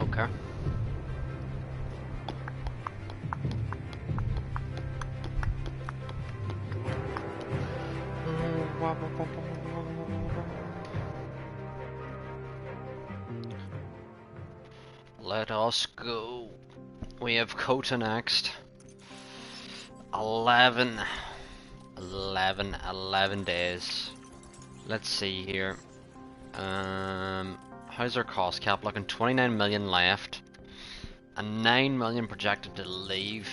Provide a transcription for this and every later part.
Okay. Let us go. We have Kota next. 11 days. Let's see here. How's our cost cap looking? 29 million left. And 9 million projected to leave.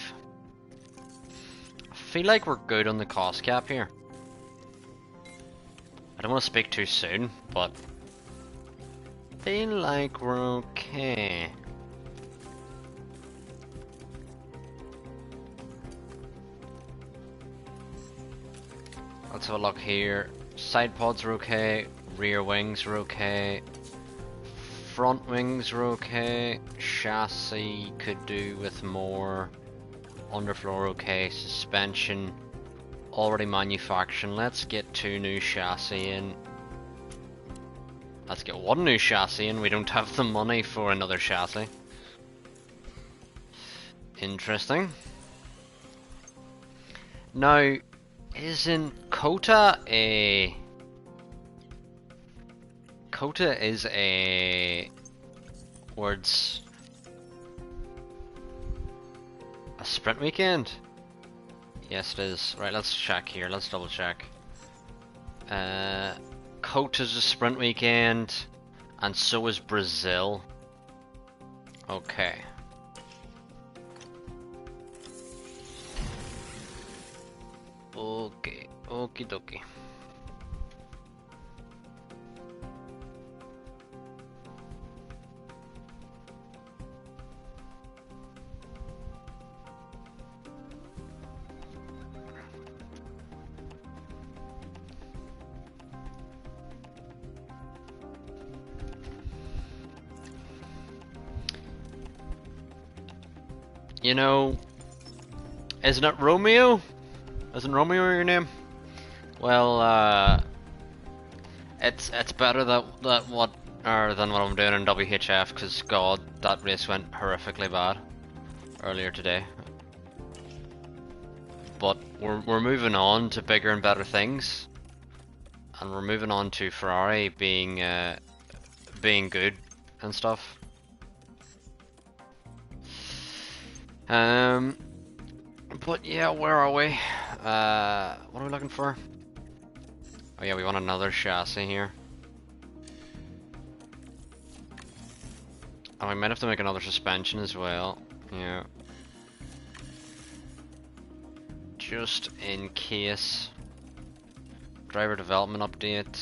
I feel like we're good on the cost cap here. I don't want to speak too soon, but I feel like we're okay. Let's have a look here. Side pods are okay, rear wings are okay, front wings are okay, chassis could do with more, underfloor okay, suspension already manufactured. Let's get 2 new chassis in. Let's get 1 new chassis in. We don't have the money for another chassis. Interesting. Now, isn't Kota a... Kota is a... words... a sprint weekend? Yes it is. Right, let's check here, let's double check. Kota's a sprint weekend, and so is Brazil. Okay. Okay, okie dokie. You know, isn't it Romeo? Isn't Romeo your name? Well, it's better than what I'm doing in WHF, because God, that race went horrifically bad earlier today. But we're moving on to bigger and better things, and we're moving on to Ferrari being good and stuff. But yeah, where are we? What are we looking for? Oh yeah, we want another chassis here. And we might have to make another suspension as well. Yeah. Just in case. Driver development update.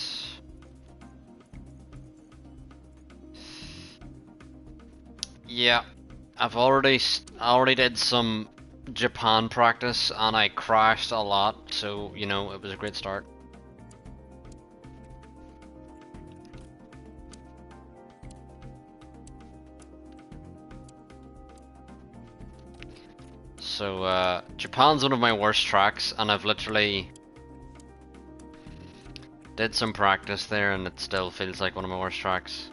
Yeah, I've already did some Japan practice and I crashed a lot, so you know, it was a great start. So Japan's one of my worst tracks, and I've literally did some practice there and it still feels like one of my worst tracks.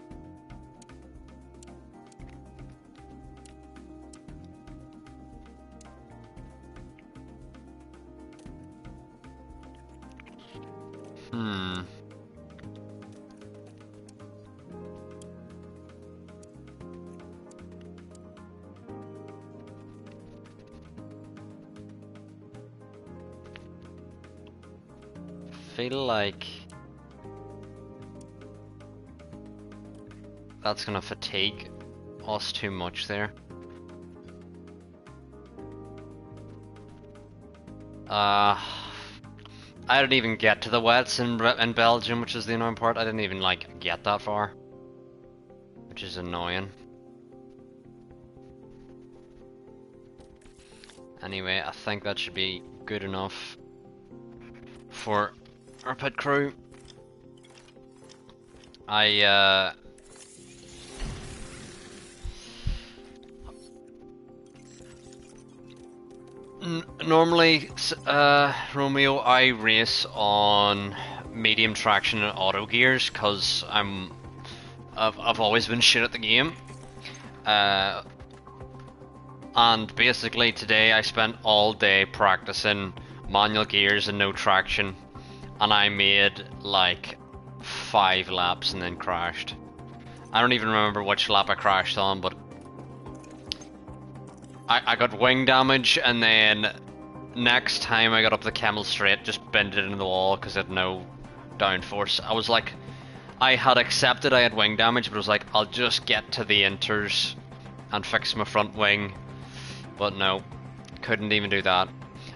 Feel like that's gonna fatigue us too much there. I didn't even get to the wets in Belgium, which is the annoying part. I didn't even like get that far, which is annoying. Anyway, I think that should be good enough for our pit crew. Normally, Romeo, I race on medium traction and auto gears because I've always been shit at the game. And basically today I spent all day practicing manual gears and no traction, and I made like 5 laps and then crashed. I don't even remember which lap I crashed on, but I got wing damage, and then next time I got up the Camel Straight, just bent it into the wall because it had no downforce. I was like, I had accepted I had wing damage, but I was like, I'll just get to the inters and fix my front wing. But no, couldn't even do that.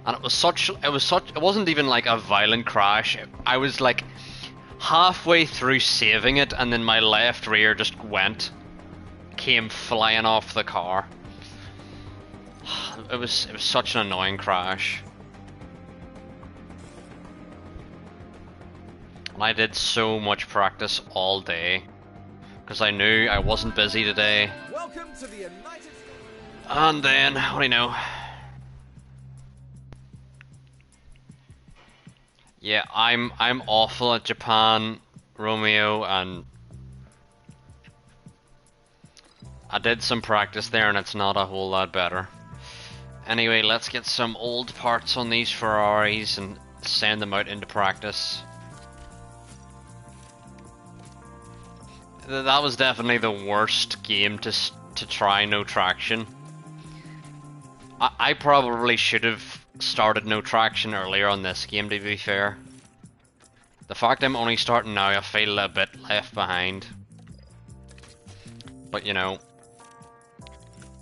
And it wasn't even like a violent crash. I was like halfway through saving it, and then my left rear just came flying off the car. It was such an annoying crash. And I did so much practice all day because I knew I wasn't busy today. Welcome to the United States. And then, what do you know? Yeah, I'm awful at Japan, Romeo, and I did some practice there and it's not a whole lot better. Anyway, let's get some old parts on these Ferraris and send them out into practice. That was definitely the worst game to try no traction. I probably should have started no traction earlier on this game, to be fair. The fact I'm only starting now, I feel a bit left behind. But you know,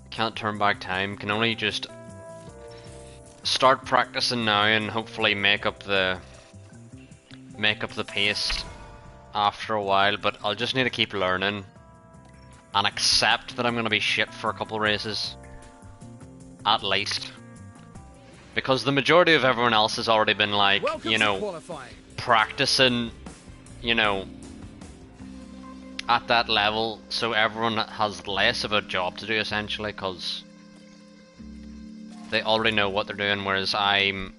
can't turn back time, can only just start practicing now and hopefully make up the pace after a while. But I'll just need to keep learning and accept that I'm going to be shit for a couple races. At least. Because the majority of everyone else has already been like, you know, practicing, you know, at that level, so everyone has less of a job to do essentially, because they already know what they're doing, whereas I'm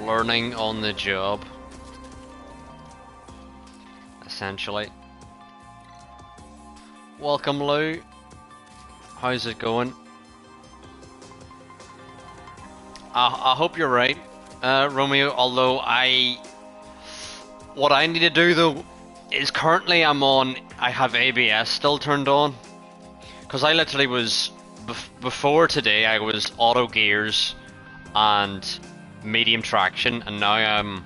learning on the job, essentially. Welcome, Lou. How's it going? I hope you're right, Romeo, although what I need to do though is currently I have ABS still turned on, because I literally was, before today I was auto gears and medium traction, and now I'm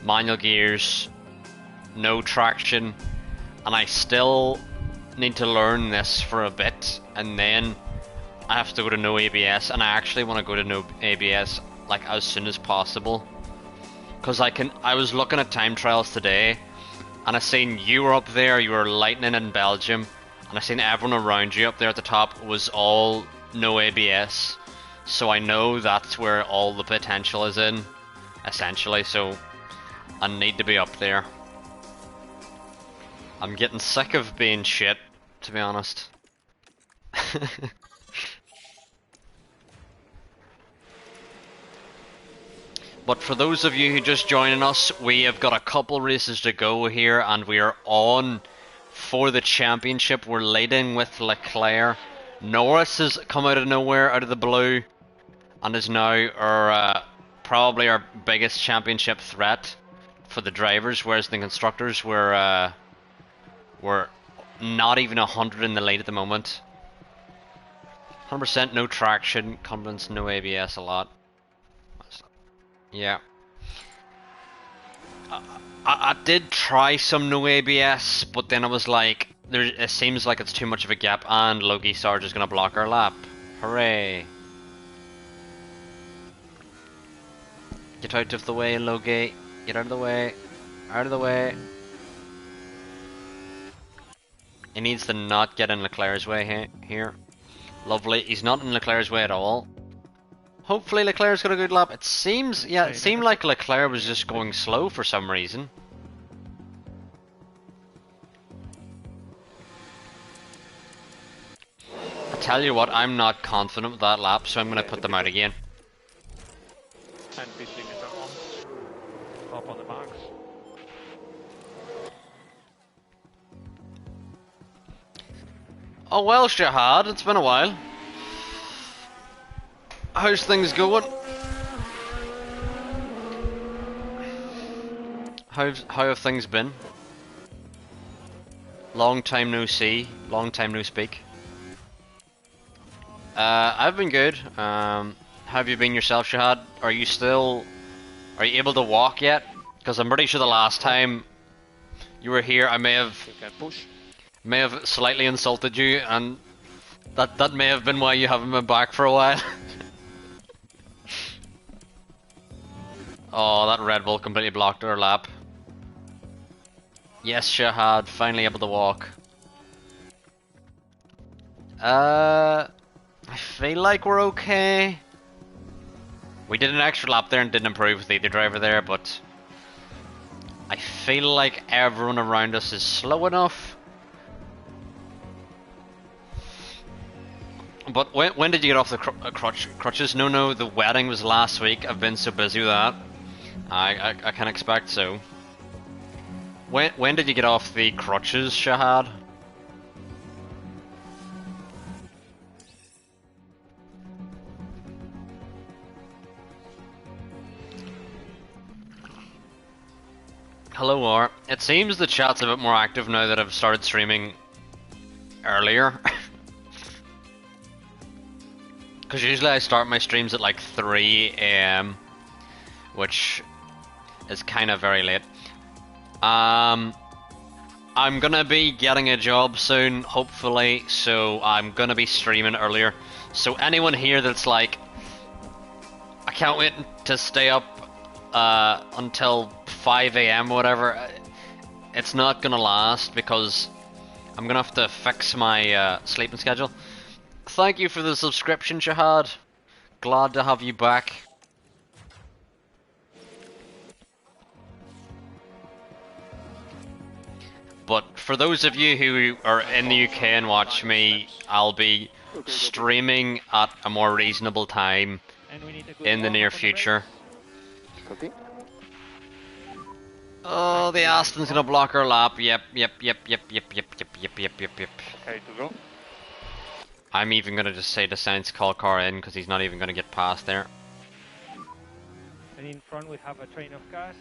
manual gears, no traction, and I still need to learn this for a bit, and then I have to go to no ABS, and I actually want to go to no ABS like as soon as possible, because I was looking at time trials today and I seen you were up there, you were lightning in Belgium, and I seen everyone around you up there at the top was all no ABS, so I know that's where all the potential is in, essentially, so I need to be up there. I'm getting sick of being shit, to be honest. But for those of you who just joining us, we have got a couple races to go here, and we are on for the championship. We're leading with Leclerc. Norris has come out of nowhere, out of the blue, and is now our probably our biggest championship threat for the drivers, whereas the constructors we're not even 100 in the lead at the moment. 100% no traction, confidence, no ABS a lot. Yeah. I did try some no ABS, but then I was like, it seems like it's too much of a gap, and Loki Sarge is going to block our lap. Hooray. Get out of the way, Loki. Get out of the way. Out of the way. He needs to not get in Leclerc's way here. Lovely. He's not in Leclerc's way at all. Hopefully Leclerc's got a good lap. It seems, yeah, it seemed like Leclerc was just going slow for some reason. I tell you what, I'm not confident with that lap, so I'm going to put them out again. And 15 meter on. Up on the box. Oh well, Shahad, it's been a while. How's things going? How have things been? Long time no see, long time no speak. I've been good. How have you been yourself, Shahad? Are you able to walk yet? Because I'm pretty sure the last time you were here, I may have slightly insulted you, and that may have been why you haven't been back for a while. Oh, that Red Bull completely blocked our lap. Yes, Shahad, finally able to walk. I feel like we're okay. We did an extra lap there and didn't improve with either driver there, but I feel like everyone around us is slow enough. But when did you get off the crutches? No, the wedding was last week. I've been so busy with that. I can expect so. When did you get off the crutches, Shahad? Hello, R. It seems the chat's a bit more active now that I've started streaming earlier. Because usually I start my streams at like 3 AM, which is kind of very late. I'm gonna be getting a job soon, hopefully, so I'm gonna be streaming earlier. So anyone here that's like, I can't wait to stay up until 5 AM or whatever, it's not gonna last because I'm gonna have to fix my sleeping schedule. Thank you for the subscription, Shahad. Glad to have you back. But for those of you who are in the UK and watch me, I'll be streaming at a more reasonable time in the near future. Oh, the Aston's gonna block our lap. Yep. Okay to go. I'm even gonna just say to Sainz call car in because he's not even gonna get past there. And in front we have a train of cars.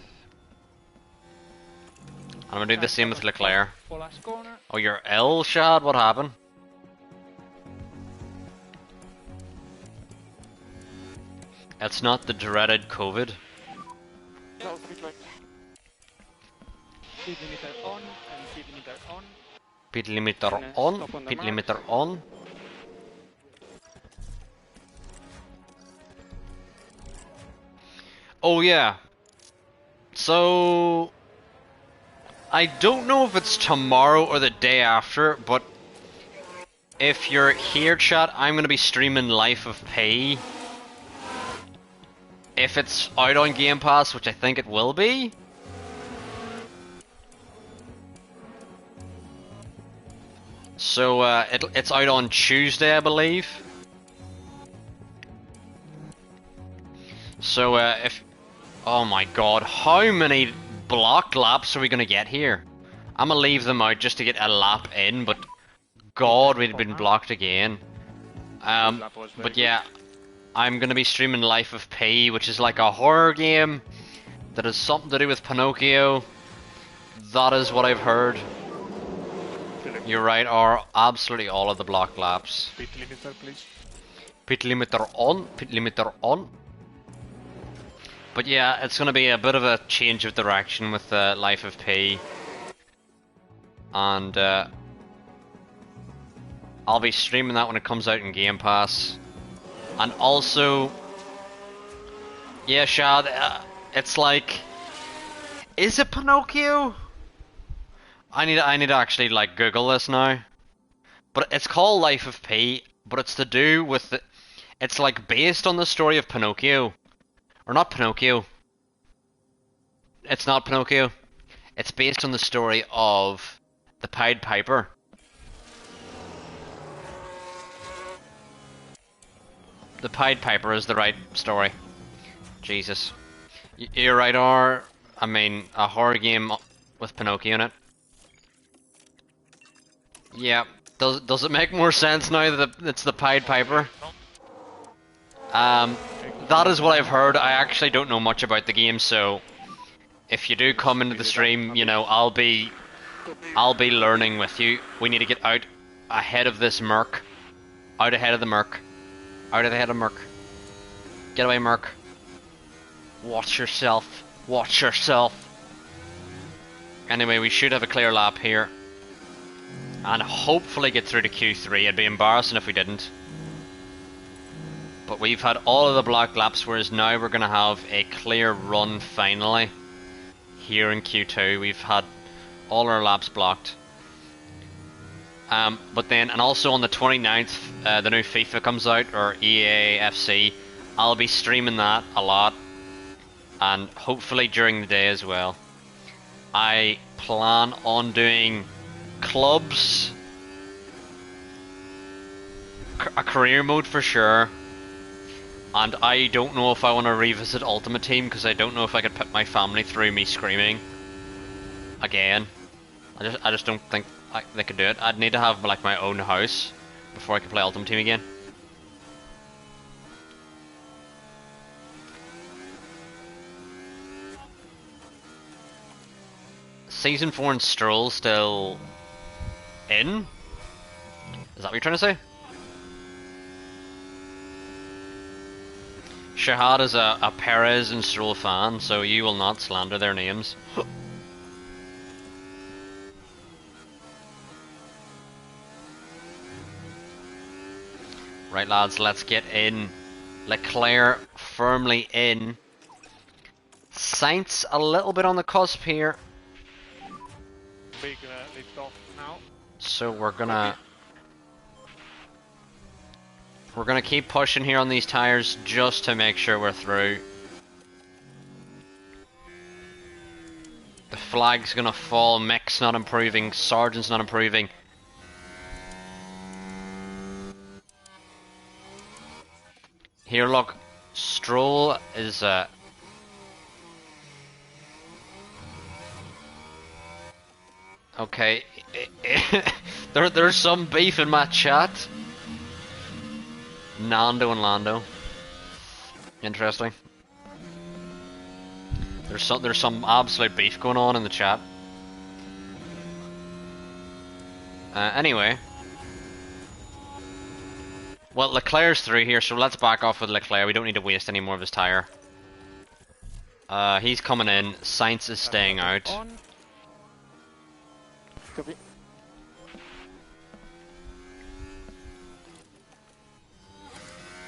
I'm gonna do the same with Leclerc. For last corner. Oh, you're ill, Shad? What happened? It's not the dreaded COVID. No, speed limit. Speed limiter on and speed limiter on. Pit limiter on, pit limiter on. Oh yeah. So I don't know if it's tomorrow or the day after, but if you're here, chat, I'm gonna be streaming Life of Pi. If it's out on Game Pass, which I think it will be. So it's out on Tuesday, I believe. So if, oh my god, how many blocked laps are we gonna get here? I'm gonna leave them out just to get a lap in, but god, we've been blocked again. But yeah, I'm gonna be streaming Life of Pi, which is like a horror game that has something to do with Pinocchio. That is what I've heard. You're right, are absolutely all of the blocked laps. Pit limiter, please. Pit limiter on, pit limiter on. But yeah, it's gonna be a bit of a change of direction with Life of Pi. And I'll be streaming that when it comes out in Game Pass. And also, yeah, Shad, it's like, is it Pinocchio? I need to actually like Google this now. But it's called Life of Pi, but it's to do with the, it's like based on the story of Pinocchio. Or not Pinocchio. It's not Pinocchio. It's based on the story of the Pied Piper. The Pied Piper is the right story. Jesus. You're right, or I mean, a horror game with Pinocchio in it. Yeah, Does it make more sense now that it's the Pied Piper? That is what I've heard. I actually don't know much about the game, so if you do come into the stream, you know, I'll be learning with you. We need to get out ahead of this Merc. Out ahead of the Merc. Out ahead of Merc. Get away, Merc. Watch yourself. Watch yourself. Anyway, we should have a clear lap here. And hopefully get through to Q3. It'd be embarrassing if we didn't. But we've had all of the blocked laps, whereas now we're going to have a clear run finally. Here in Q2. We've had all our laps blocked. But then, and also on the 29th, the new FIFA comes out, or EAFC. I'll be streaming that a lot. And hopefully during the day as well. I plan on doing clubs, a career mode for sure, and I don't know if I want to revisit Ultimate Team because I don't know if I could put my family through me screaming again. I just don't think they could do it. I'd need to have like my own house before I could play Ultimate Team again. Season 4 and Stroll still in? Is that what you're trying to say? Shahad is a Perez and Stroll fan, so you will not slander their names. Right lads, let's get in. Leclerc firmly in. Sainz a little bit on the cusp here. We're gonna lift off now. So we're gonna keep pushing here on these tires just to make sure we're through. The flag's gonna fall, Mick's not improving, Sargent's not improving. Here look, Stroll is okay, there's some beef in my chat. Nando and Lando. Interesting. There's some absolute beef going on in the chat. Anyway. Well, Leclerc's through here, so let's back off with Leclerc. We don't need to waste any more of his tyre. He's coming in. Sainz is staying out. Copy.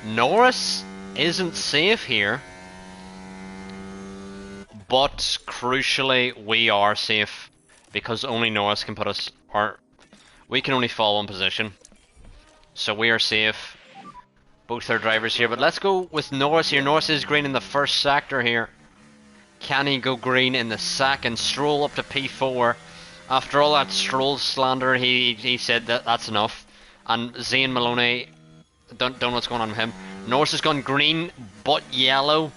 Norris isn't safe here, but crucially we are safe because only Norris can put us, or we can only fall one position, so we are safe. Both our drivers here, but let's go with Norris here. Norris is green in the first sector here. Can he go green in the second? Stroll up to P4. After all that Stroll slander, he said that that's enough. And Zane Maloney, don't know what's going on with him. Norris has gone green, but yellow.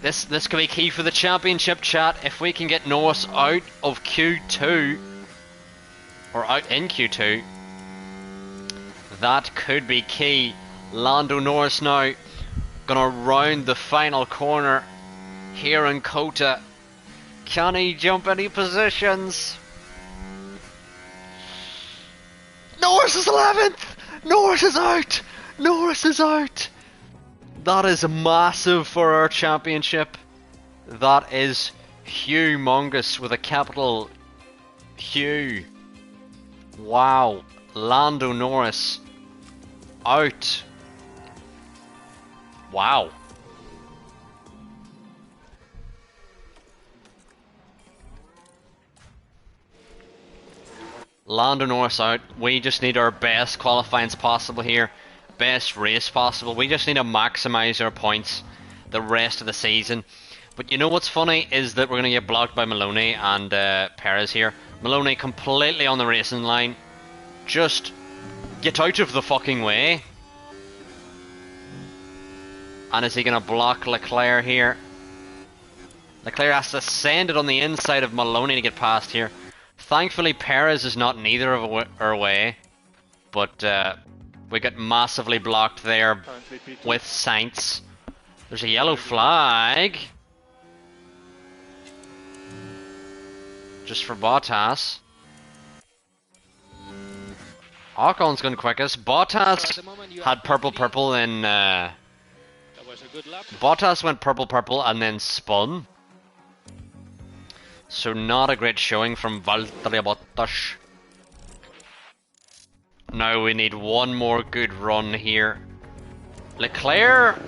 This could be key for the championship, chat. If we can get Norris out of Q2, or out in Q2, that could be key. Lando Norris now gonna round the final corner here in Kota. Can he jump any positions? Norris is 11th! Norris is out! Norris is out! That is massive for our championship. That is humongous with a capital Q. Wow. Lando Norris out. Wow. Lando Norris out. We just need our best qualifying possible here. Best race possible. We just need to maximize our points the rest of the season. But you know what's funny is that we're going to get blocked by Maloney and Perez here. Maloney completely on the racing line. Just get out of the fucking way. And is he going to block Leclerc here? Leclerc has to send it on the inside of Maloney to get past here. Thankfully Perez is not neither of our way. but we got massively blocked there Currently P2. with Saints. There's a yellow flag. Just for Bottas. Ocon's going quickest. Bottas had purple in... That was a good lap. Bottas went purple and then spun. So not a great showing from Valtteri Bottas. Now we need one more good run here. Leclerc,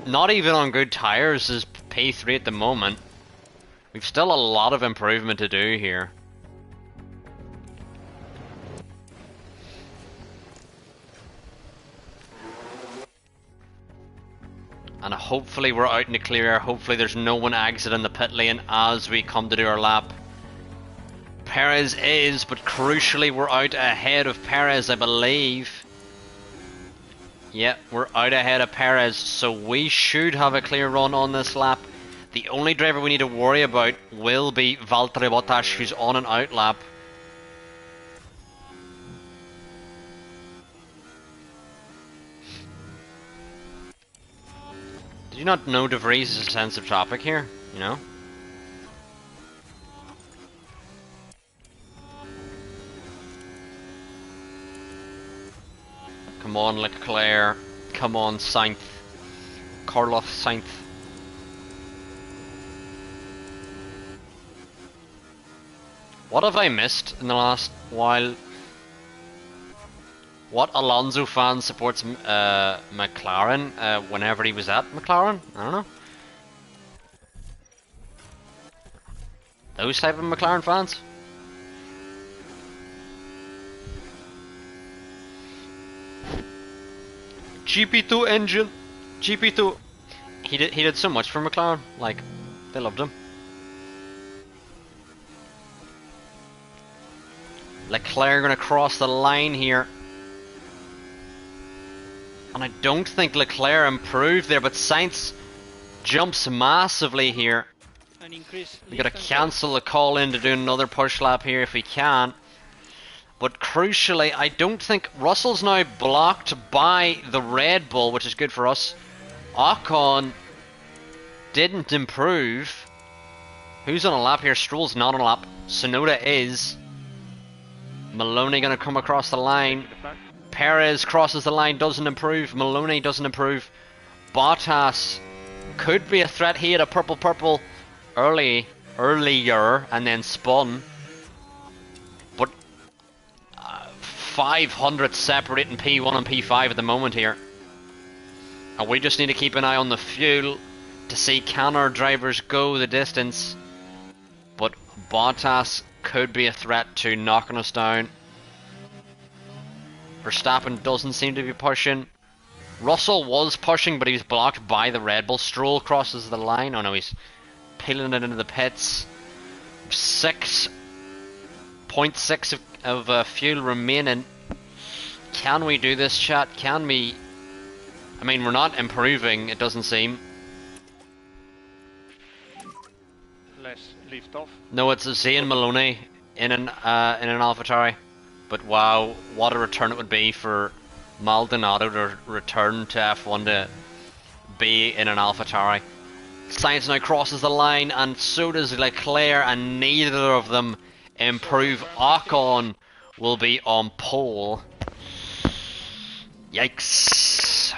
not even on good tyres, is P3 at the moment. We've still a lot of improvement to do here. And hopefully we're out in the clear air. Hopefully there's no one exiting the pit lane as we come to do our lap. Perez is, but crucially we're out ahead of Perez, I believe. Yeah, we're out ahead of Perez, so we should have a clear run on this lap. The only driver we need to worry about will be Valtteri Bottas, who's on an out lap. Did you not know De Vries is a sense of traffic here? You know? Come on, Leclerc. Come on, Sainz. Carlos Sainz. What have I missed in the last while? What Alonso fan supports McLaren whenever he was at McLaren? I don't know. Those type of McLaren fans? GP2 engine! GP2! He did so much for McLaren, like, they loved him. Leclerc gonna cross the line here. And I don't think Leclerc improved there, but Sainz jumps massively here. We gotta cancel the call in to do another push lap here if we can. But crucially, I don't think Russell's now blocked by the Red Bull, which is good for us. Ocon didn't improve. Who's on a lap here? Stroll's not on a lap. Tsunoda is. Maloney gonna come across the line. Perez crosses the line, doesn't improve. Maloney doesn't improve. Bottas could be a threat. He had a purple earlier and then spun. But 500 separating P1 and P5 at the moment here. And we just need to keep an eye on the fuel to see can our drivers go the distance. But Bottas could be a threat to knocking us down. Verstappen doesn't seem to be pushing. Russell was pushing, but he was blocked by the Red Bull. Stroll crosses the line. Oh no, he's peeling it into the pits. 6.6 of fuel remaining. Can we do this, chat? Can we? I mean, we're not improving, it doesn't seem. Less lift off. No, it's Zayn Maloney in an AlphaTauri. But wow, what a return it would be for Maldonado to return to F1 to be in an AlphaTauri. Sainz now crosses the line, and so does Leclerc, and neither of them improve. Ocon will be on pole. Yikes.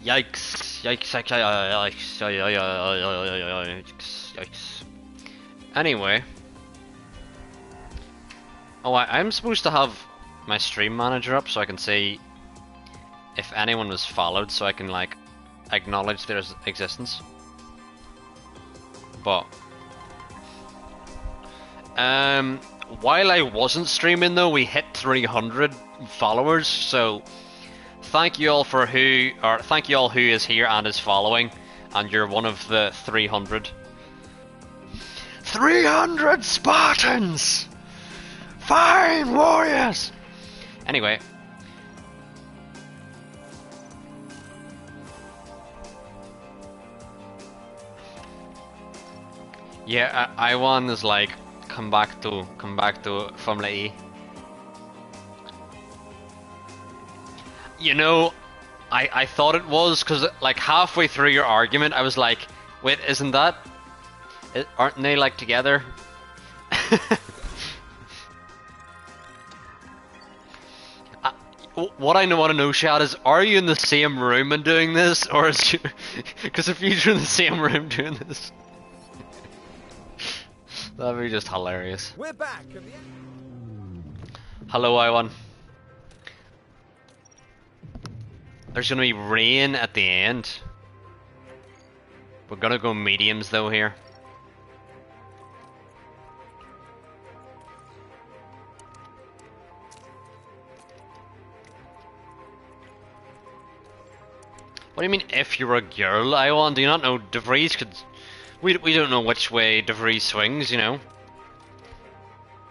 Yikes. Yikes. Yikes. Anyway. Oh, I'm supposed to have my stream manager up so I can see if anyone was followed, so I can like acknowledge their existence. But while I wasn't streaming though, we hit 300 followers, so thank you all for thank you all who is here and is following, and you're one of the 300. 300 Spartans! Fine warriors! Anyway. Yeah, Iwan is like, come back to Formula E. You know, I thought it was, because like halfway through your argument, I was like, wait, isn't that... aren't they like together? What I want to know, Shad, is are you in the same room and doing this, or is you... Because if you're in the same room doing this, that'd be just hilarious. We're back. Hello, I1. There's gonna be rain at the end. We're gonna go mediums though here. What do you mean if you're a girl, I1? Do you not know De Vries could... We don't know which way De Vries swings, you know?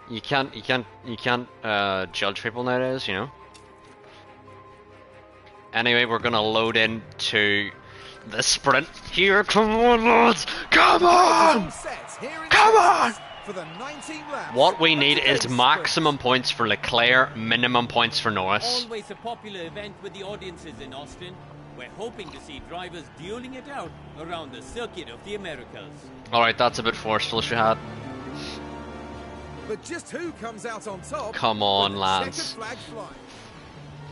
You can't judge people nowadays, you know? Anyway, we're gonna load into the sprint here. Come on, lads! Come on! Come on! What we need is maximum points for Leclerc, minimum points for Norris. Always a popular event with the audiences in Austin. We're hoping to see drivers dueling it out around the circuit of the Americas. Alright, that's a bit forceful, Shahad. But just who comes out on top? Come on, lads.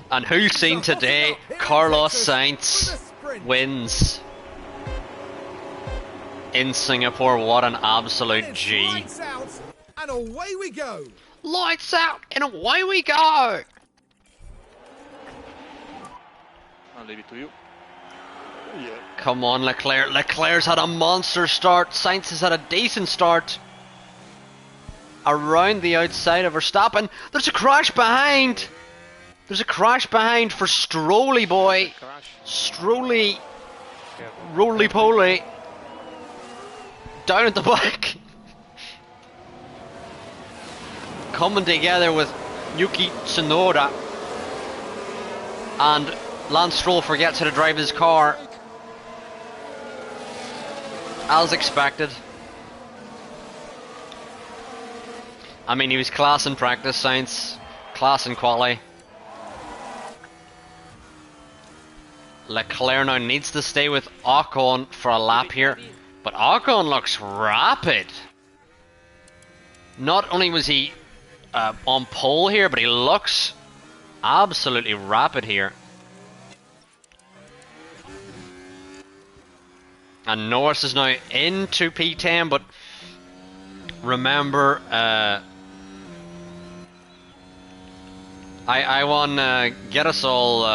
And who's seen today? Carlos Sainz wins in Singapore. What an absolute G. Lights out, and away we go. Lights out and away we go. I'll leave it to you. Yeah. Come on, Leclerc. Leclerc's had a monster start. Sainz has had a decent start. Around the outside of Verstappen. There's a crash behind. There's a crash behind for Strolly boy. Strolly. Roly-poly. Down at the back. Coming together with Yuki Tsunoda. And Lance Stroll forgets how to drive his car. As expected. I mean, he was class in practice, Sainz. Class in quali. Leclerc now needs to stay with Ocon for a lap here. But Ocon looks rapid. Not only was he on pole here, but he looks absolutely rapid here. And Norris is now into P10, but remember, I won get us all.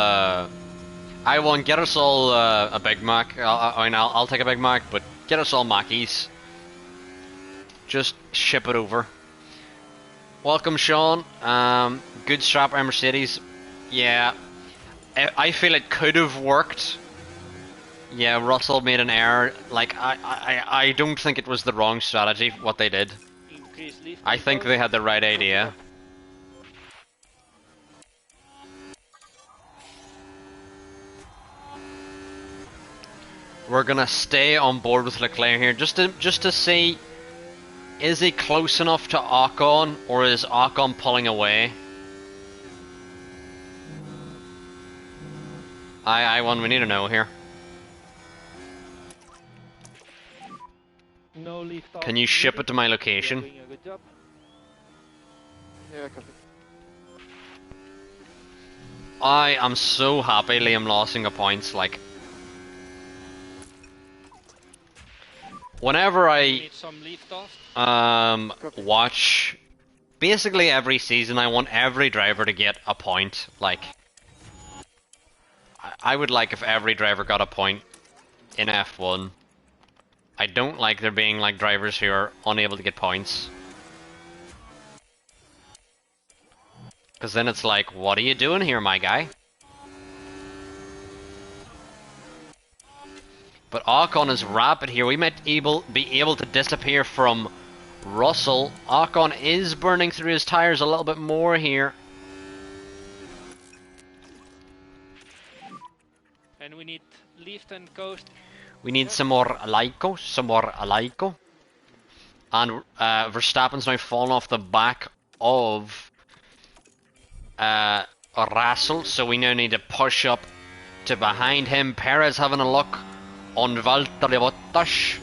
I won get us all a Big Mac. I'll take a Big Mac, but get us all Mackies. Just ship it over. Welcome, Sean. Good strap by Mercedes. Yeah, I feel it could have worked. Yeah, Russell made an error. Like, I don't think it was the wrong strategy, what they did. I think they had the right idea. We're gonna stay on board with Leclerc here, just to see, is he close enough to Ocon, or is Ocon pulling away? We need to know here. No lift off. Can you ship it to my location? You're doing a good job. Yeah, I can. I am so happy Liam Lawson got points. Like, whenever I Need some lift off. watch basically every season, I want every driver to get a point. Like, I would like if every driver got a point in F1. I don't like there being like drivers who are unable to get points. Because then it's like, what are you doing here, my guy? But Ocon is rapid here. We might be able to disappear from Russell. Ocon is burning through his tires a little bit more here. And we need lift and coast. We need some more Alaiko, And Verstappen's now fallen off the back of Russell, so we now need to push up to behind him. Perez having a look on Valtteri Bottas.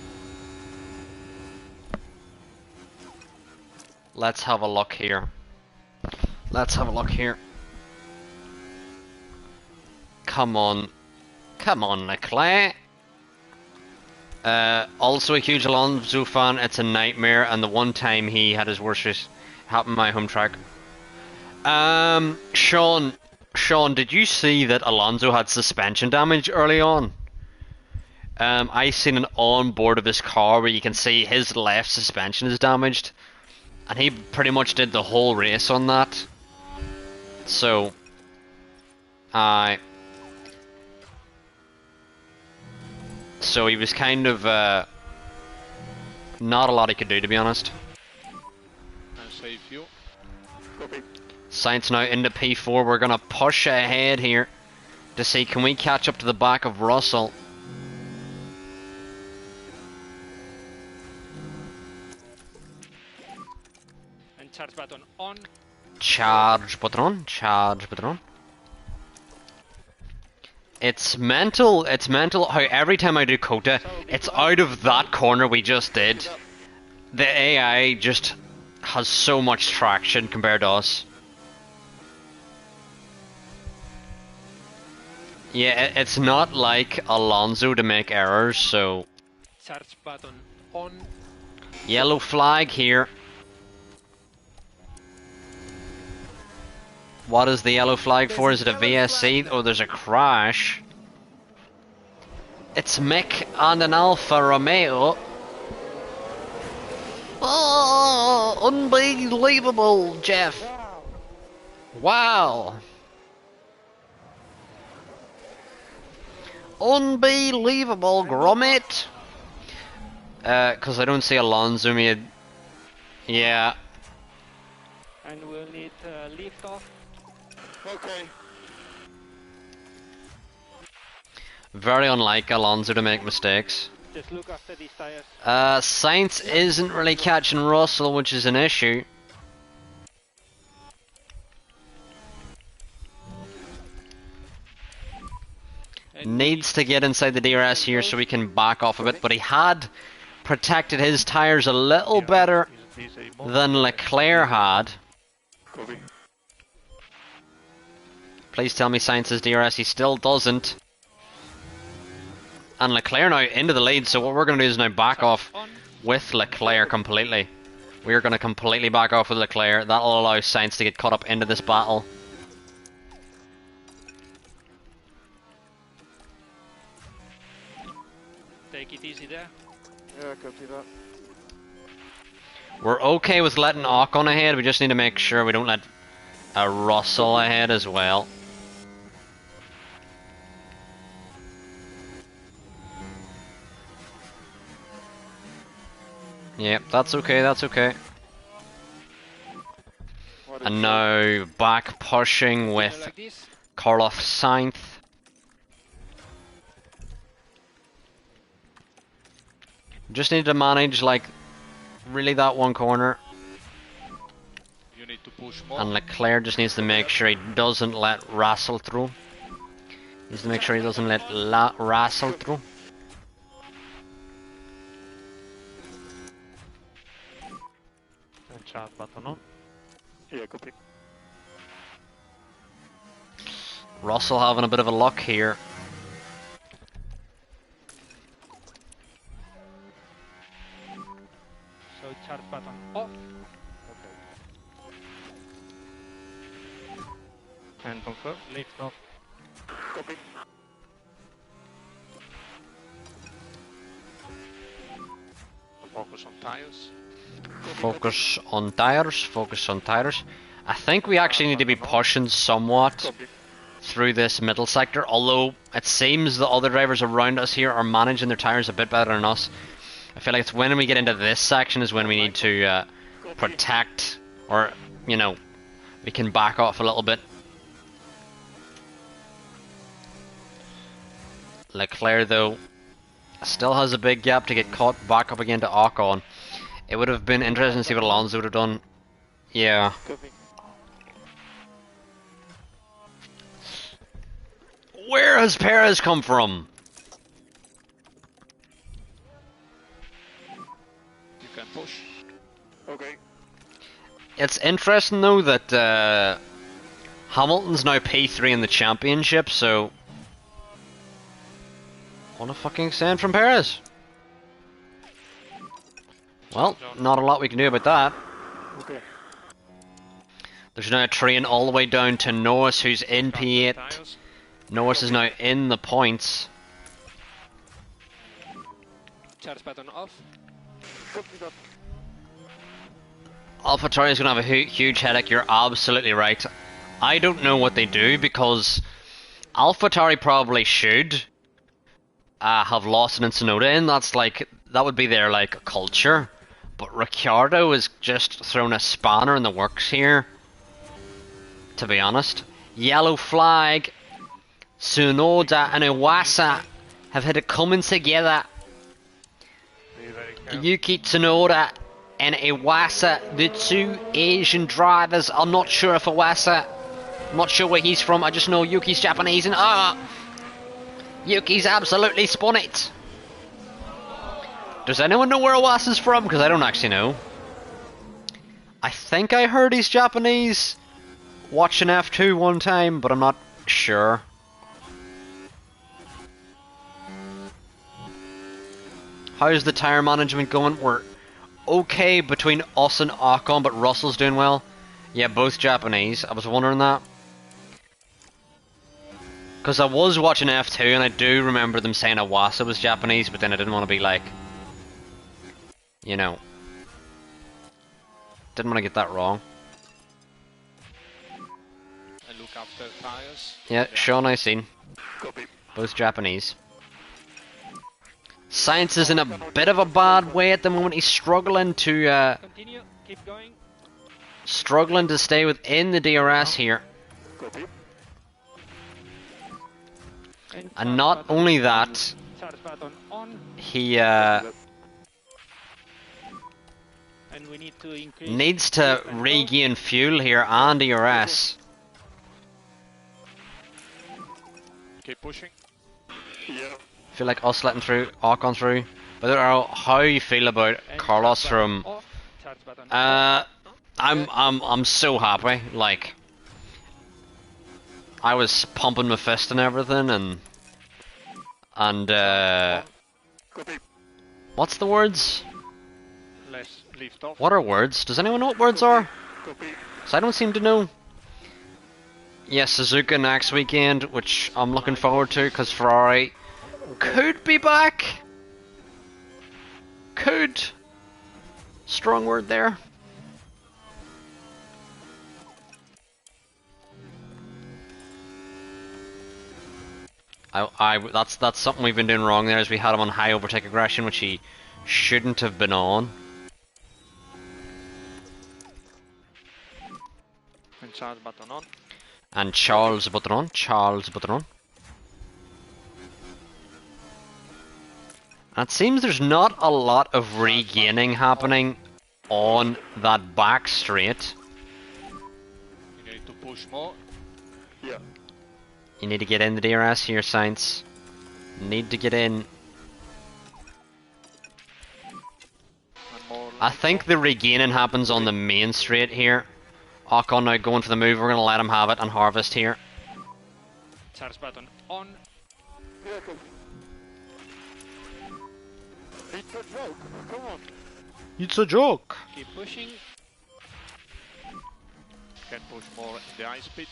Let's have a look here. Let's have a look here. Come on. Come on, Leclerc. Also a huge Alonso fan. It's a nightmare, and the one time he had his worst race happened on my home track. Sean, did you see that Alonso had suspension damage early on? I seen an onboard of his car where you can see his left suspension is damaged, and he pretty much did the whole race on that. So, so he was kind of not a lot he could do, to be honest. And save you. Copy. Sainz now into P4. We're gonna push ahead here to see can we catch up to the back of Russell. And charge button on. Charge button, charge button. It's mental how every time I do Kota, it's out of that corner we just did. The AI just has so much traction compared to us. Yeah, it's not like Alonso to make errors, so... Charge button on. Yellow flag here. What is the yellow flag for? Is it a VSC? Oh, there's a crash. It's Mick and an Alfa Romeo. Oh, unbelievable, Jeff. Wow. Unbelievable, Gromit. Because I don't see Alonso made. Yeah. And we'll need lift off. Okay. Very unlike Alonso to make mistakes. Just look after these tires. Sainz isn't really catching Russell, which is an issue. Needs to get inside the DRS here so we can back off a bit, but he had protected his tires a little better than Leclerc had. Copy. Please tell me Sainz's DRS, he still doesn't. And Leclerc now into the lead, so what we're going to do is now back off with Leclerc completely. We're going to completely back off with Leclerc. That'll allow Sainz to get caught up into this battle. Take it easy there. Yeah, copy that. We're okay with letting Ocon ahead, we just need to make sure we don't let Russell ahead as well. Yep, that's okay, that's okay. And now back pushing with Like this. Carlos Sainz. Just need to manage like really that one corner. You need to push more. And Leclerc just needs to make sure he doesn't let Russell through. He needs to make sure he doesn't let Russell through. And charge button on. Yeah, copy. Russell having a bit of a luck here. So charge button off. And confirm. Lift off. Copy. Focus on tires. Focus on tires, focus on tires. I think we actually need to be pushing somewhat Copy. through this middle sector, although it seems the other drivers around us here are managing their tires a bit better than us. I feel like it's when we get into this section is when we need to protect, or, you know, we can back off a little bit. Leclerc, though, still has a big gap to get caught back up again to Ocon. It would have been interesting to see what Alonso would have done. Yeah. Copy. Where has Perez come from? You can push. Okay. It's interesting though that Hamilton's now P3 in the championship, so what a fucking stand from Perez. Well, not a lot we can do about that. Okay. There's now a train all the way down to Norris, who's in P8. Tires. Norris is now in the points. Charge button off. Copy that. AlphaTauri is going to have a huge headache, you're absolutely right. I don't know what they do, because AlphaTauri probably should have Lawson and Tsunoda in. That would be their like culture. But Ricciardo is just throwing a spanner in the works here, to be honest. Yellow flag. Tsunoda and Iwasa have had it coming together. Yuki Tsunoda and Iwasa, the two Asian drivers. I'm not sure if Iwasa, I'm not sure where he's from. I just know Yuki's Japanese, and Yuki's absolutely spun it. Does anyone know where Iwasa's from? Because I don't actually know. I think I heard he's Japanese watching F2 one time, but I'm not sure. How's the tyre management going? We're okay between us and Ocon, but Russell's doing well. Yeah, both Japanese. I was wondering that. Because I was watching F2 and I do remember them saying Iwasa was Japanese, but then I didn't want to be like, you know, didn't want to get that wrong. And look after tires. Yeah, Sean, I seen. Copy. Both Japanese. Sainz is in a bit of a bad way at the moment. He's struggling to Continue. Keep going. stay within the DRS here. Copy. And not only that, Charge button on. he And we need to increase. needs to regain fuel here and DRS. Keep pushing. Yeah. Feel like us letting through Ocon through. But I don't know how you feel about And Carlos charge button from. off. Charge button off. I'm so happy. Like, I was pumping my fist and everything, and Copy. what's the words? Let's lift off. What are words? Does anyone know what words are? Copy. 'Cause I don't seem to know. Yes, Suzuka next weekend, which I'm looking forward to, because Ferrari could be back. Could. Strong word there. That's something we've been doing wrong there, is we had him on high overtake aggression, which he shouldn't have been on. And charge button on. And Charles Butteron. And it seems there's not a lot of regaining happening on that back straight. You need to push more. Yeah. You need to get in the DRS here, Sainz. Need to get in. And more. I think the regaining happens on the main straight here. Ocon now going for the move. We're going to let him have it and harvest here. Charge button on. Yeah, copy. It's a joke. Come on. It's a joke. Keep pushing. Can push more the high speed.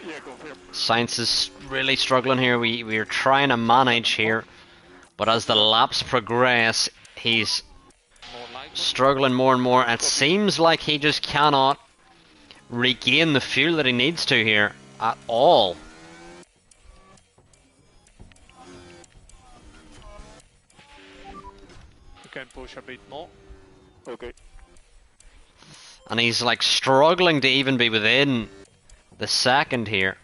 Yeah, confirm. Sainz is really struggling here. We're trying to manage here. But as the laps progress, he's More light. struggling more and more. It seems like he just cannot regain the fuel that he needs to here at all. You can push a bit more. Okay. And he's like struggling to even be within the second here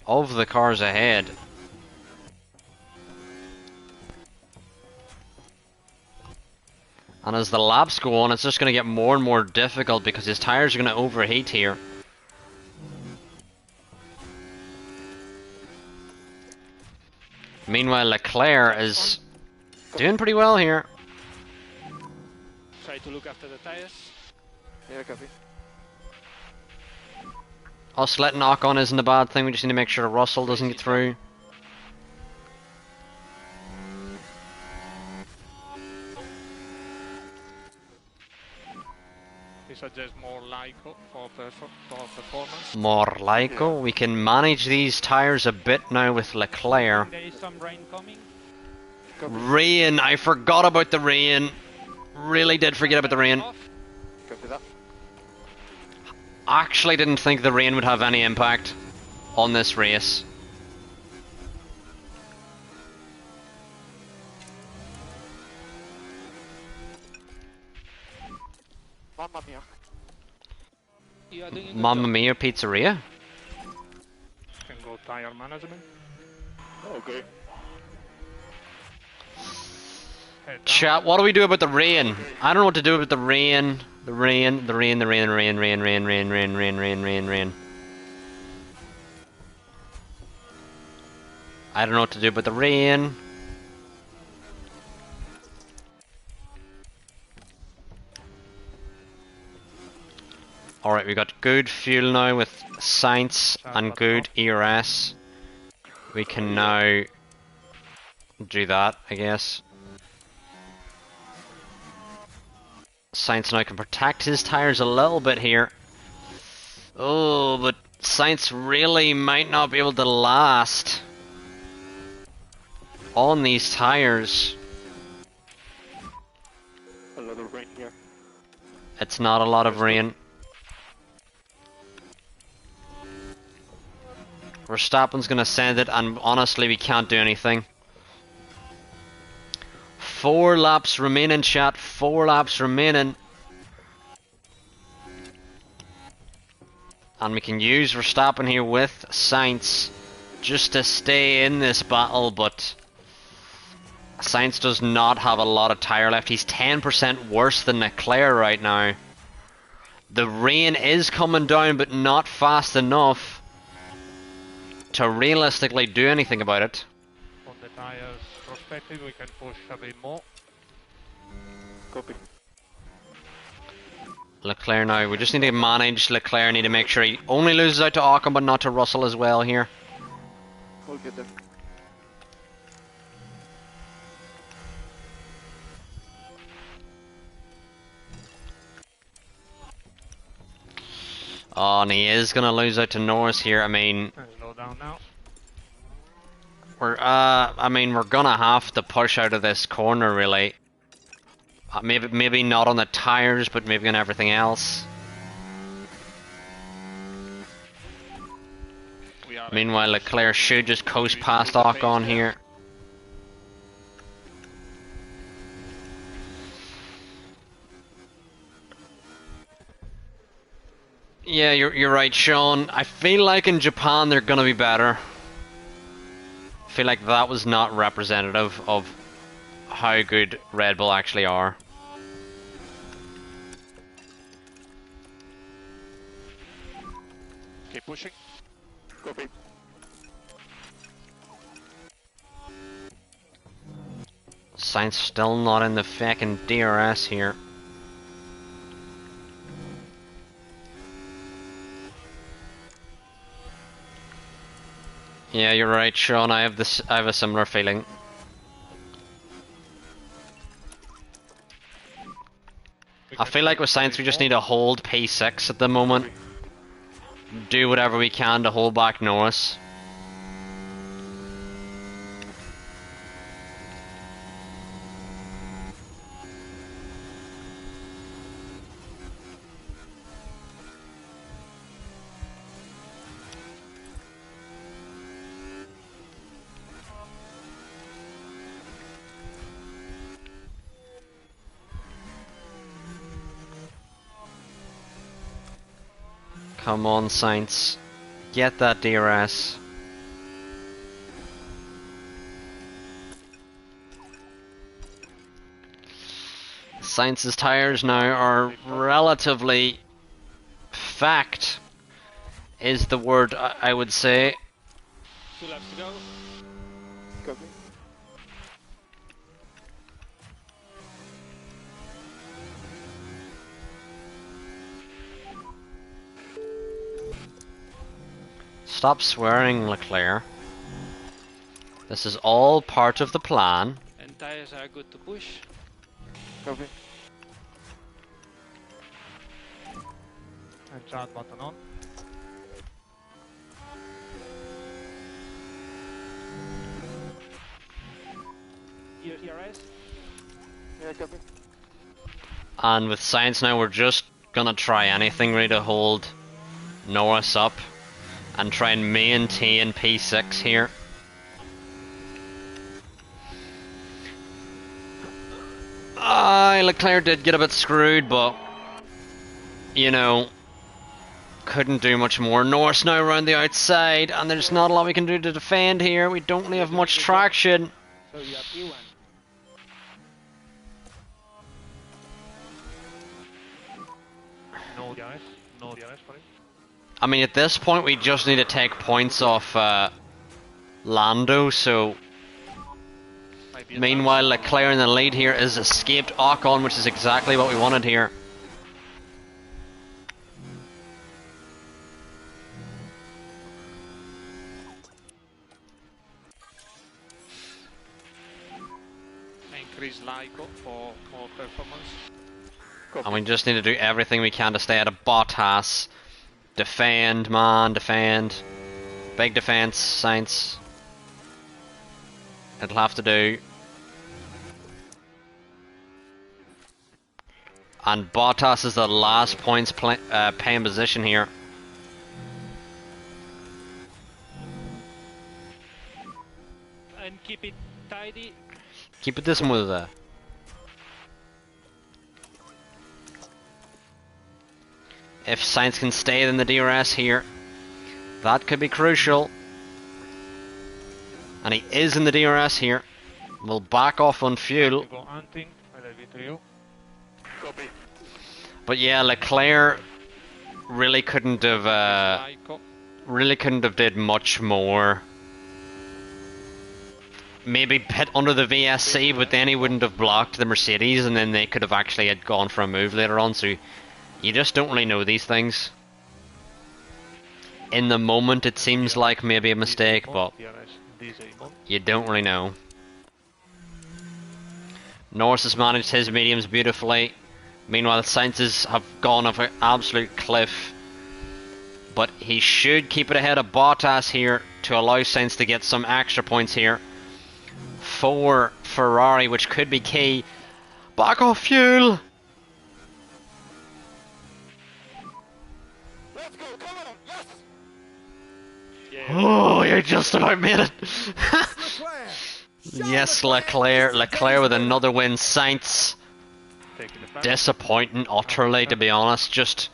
of the cars ahead. And as the laps go on, it's just going to get more and more difficult because his tires are going to overheat here. Meanwhile, Leclerc is doing pretty well here. Try to look after the tires. Yeah, copy. Us letting Ocon isn't a bad thing, we just need to make sure Russell doesn't get through. We suggest more LICO for performance. More Lyco. We can manage these tyres a bit now with Leclerc. There is some rain coming. Rain, I forgot about the rain. Really did forget about the rain. Copy that. Actually didn't think the rain would have any impact on this race. Mamma mia. You are doing a good Mamma job. Mia Pizzeria? Can go tire management. Okay. Head down. Chat, what do we do about the rain? I don't know what to do about the rain. The rain, the rain, the rain, rain, rain, rain, rain, rain, rain, rain, rain, rain. I don't know what to do about the rain. Alright, we got good fuel now with Sainz and good ERS. We can now do that, I guess. Sainz now can protect his tyres a little bit here. Oh, but Sainz really might not be able to last on these tyres. A lot of rain here. It's not a lot of rain. Verstappen's gonna send it, and honestly, we can't do anything. 4 laps remaining, chat. 4 laps remaining. And we can use Verstappen here with Sainz just to stay in this battle, but Sainz does not have a lot of tyre left. He's 10% worse than Leclerc right now. The rain is coming down, but not fast enough to realistically do anything about it. From the tires perspective, we can push a bit more. Copy. Leclerc now, we just need to manage Leclerc, need to make sure he only loses out to Ocon but not to Russell as well here. We'll get there. Oh, and he is gonna lose out to Norris here. I mean, Slow down now. we're gonna have to push out of this corner really. Maybe not on the tires, but maybe on everything else. We are Meanwhile, Leclerc should just coast past Ocon here. Yeah, you're right, Sean. I feel like in Japan they're gonna be better. I feel like that was not representative of how good Red Bull actually are. keep pushing. Copy. Sainz still not in the fucking DRS here. Yeah, you're right, Sean. I have a similar feeling. I feel like with Sainz we just need to hold P6 at the moment. Do whatever we can to hold back Norris. Come on, Sainz. Get that DRS. Sainz's tyres now are relatively fact is the word I would say. 2 laps to go. Copy. Stop swearing, Leclerc. This is all part of the plan. And tires are good to push. Copy. And start button on. ERS. Yeah, copy. And with science now, we're just gonna try anything really to hold Norris up and try and maintain P6 here. Leclerc did get a bit screwed, but you know, couldn't do much more. Norris now around the outside, and there's not a lot we can do to defend here. We don't really have much traction. So you have P1. No DRS. No DRS for it. I mean, at this point, we just need to take points off Lando, so... Meanwhile, Leclerc in the lead here is escaped Ocon, which is exactly what we wanted here. Increase LICO for more performance. And we just need to do everything we can to stay out of Bottas. Defend, man, defend. Big defense, Sainz. It'll have to do. And Bottas is the last points paying position here. And keep it tidy. Keep it this smooth. If Sainz can stay in the DRS here, that could be crucial. And he is in the DRS here. We'll back off on fuel. Go hunting. I leave it to you. Copy. But yeah, Leclerc really couldn't have did much more. Maybe pit under the VSC, but then he wouldn't have blocked the Mercedes, and then they could have actually had gone for a move later on. So you just don't really know these things. In the moment, it seems like maybe a mistake, but you don't really know. Norris has managed his mediums beautifully. Meanwhile, Sainz have gone off an absolute cliff. But he should keep it ahead of Bottas here to allow Sainz to get some extra points here for Ferrari, which could be key. Back off fuel! Let's go, come on, yes! Oh, you just about made it! Leclerc. Yes, Leclerc. Leclerc with another win. Sainz. Taking the back. Disappointing, utterly, to be honest. Just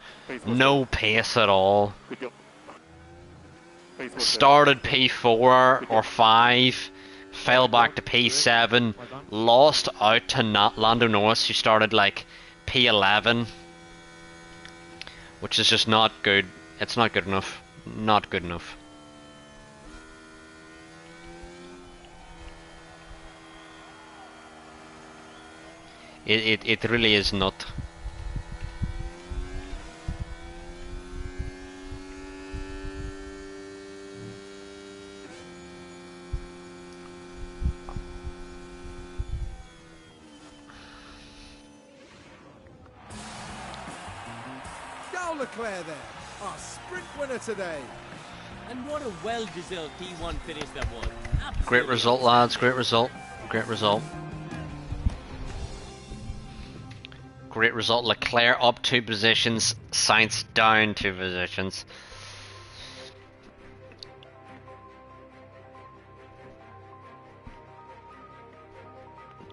no pace at all. Good job. Pace was Started P4 or 5, fell back to P7, lost out to Lando Norris, who started like P11, which is just not good. It's not good enough. Not good enough. It really is not. Go Leclerc there. Our sprint winner today. And what a well-deserved P1 finish that was. Great result, lads. Great result. Great result. Great result. Leclerc up 2 positions. Sainz down 2 positions.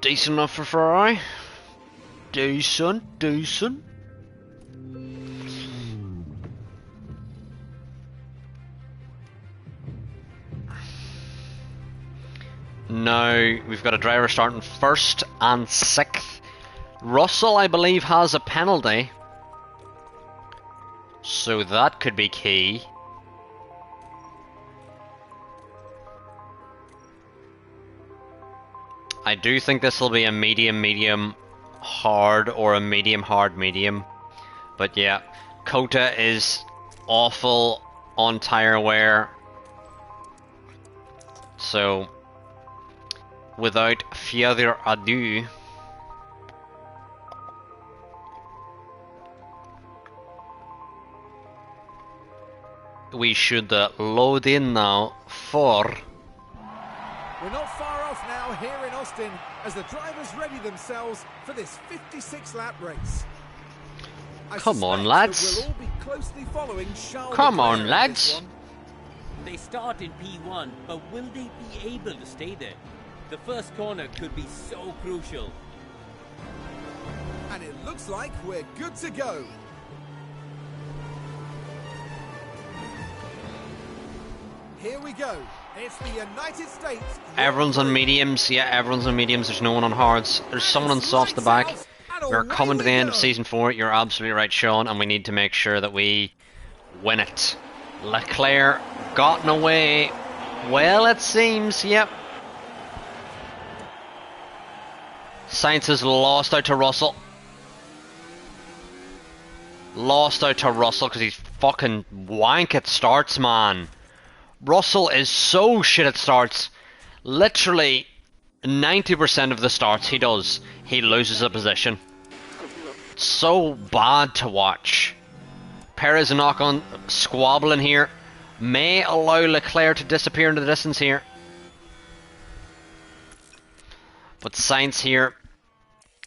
Decent enough for Ferrari. Decent, decent. Now we've got a driver starting 1st and 6th. Russell, I believe, has a penalty, so that could be key. I do think this will be a medium hard or a medium hard medium, but yeah, Kota is awful on tyre wear. So, without further ado, we should load in now for... We're not far off now here in Austin as the drivers ready themselves for this 56-lap race. Come on, lads. We'll all be closely following Charles Come Leclerc on, lads. They start in P1, but will they be able to stay there? The first corner could be so crucial. And it looks like we're good to go. Here we go. It's the United States. Everyone's on mediums. Yeah, everyone's on mediums. There's no one on hards. There's someone on softs at the back. We're coming to the end of Season 4. You're absolutely right, Sean, and we need to make sure that we win it. Leclerc gotten away. Well, it seems, yep. Sainz has lost out to Russell. Lost out to Russell because he's fucking wank at starts, man. Russell is so shit at starts. Literally 90% of the starts he does, he loses a position. So bad to watch. Perez a knock on squabbling here. May allow Leclerc to disappear into the distance here. But Sainz here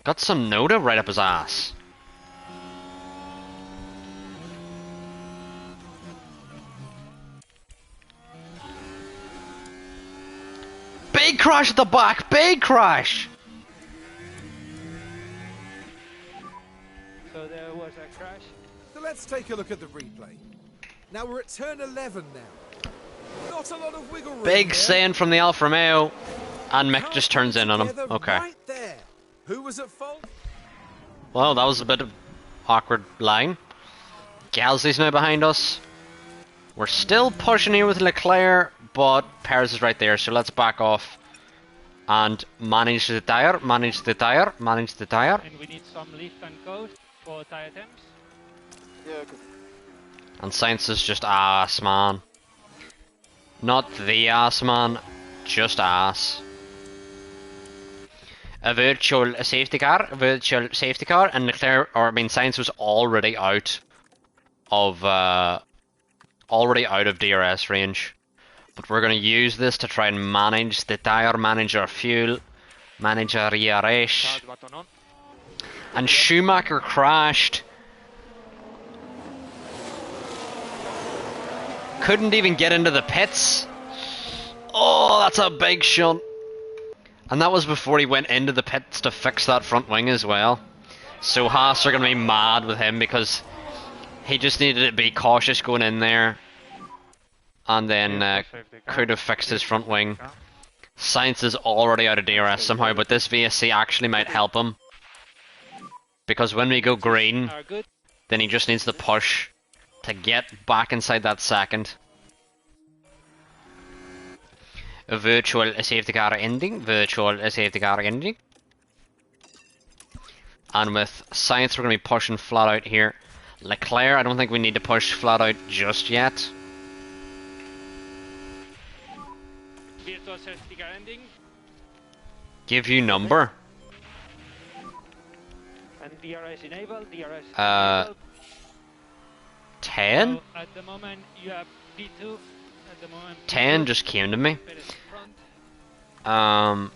got some Noda right up his ass. Big crash at the back, big crash! So there was a crash. So let's take a look at the replay. Now we're at turn 11 now. Not a lot of wiggle room. Big there. saying from the Alfa Romeo, and Mick just turns in on him. Together Okay. Right there. Who was at fault? Well, that was a bit of awkward line. Gasly's now behind us. We're still pushing here with Leclerc, but Perez is right there, so let's back off and manage the tire, manage the tire, manage the tire. And we need some lift and code for tire temps. Yeah, good. And Sainz is just ass, man. Not the ass, man, just ass. A virtual safety car, and Leclerc, or I mean Sainz was already out of DRS range. But we're going to use this to try and manage the tire, manage our fuel, manage our ERS. Start button on. And Schumacher crashed. Couldn't even get into the pits. Oh, that's a big shunt. And that was before he went into the pits to fix that front wing as well. So Haas are going to be mad with him because he just needed to be cautious going in there. And then could have fixed his front wing. Sainz is already out of DRS somehow, but this VSC actually might help him. Because when we go green, then he just needs to push to get back inside that second. A virtual safety car ending, virtual safety car ending. And with Sainz, we're going to be pushing flat out here. Leclerc, I don't think we need to push flat out just yet. Virtual safety car ending. Give you number. And DRS enabled, DRS enabled. 10? So at the moment you have P2. At the moment 10 P2. just came to me. Perez in front.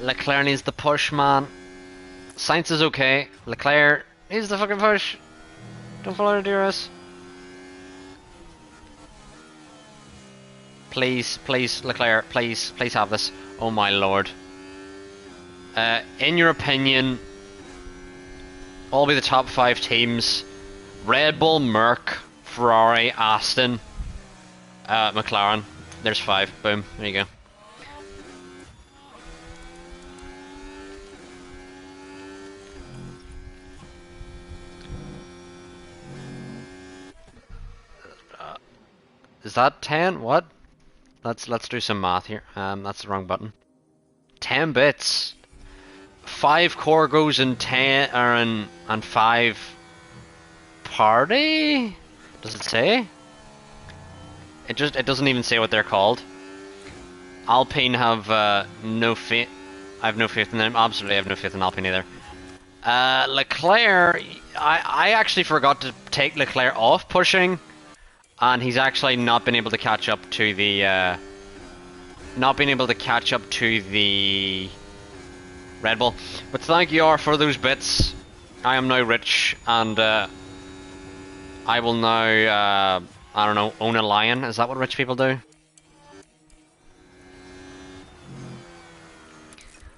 Leclerc needs the push, man. Sainz is okay. Leclerc needs the fucking push. Don't follow the DRS. Please, please, Leclerc, please, please have this. Oh my lord. In your opinion, what will be the top 5 teams? Red Bull, Merc, Ferrari, Aston, McLaren. There's 5. Boom. There you go. Is that 10? What? Let's do some math here. That's the wrong button. 10 bits. 5 core goes in 10 or and 5 party? Does it say? It doesn't even say what they're called. Alpine have no faith. I have no faith in them. Absolutely, I have no faith in Alpine either. Leclerc, I actually forgot to take Leclerc off pushing, and he's actually not been able to catch up to the Red Bull. But thank you all for those bits. I am now rich, and I will now I don't know, own a lion. Is that what rich people do?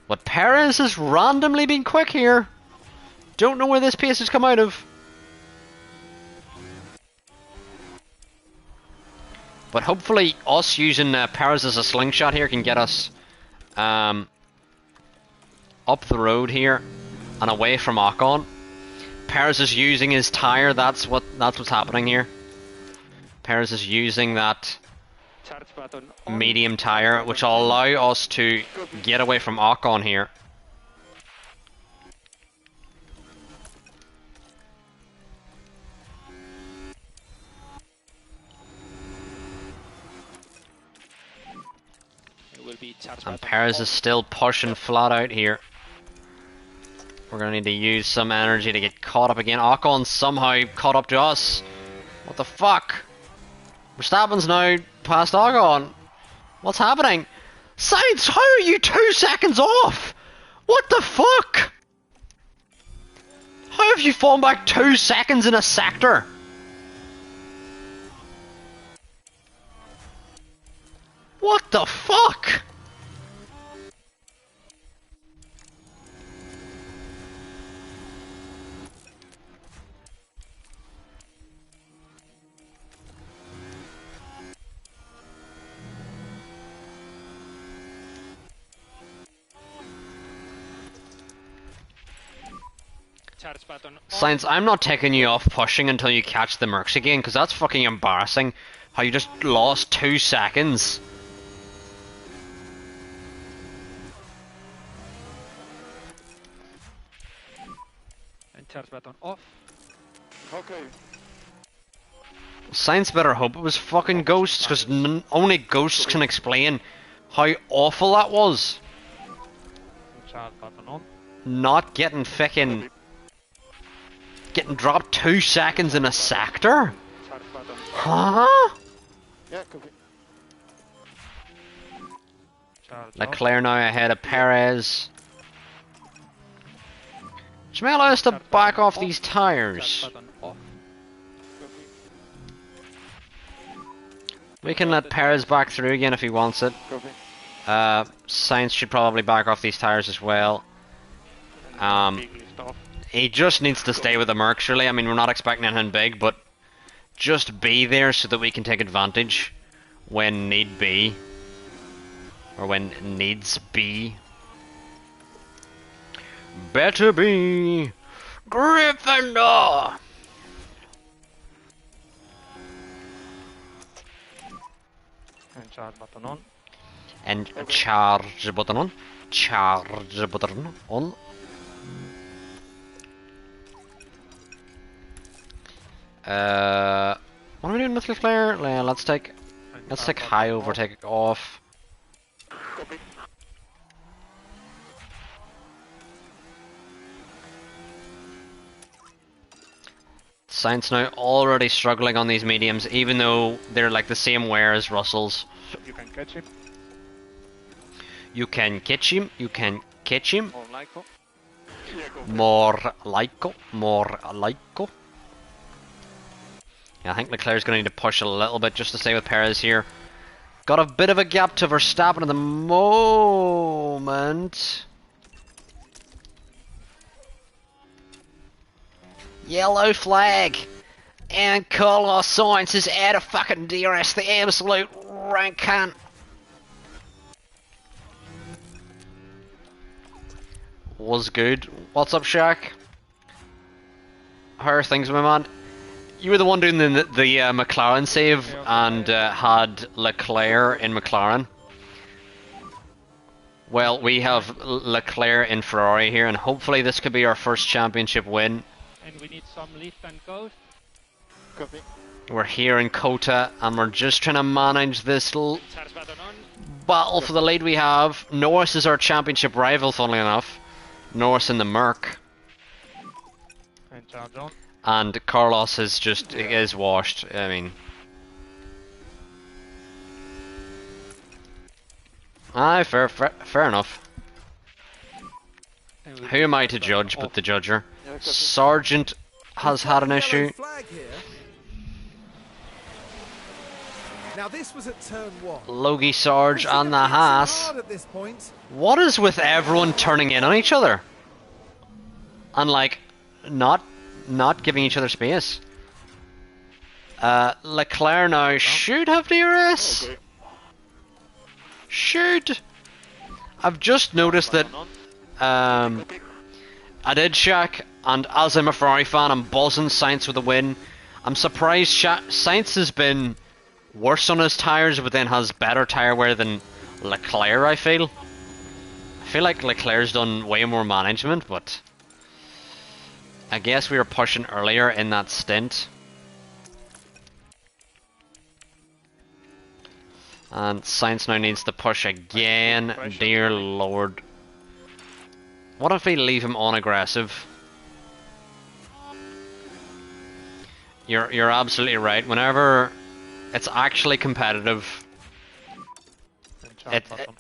But Perez has randomly been quick here. Don't know where this pace has come out of. But hopefully us using Perez as a slingshot here can get us up the road here and away from Ocon. Perez is using his tyre, that's what's happening here. Perez is using that medium tyre, which will allow us to get away from Ocon here. And Perez is still pushing flat out here. We're going to need to use some energy to get caught up again. Ocon somehow caught up to us. What the fuck? Verstappen's now past Ocon. What's happening? Sainz, how are you 2 seconds off? What the fuck? How have you fallen back 2 seconds in a sector? What the fuck? Sainz, I'm not taking you off pushing until you catch the Mercs again, because that's fucking embarrassing. How you just lost 2 seconds. And charge button off. Okay. Sainz better hope it was fucking ghosts, because only ghosts can explain how awful that was. Charge button on. Not getting fucking... Getting dropped 2 seconds in a sector? Charge button. Huh? Yeah, copy. Charge off. Leclerc now ahead of Perez. Which may allow us to back off these tyres. Charge button off. We can let Perez back through again if he wants it. Copy. Sainz should probably back off these tyres as well. Big lift off. He just needs to stay with the Mercs, really. I mean, we're not expecting anything big, but just be there so that we can take advantage when need be. Or when needs be. Better be Gryffindor! And charge button on. And charge button on. Charge button on. What are we doing with Leclerc? Let's take high overtake off. Copy. Sainz now already struggling on these mediums, even though they're like the same wear as Russell's. You can catch him. You can catch him, you can catch him. More Lyco. Yeah, copy. More Lyco. Yeah, I think Leclerc's going to need to push a little bit just to stay with Perez here. Got a bit of a gap to Verstappen at the moment. Yellow flag. And Carlos Sainz is out of fucking DRS, the absolute rank cunt. Was good. What's up, Shaq? How are things, my man? You were the one doing the McLaren save and had Leclerc in McLaren. Well, we have Leclerc in Ferrari here, and hopefully this could be our first championship win. And we need some lift and coast. Copy. We're here in Kota, and we're just trying to manage this Charge button on. battle for the lead we have. Norris is our championship rival, funnily enough. Norris in the Merc. And charge on. And Carlos is just is washed. I mean, fair enough. Who am I to judge but the judger? Yeah, copy. Sargent has had an issue. Flag here. Now this was at turn 1. Logie Sarge and the Haas. Hard at this point. What is with everyone turning in on each other? And like, not giving each other space. Leclerc now should have DRS. Okay. Should. I've just noticed that I did Shaq, and as I'm a Ferrari fan, I'm buzzing Sainz with a win. I'm surprised Sainz has been worse on his tyres, but then has better tyre wear than Leclerc, I feel. I feel like Leclerc's done way more management, but I guess we were pushing earlier in that stint. And Sainz now needs to push again, dear lord. What if we leave him unaggressive? You're absolutely right. Whenever it's actually competitive,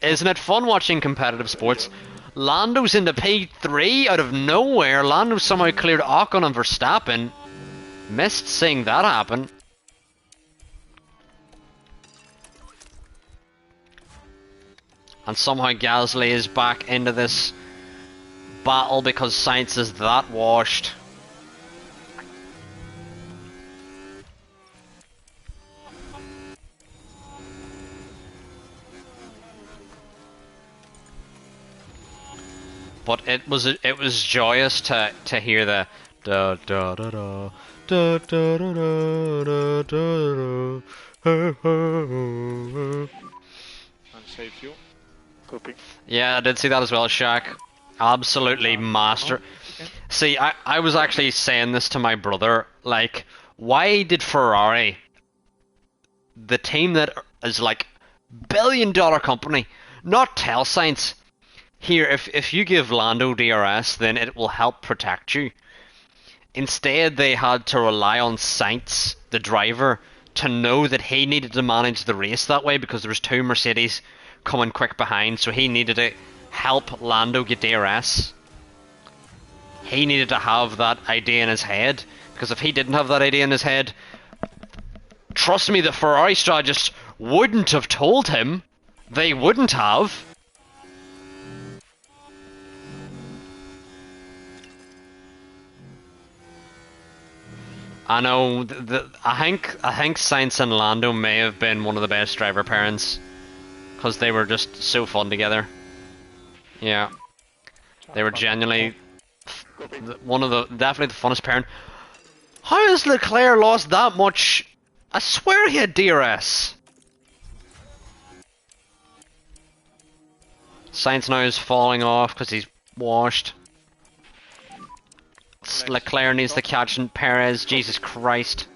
isn't it fun watching competitive sports? Lando's into P3 out of nowhere. Lando somehow cleared Ocon and Verstappen. Missed seeing that happen. And somehow Gasly is back into this battle because Sainz is that washed. But it was joyous to hear the da da da da da da da da da. Unsafe fuel. Copy. Yeah, I did see that as well, Shaq. Absolutely master. See, I was actually saying this to my brother, like, why did Ferrari, the team that is like billion-dollar company, not tell Sainz, here, if you give Lando DRS, then it will help protect you. Instead, they had to rely on Sainz, the driver, to know that he needed to manage the race that way because there was 2 Mercedes coming quick behind, so he needed to help Lando get DRS. He needed to have that idea in his head, because if he didn't have that idea in his head, trust me, the Ferrari strategists wouldn't have told him. They wouldn't have. I know. I think Sainz and Lando may have been one of the best driver parents, because they were just so fun together. Yeah, they were genuinely definitely the funnest parent. How has Leclerc lost that much? I swear he had DRS. Sainz now is falling off because he's washed. Leclerc needs to catch in Perez. Jesus Christ.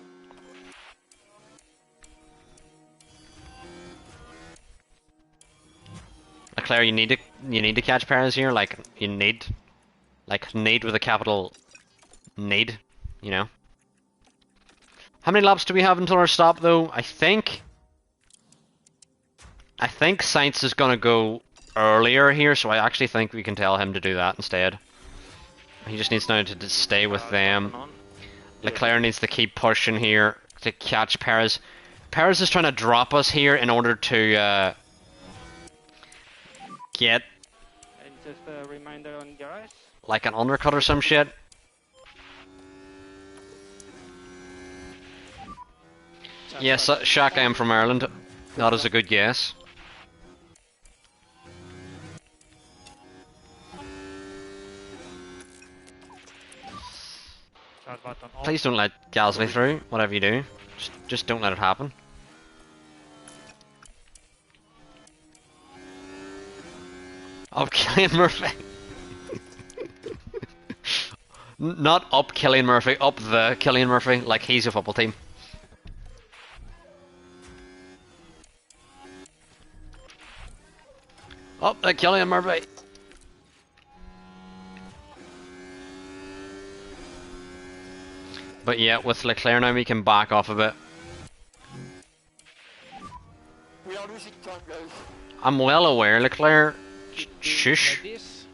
Leclerc, you need to catch Perez here. Like need with a capital need. You know. How many laps do we have until our stop, though? I think Sainz is gonna go earlier here, so I actually think we can tell him to do that instead. He just needs now to stay with them. Leclerc needs to keep pushing here to catch Perez. Perez is trying to drop us here in order to get And just a reminder on garage. like an undercut or some shit. Yes, Shaq, I am from Ireland. That is a good guess. Please don't let Gasly through, whatever you do. Just don't let it happen. Killian Murphy. Not up Killian Murphy, up the Killian Murphy, like he's a football team. Up the Killian Murphy. But yeah, with Leclerc now we can back off a bit. We are losing time, guys. I'm well aware, Leclerc. Keep Shush. like this.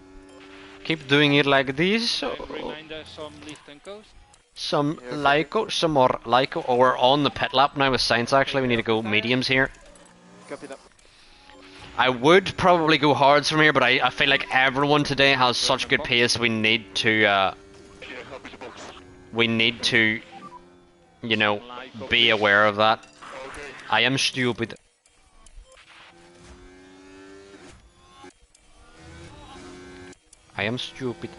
Keep doing it like this. Reminder some lift and coast. Some Lyco, some more Lyco. Oh, we're on the pit lap now with Sainz actually. We need to go mediums here. Copy that. I would probably go hards from here, but I feel like everyone today has such good pace. We need to, you know, be aware of that. I am stupid. I am stupid.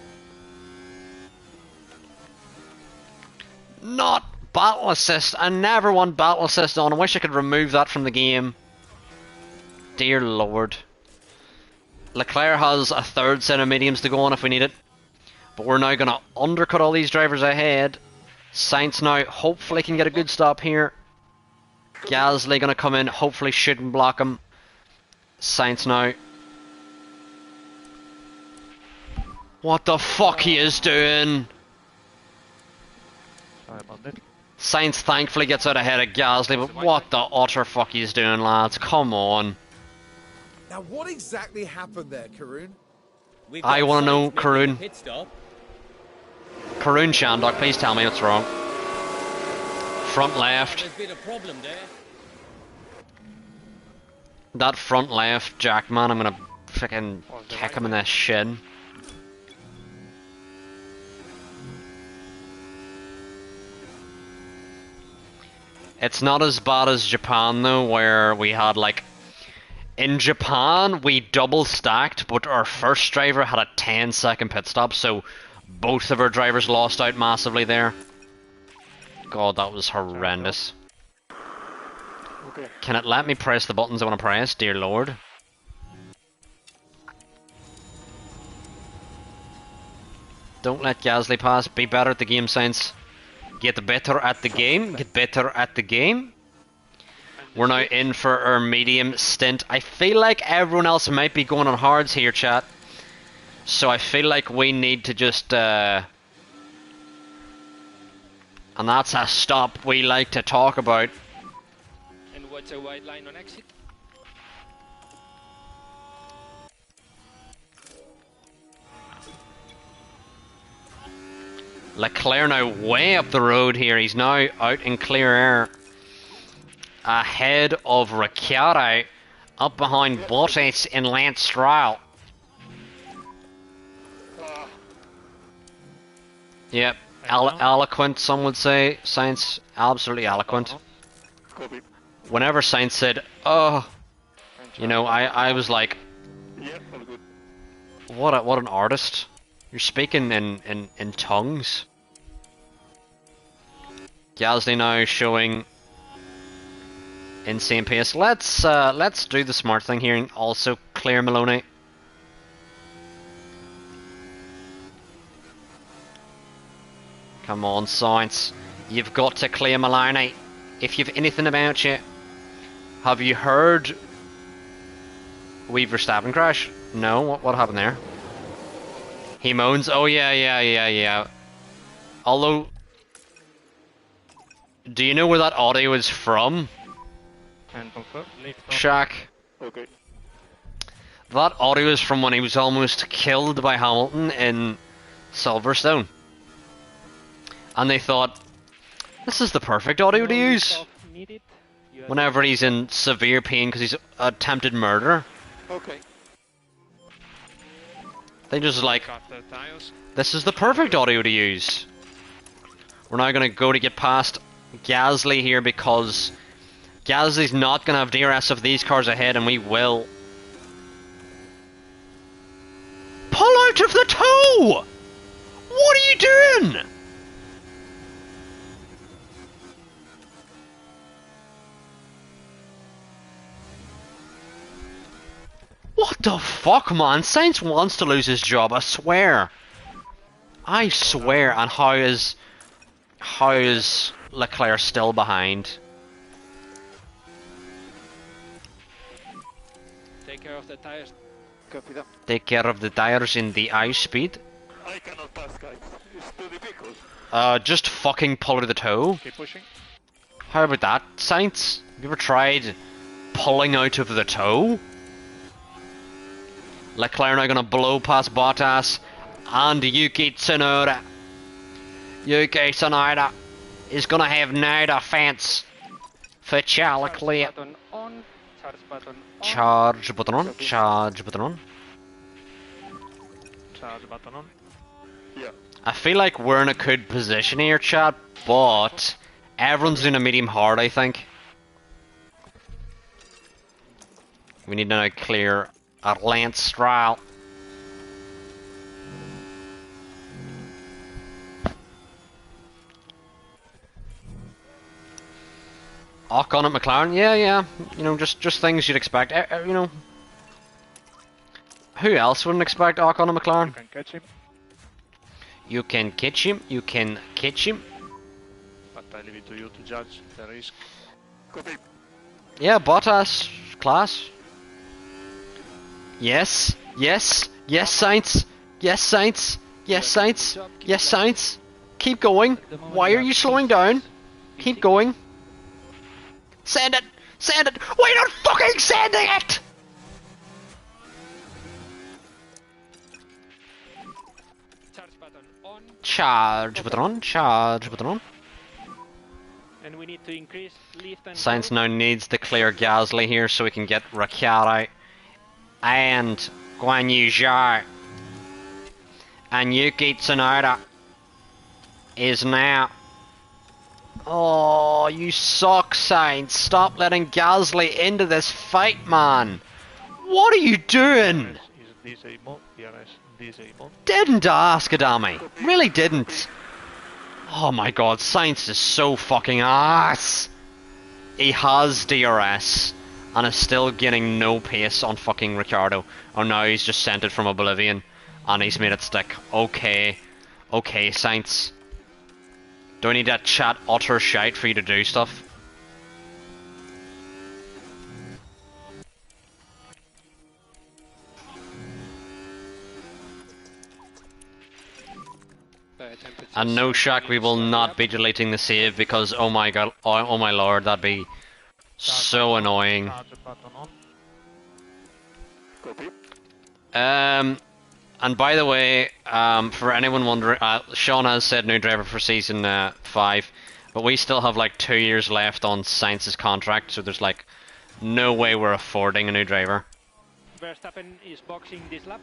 Not battle assist. I never want battle assist on. I wish I could remove that from the game. Dear Lord. Leclerc has a third set of mediums to go on if we need it. But we're now going to undercut all these drivers ahead. Sainz now hopefully can get a good stop here. Gasly going to come in, hopefully shouldn't block him. Sainz now. What the fuck he is doing? Sorry about that. Sainz thankfully gets out ahead of Gasly, but what the utter fuck he's doing, lads? Come on. Now, what exactly happened there, Karun? I want to know, Karun. Pit stop. Karun Shandok, please tell me what's wrong. Front left. There's been a problem there. That front left, Jackman, I'm gonna frickin' kick him in the shin. It's not as bad as Japan though, where we had like... In Japan, we double stacked, but our first driver had a 10-second pit stop, so both of our drivers lost out massively there. God, that was horrendous. Okay. Can it let me press the buttons I want to press, dear Lord? Don't let Gasly pass. Be better at the game, Sainz. Get better at the game. Get better at the game. We're now in for our medium stint. I feel like everyone else might be going on hards here, chat. So I feel like we need to just... and that's a stop we like to talk about. And what's a wide line on exit? Leclerc now way up the road here. He's now out in clear air. Ahead of Ricciardo. Up behind Bottas in Lance Stroll. Yep. Eloquent, some would say. Sainz, absolutely eloquent. Copy. Whenever Sainz said, oh, you know, I was like, Yeah, all good. what an artist. You're speaking in tongues. Gasly now showing insane pace. Let's do the smart thing here and also clear Maloney. Come on, Sainz. You've got to clear Maloney. If you've anything about you. Have you heard we Verstappen crash? No, what happened there? He moans, oh yeah. Although, do you know where that audio is from? And confirm. Shaq? Okay. That audio is from when he was almost killed by Hamilton in Silverstone. And they thought, this is the perfect audio to use whenever he's in severe pain because he's attempted murder. Okay. They just like, Got the tires. this is the perfect audio to use. We're now going to go to get past Gasly here because Gasly's not going to have DRS of these cars ahead and we will. Pull out of the toe! What are you doing? What the fuck, man? Sainz wants to lose his job, I swear. I swear, and how is Leclerc still behind? Take care of the tires. Copy that. Take care of the tires in the high speed. I cannot pass, guys. It's too difficult. Just fucking pull to the toe. Keep pushing. How about that, Sainz? Have you ever tried pulling out of the toe? Leclerc now gonna blow past Bottas and Yuki Tsunoda. Yuki Tsunoda is gonna have no defense for Charles Leclerc. Button on. Charge button on. Charge button on, charge button on. Charge button on. Yeah. I feel like we're in a good position here, chat, but everyone's doing a medium hard, I think. We need to now clear a Lance Stroll. Ocon at McLaren, yeah, you know, just things you'd expect. You know, who else wouldn't expect Ocon at McLaren? You can catch him, You can catch him, you can catch him. but I leave it to you to judge the risk. Copy. Yeah, Bottas, class. Yes, yes, yes, Sainz, yes, Sainz, yes, Sainz, yes, Sainz. Keep going. Why are you slowing down? Keep going. Send it! Send it! Why not fucking sending it?! Charge button on. Charge button on, charge button on. And we need to increase lift and Sainz power. now needs to clear Gasly here so we can get Ricciardo and Guan Yu Zhou. And Yuki Tsunoda is now... Oh, you suck, Sainz. Stop letting Gasly into this fight, man. What are you doing? Is disabled. DRS disabled. Didn't ask, Adami. Really didn't. Oh my god, Sainz is so fucking ass. He has DRS and is still getting no pace on fucking Ricciardo. Oh no, he's just sent it from oblivion and he's made it stick. Okay. Okay, Sainz. Do I need that chat utter shite for you to do stuff? And no shock, we will not be deleting the save because oh my god, oh my lord, that'd be so annoying. Charge button on. Copy. And by the way, for anyone wondering, Sean has said new driver for season 5, but we still have like 2 years left on Sainz's contract, so there's like no way we're affording a new driver. Verstappen is boxing this lap.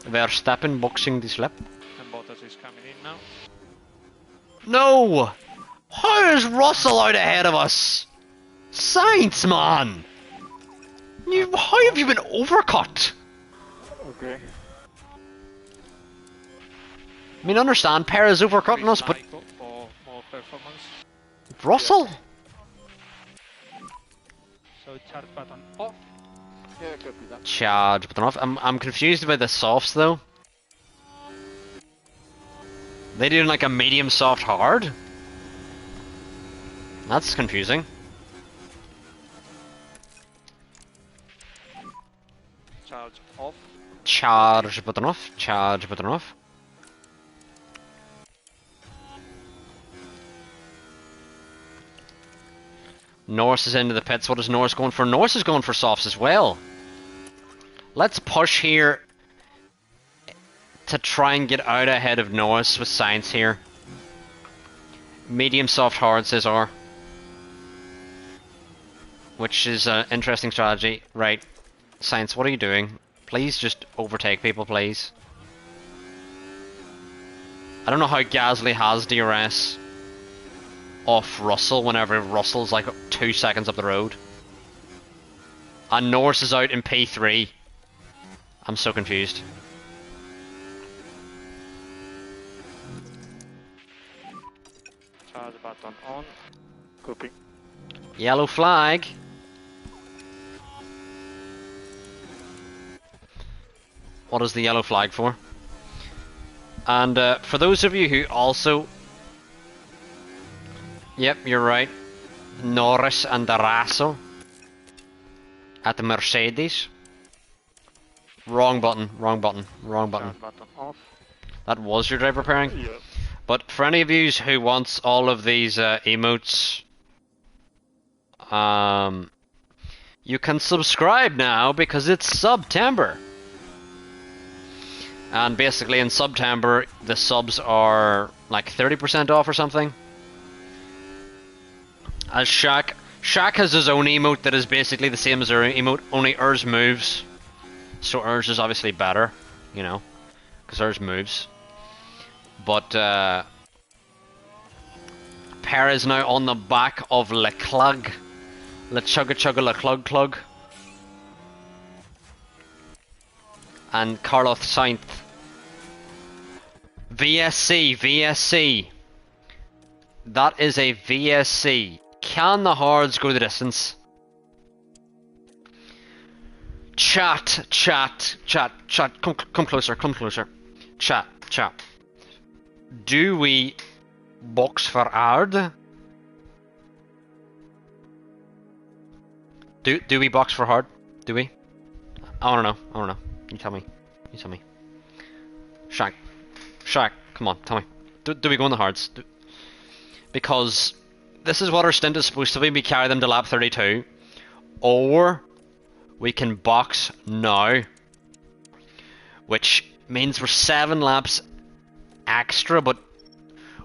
Verstappen boxing this lap. And Bottas is coming in now. No! How is Russell out ahead of us? Sainz, man! How have you been overcut? Okay. I mean, understand, Perez overcutting us, but Lyco for more performance. Russell? So charge button off. Yeah, copy that. Charge button off. I'm confused about the softs though. They doing like a medium soft hard? That's confusing. Charge off. Charge button off. Charge button off. Norris is into the pits. What is Norris going for? Norris is going for softs as well. Let's push here to try and get out ahead of Norris with Sainz here. Medium soft hard, says R. Which is an interesting strategy. Right. Sainz, what are you doing? Please just overtake people, please. I don't know how Gasly has DRS off Russell whenever Russell's like 2 seconds up the road. And Norris is out in P3. I'm so confused. Charge button on. Copy. Yellow flag. What is the yellow flag for? And for those of you who also... Yep, you're right. Norris and Russell at the Mercedes. Wrong button, wrong button, wrong button. Button off. That was your driver pairing? Yeah. But for any of you who wants all of these emotes, you can subscribe now because it's September. And basically in September, the subs are like 30% off or something. As Shaq has his own emote that is basically the same as our emote, only ours moves. So ours is obviously better, you know, because ours moves. But Per is now on the back of Leclug. Le Chugga Chugga Leclug Clug. And Carlos Sainz. VSC. That is a VSC. Can the hards go the distance? Chat. Come closer. Chat. Do we box for hard? Do we box for hard? Do we? I wanna know. You tell me. Shaq, come on, tell me. Do we go on the hards? Because this is what our stint is supposed to be. We carry them to lap 32. Or we can box now. Which means we're 7 laps extra, but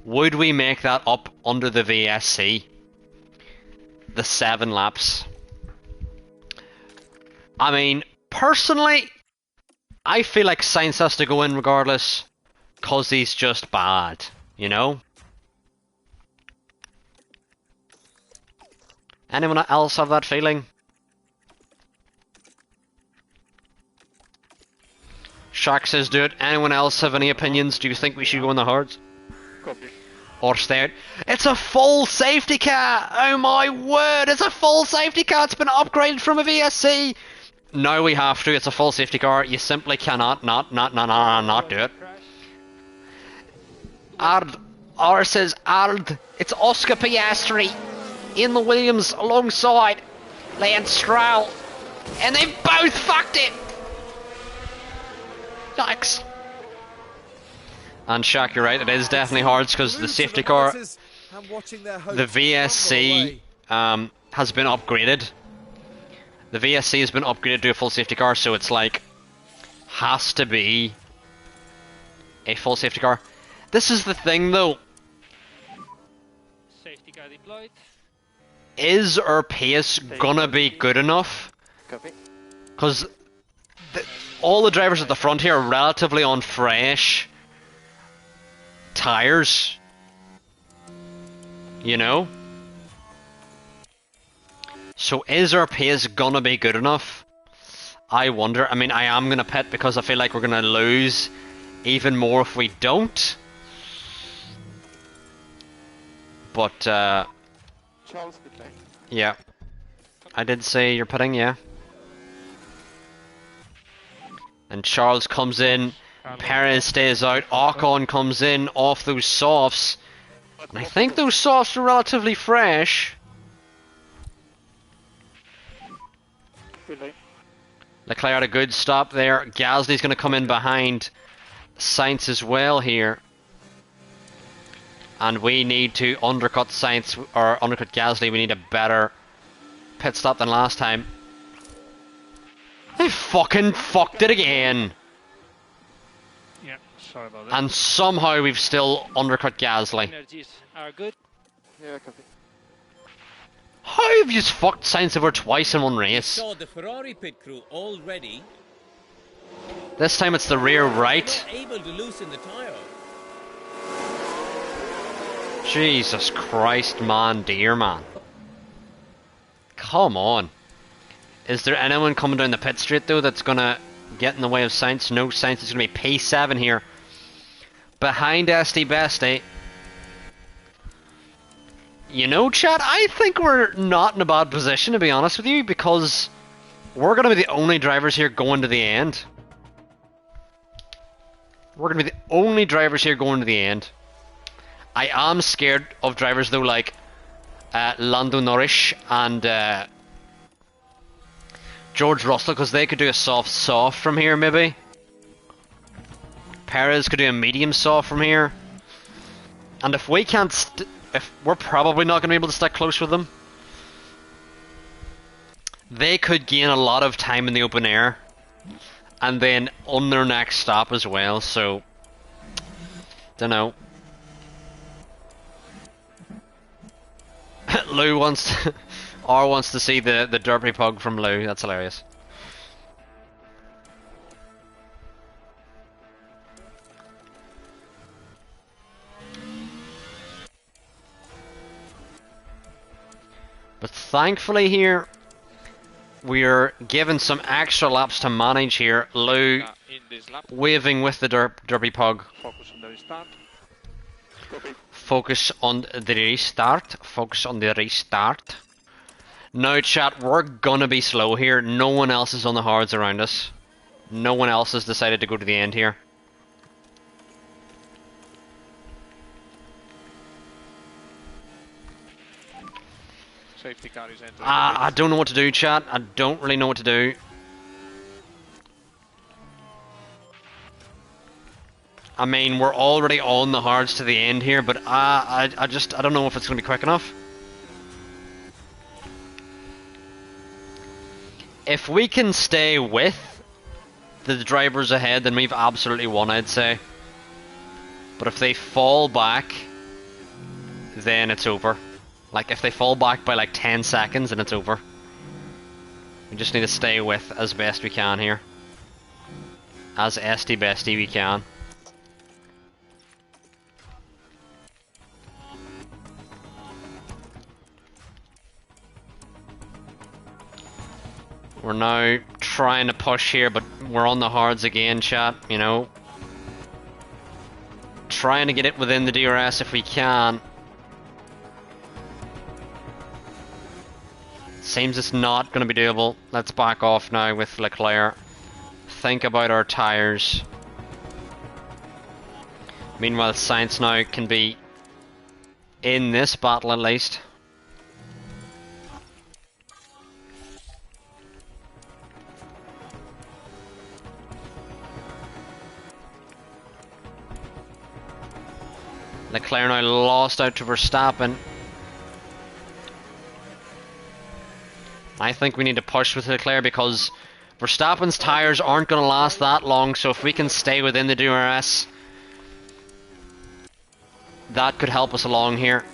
would we make that up under the VSC? The 7 laps. I mean, personally, I feel like Sainz has to go in regardless, cause he's just bad, you know? Anyone else have that feeling? Shaq says do it. Anyone else have any opinions? Do you think we should go in the hards? Copy. Or stay out? It's a full safety car! Oh my word, it's a full safety car! It's been upgraded from a VSC! Now we have to, it's a full safety car. You simply cannot not do it. R says Ard. It's Oscar Piastri in the Williams alongside Lance Stroll. And they both fucked it! Yikes. And Shaq, you're right, it is definitely hard because the safety car, the VSC, has been upgraded. The VSC has been upgraded to a full safety car, so it's like, has to be a full safety car. This is the thing though. Safety car deployed. Is our pace gonna be good enough? Copy. Because all the drivers at the front here are relatively on fresh tires. You know? So is our pace gonna be good enough? I wonder. I mean, I am gonna pit because I feel like we're gonna lose even more if we don't. But, Charles pit lane. yeah. I did say you're pitting, yeah. And Charles comes in, Perez stays out, Ocon comes in off those softs. And I think those softs are relatively fresh. Pit lane. Leclerc had a good stop there. Gasly's going to come in behind Sainz as well here. And we need to undercut Sainz, or undercut Gasly. We need a better pit stop than last time. They fucking fucked it again. Yeah, sorry about that. And somehow we've still undercut Gasly. Energies are good. Yeah, copy. How have you fucked Sainz over twice in one race? Saw the Ferrari pit crew already. This time it's the rear right. Not able to loosen the tire. Jesus Christ, man, dear man. Come on. Is there anyone coming down the pit straight though that's gonna get in the way of Sainz? No, Sainz is gonna be P7 here. Behind SD Bestie. You know, chat, I think we're not in a bad position, to be honest with you, because we're going to be the only drivers here going to the end. We're going to be the only drivers here going to the end. I am scared of drivers though, like Lando Norris and George Russell, because they could do a soft from here maybe. Perez could do a medium soft from here. And if we can't, if we're probably not going to be able to stick close with them, they could gain a lot of time in the open air, and then on their next stop as well. So, don't know. Lou wants to, R wants to see the derpy pug from Lou. That's hilarious. But thankfully here, we're given some extra laps to manage here. Lou in this lap. waving with the derpy pug. Focus on the restart. Copy. Focus on the restart. Focus on the restart. Now chat, we're gonna be slow here. No one else is on the hards around us. No one else has decided to go to the end here. Safety car is entering. I don't know what to do, chat. I don't really know what to do. I mean, we're already on the hards to the end here, but I don't know if it's going to be quick enough. If we can stay with the drivers ahead, then we've absolutely won, I'd say. But if they fall back, then it's over. Like, if they fall back by like 10 seconds, then it's over. We just need to stay with as best we can here. As esty bestie we can. We're now trying to push here, but we're on the hards again, chat, you know. Trying to get it within the DRS if we can. Seems it's not going to be doable. Let's back off now with Leclerc. Think about our tyres. Meanwhile, Sainz now can be in this battle at least. Leclerc now lost out to Verstappen. I think we need to push with Leclerc because Verstappen's tyres aren't going to last that long, so if we can stay within the DRS, that could help us along here.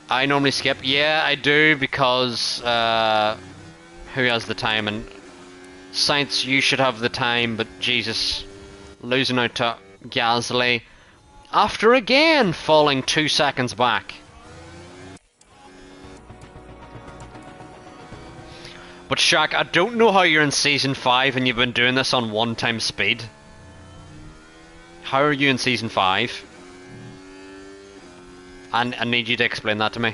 I normally skip. Yeah, I do, because who has the time? And Sainz, you should have the time, but Jesus, losing out to Gasly after again falling 2 seconds back. But Shaq, I don't know how you're in Season 5 and you've been doing this on 1 speed. How are you in Season 5? And I need you to explain that to me.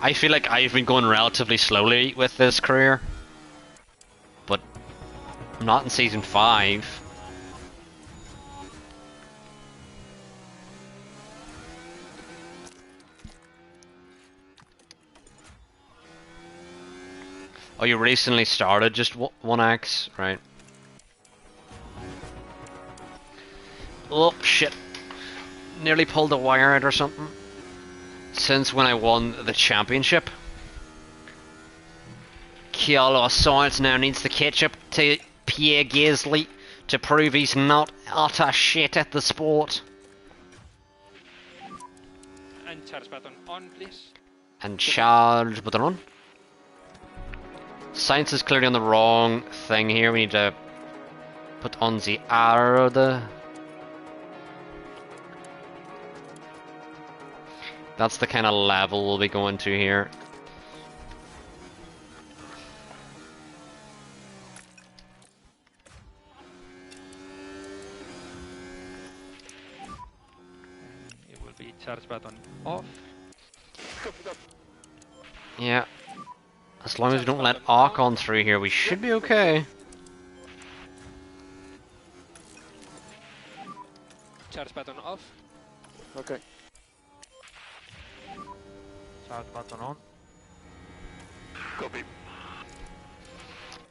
I feel like I've been going relatively slowly with this career. But not in Season 5. Oh, you recently started just 1x, right? Oh, shit. Nearly pulled a wire out or something. Since when I won the championship. Carlos Sainz now needs to catch up to Pierre Gasly to prove he's not utter shit at the sport. And charge button on, please. And charge button on. Sainz is clearly on the wrong thing here. We need to put on the arrow. That's the kind of level we'll be going to here. It will be charge button off. Yeah. As long as we don't let Ocon through here, we should be okay. Charge button off. Okay. Charge button on. Copy.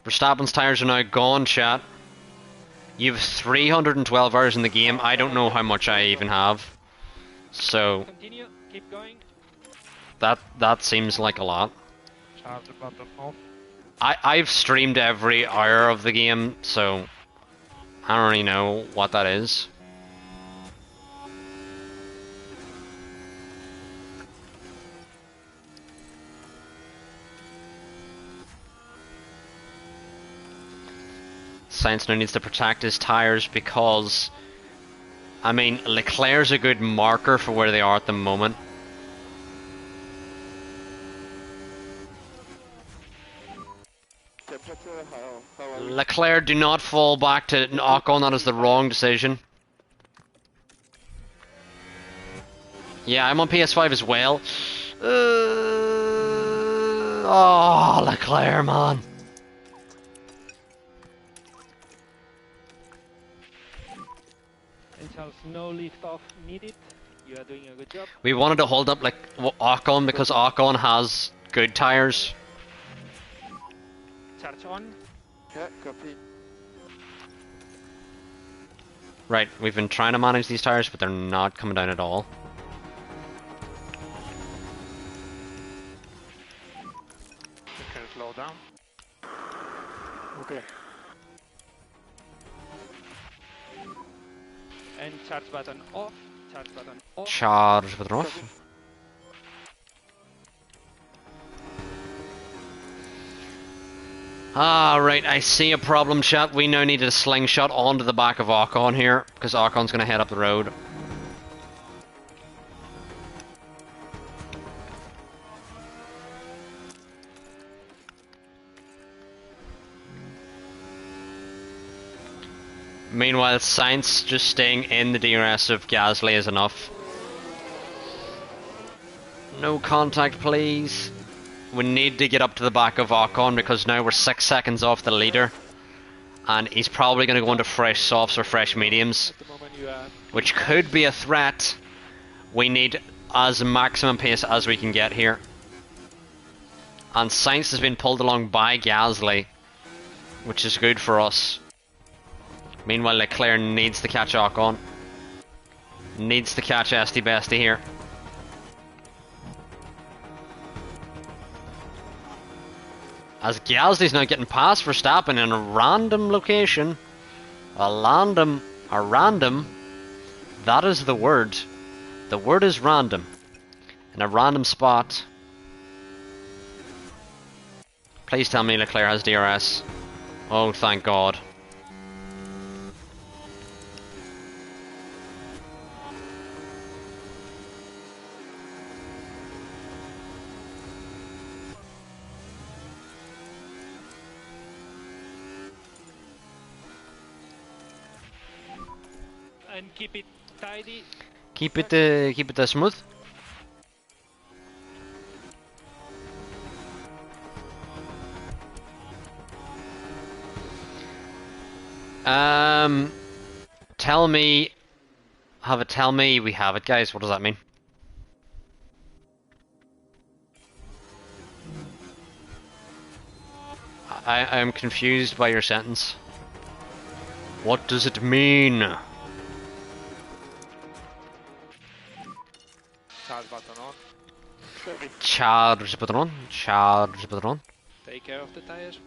Verstappen's tires are now gone, chat. You've 312 hours in the game. I don't know how much I even have. So Continue. Keep going. that seems like a lot. Charge button off. I've streamed every hour of the game, so I don't really know what that is. Sainz now needs to protect his tires because, I mean, Leclerc's a good marker for where they are at the moment. Leclerc, do not fall back to Ocon, that is the wrong decision. Yeah, I'm on PS5 as well. Oh, Leclerc, man. And Charles, no lift off needed. You are doing a good job. We wanted to hold up like Ocon because Ocon has good tires. Charge on. Yeah, copy. Right, we've been trying to manage these tires, but they're not coming down at all. You can slow down. Okay. And charge button off. Charge button off. Charge button off. Ah, right, I see a problem, chat. We now need a slingshot onto the back of Ocon here, because Ocon's going to head up the road. Meanwhile, Sainz just staying in the DRS of Gasly is enough. No contact, please. We need to get up to the back of Ocon because now we're 6 seconds off the leader. And he's probably going to go into fresh softs or fresh mediums, At the moment you are... which could be a threat. We need as maximum pace as we can get here. And Sainz has been pulled along by Gasly, which is good for us. Meanwhile, Leclerc needs to catch Ocon. Needs to catch Esty Bestie here. As Gasly's now getting past Verstappen in a random location. A random. That is the word. The word is random. In a random spot. Please tell me Leclerc has DRS. Oh, thank God. And keep it tidy. Keep it smooth. Tell me. Have it tell me we have it, guys. What does that mean? I am confused by your sentence. What does it mean? Charge button on. Charge button on. Charge button on. Take care of the tires.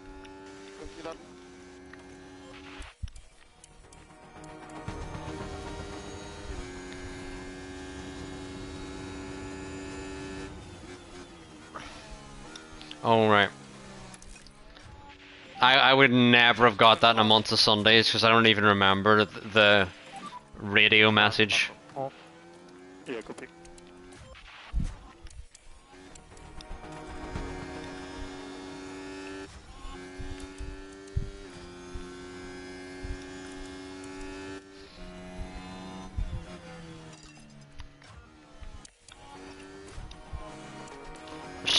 Alright. I would never have got that in a month of Sundays because I don't even remember the radio message. Off. Yeah, copy.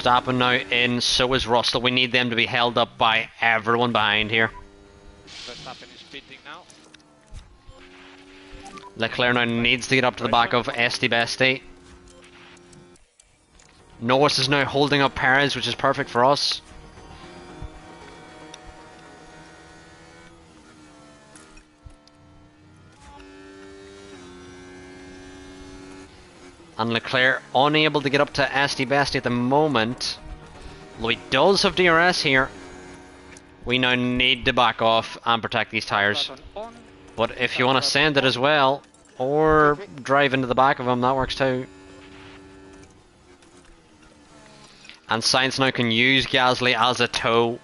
Verstappen now in, so is Russell. We need them to be held up by everyone behind here. Verstappen is pitting now. Leclerc now needs to get up to the back of Esti Besti. Norris is now holding up Perez, which is perfect for us. And Leclerc unable to get up to Esti Besti at the moment. Though he does have DRS here. We now need to back off and protect these tyres. But if you want to send it as well, or drive into the back of him, that works too. And Sainz now can use Gasly as a tow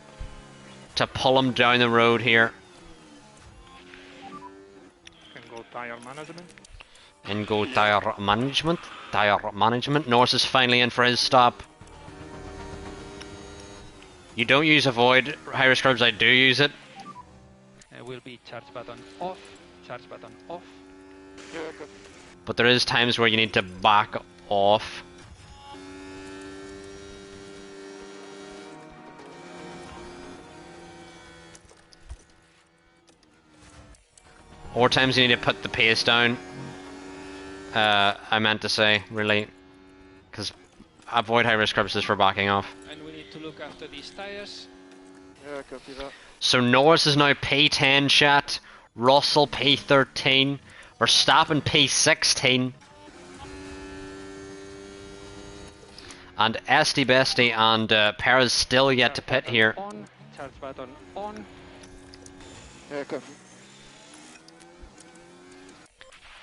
to pull him down the road here. Can go tire management. And go tire management. Tire management. Norris is finally in for his stop. You don't use avoid, high-risk curbs, I do use it. Will be charge button off, charge button off. But there is times where you need to back off. Or times you need to put the pace down. I meant to say, really. Because avoid high-risk curbs is for backing off. And we need to look after these tires. Yeah, copy that. So Norris is now P10 chat, Russell P13, Verstappen P16, and Esti Besti and Perez still yet to pit here. On, charge button on. Yeah, copy.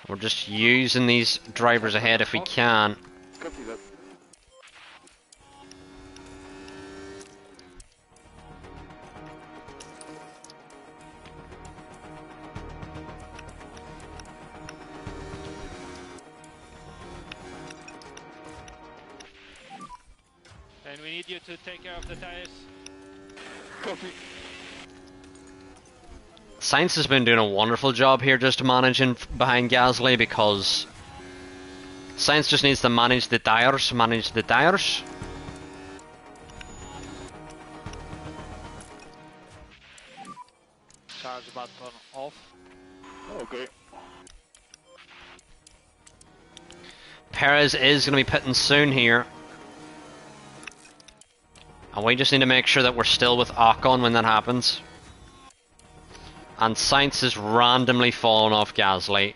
We're just using these drivers ahead if we can. Copy that. And we need you to take care of the tires. Copy. Sainz has been doing a wonderful job here just managing behind Gasly because Sainz just needs to manage the tires, Charge button off. Okay. Perez is going to be pitting soon here. And we just need to make sure that we're still with Ocon when that happens. And Sainz is randomly falling off Gasly.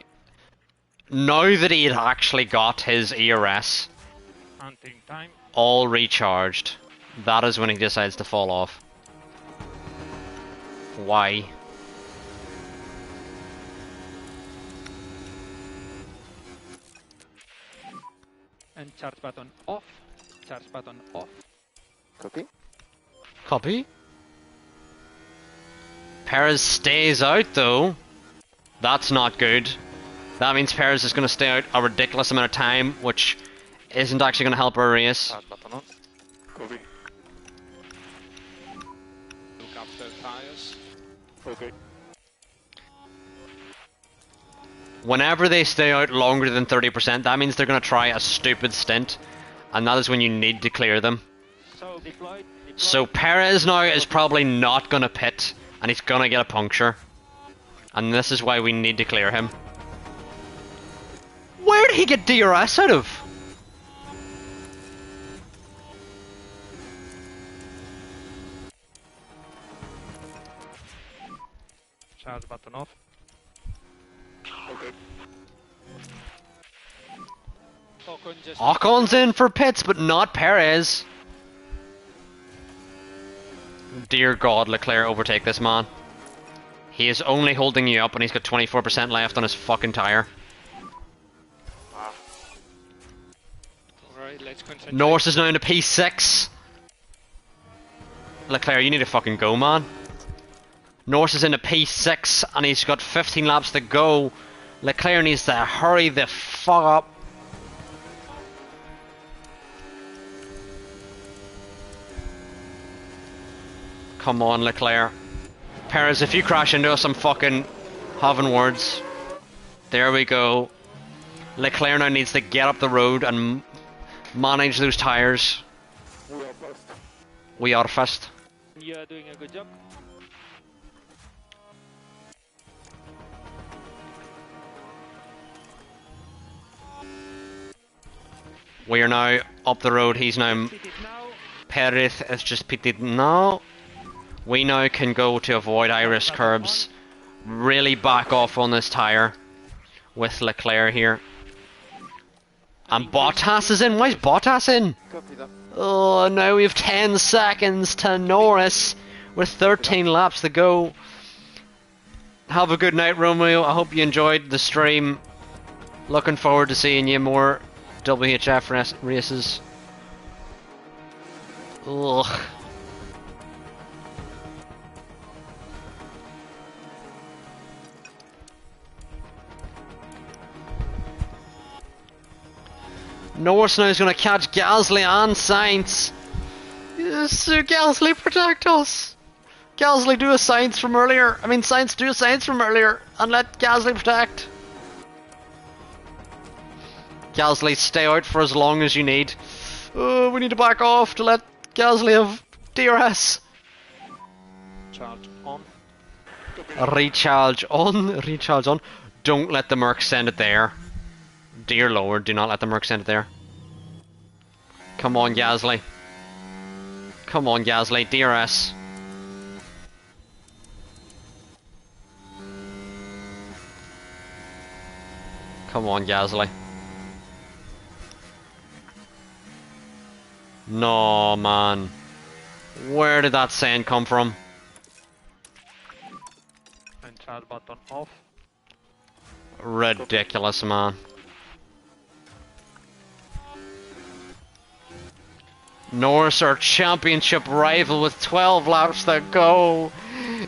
Now that he had actually got his ERS Hunting time. all recharged, that is when he decides to fall off. Why? And charge button off, charge button off. Copy. Copy. Perez stays out though. That's not good. That means Perez is going to stay out a ridiculous amount of time, which isn't actually going to help our race. Charge button on. Copy. Look after tires. Okay. Whenever they stay out longer than 30%, that means they're going to try a stupid stint, and that is when you need to clear them. So deployed. So Perez now is probably not going to pit, and he's going to get a puncture. And this is why we need to clear him. Where did he get DRS out of? Charge button off. Okay. Ocon just Ocon's in for pits, but not Perez. Dear God, Leclerc, overtake this man. He is only holding you up and he's got 24% left on his fucking tyre. Alright, let's concentrate. Norris is now in a P6. Leclerc, you need to fucking go, man. Norris is in a P6 and he's got 15 laps to go. Leclerc needs to hurry the fuck up. Come on, Leclerc. Perez, if you crash into us, I'm fucking having words. There we go. Leclerc now needs to get up the road and manage those tyres. We are We are first. You're doing a good job. We are now up the road. He's now. Hit it now. Perez has just pitted now. We now can go to avoid Irish curbs. Really back off on this tyre with Leclerc here. And Bottas is in. Why is Bottas in? Copy that. Oh, now we have 10 seconds to Norris with 13 laps to go. Have a good night, Romeo. I hope you enjoyed the stream. Looking forward to seeing you more WHF races. Ugh. Norris now is going to catch Gasly and Sainz. Yes, Gasly, protect us. Gasly, do a Sainz from earlier. I mean, Sainz, do a Sainz from earlier and let Gasly protect. Gasly, stay out for as long as you need. Oh, we need to back off to let Gasly have DRS. Charge on. Recharge on, recharge on. Don't let the Merc send it there. Dear Lord, do not let the Merc send it there. Come on, Gasly. Come on, Gasly, DRS. Come on, Gasly. No, man. Where did that sand come from? And charge button off. Ridiculous, man. Norris, our championship rival with 12 laps to go,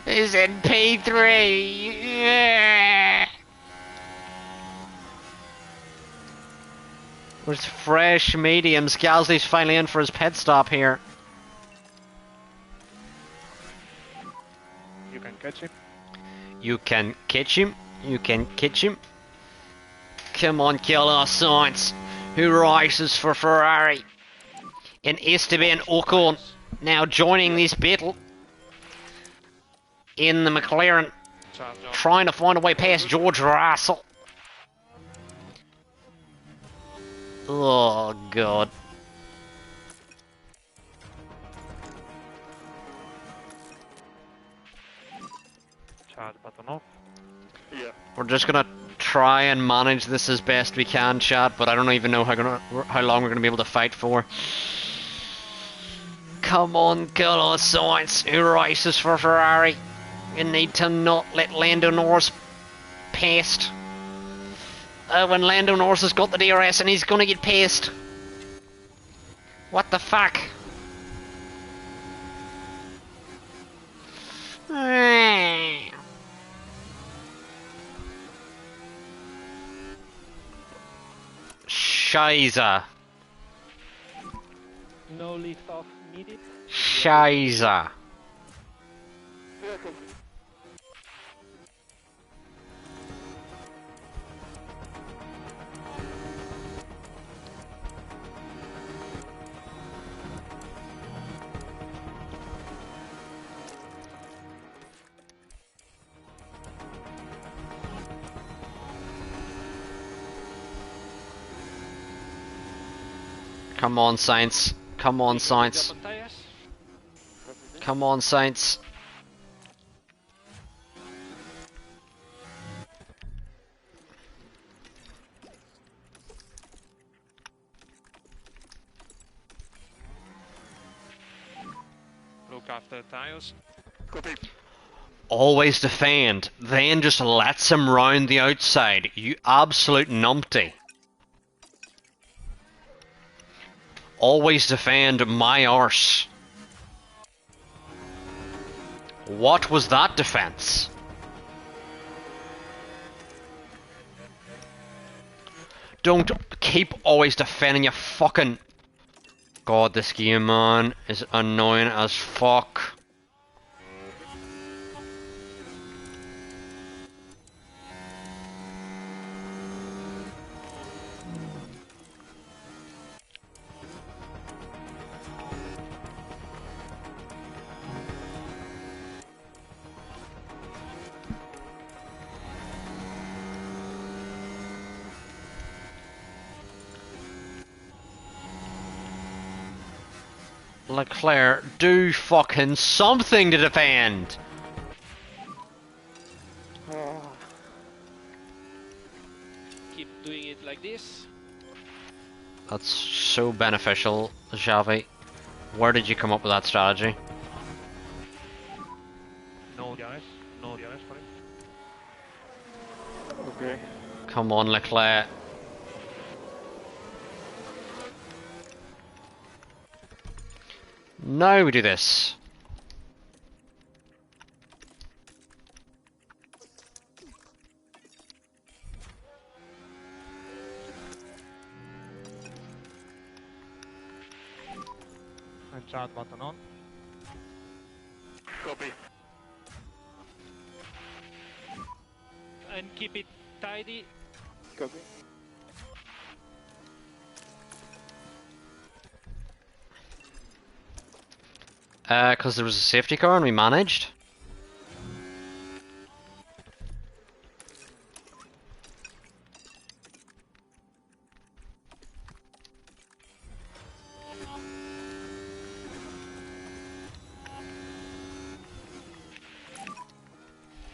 is in P3. Yeah. With fresh mediums, Gasly's finally in for his pit stop here. You can catch him. You can catch him. You can catch him. Come on, Carlos Sainz, who races for Ferrari. And Esteban Ocon now joining this battle in the McLaren, Charge on. trying to find a way past George Russell. Oh, God. Charge button off. Yeah. We're just gonna try and manage this as best we can, chat, but I don't even know how long we're gonna be able to fight for. Come on, Carlos Sainz, who races for Ferrari. You need to not let Lando Norris past. When Lando Norris has got the DRS and he's gonna get past. What the fuck? Scheiße. No lift off needed. Scheiße. Come on, Sainz. Come on, Sainz. Double tires. Come on, Sainz. Look after the tires. Copy. Always defend, then just lets him round the outside. You absolute numpty. Always defend my arse. What was that defense? Don't keep always defending your fucking... God, this game, man, is annoying as fuck. Leclerc, do fucking something to defend! Keep doing it like this. That's so beneficial, Xavi. Where did you come up with that strategy? No DRS. No DRS for it. Okay. Come on, Leclerc. Now we do this. And start button on. Copy. And keep it tidy. Copy. Because there was a safety car and we managed.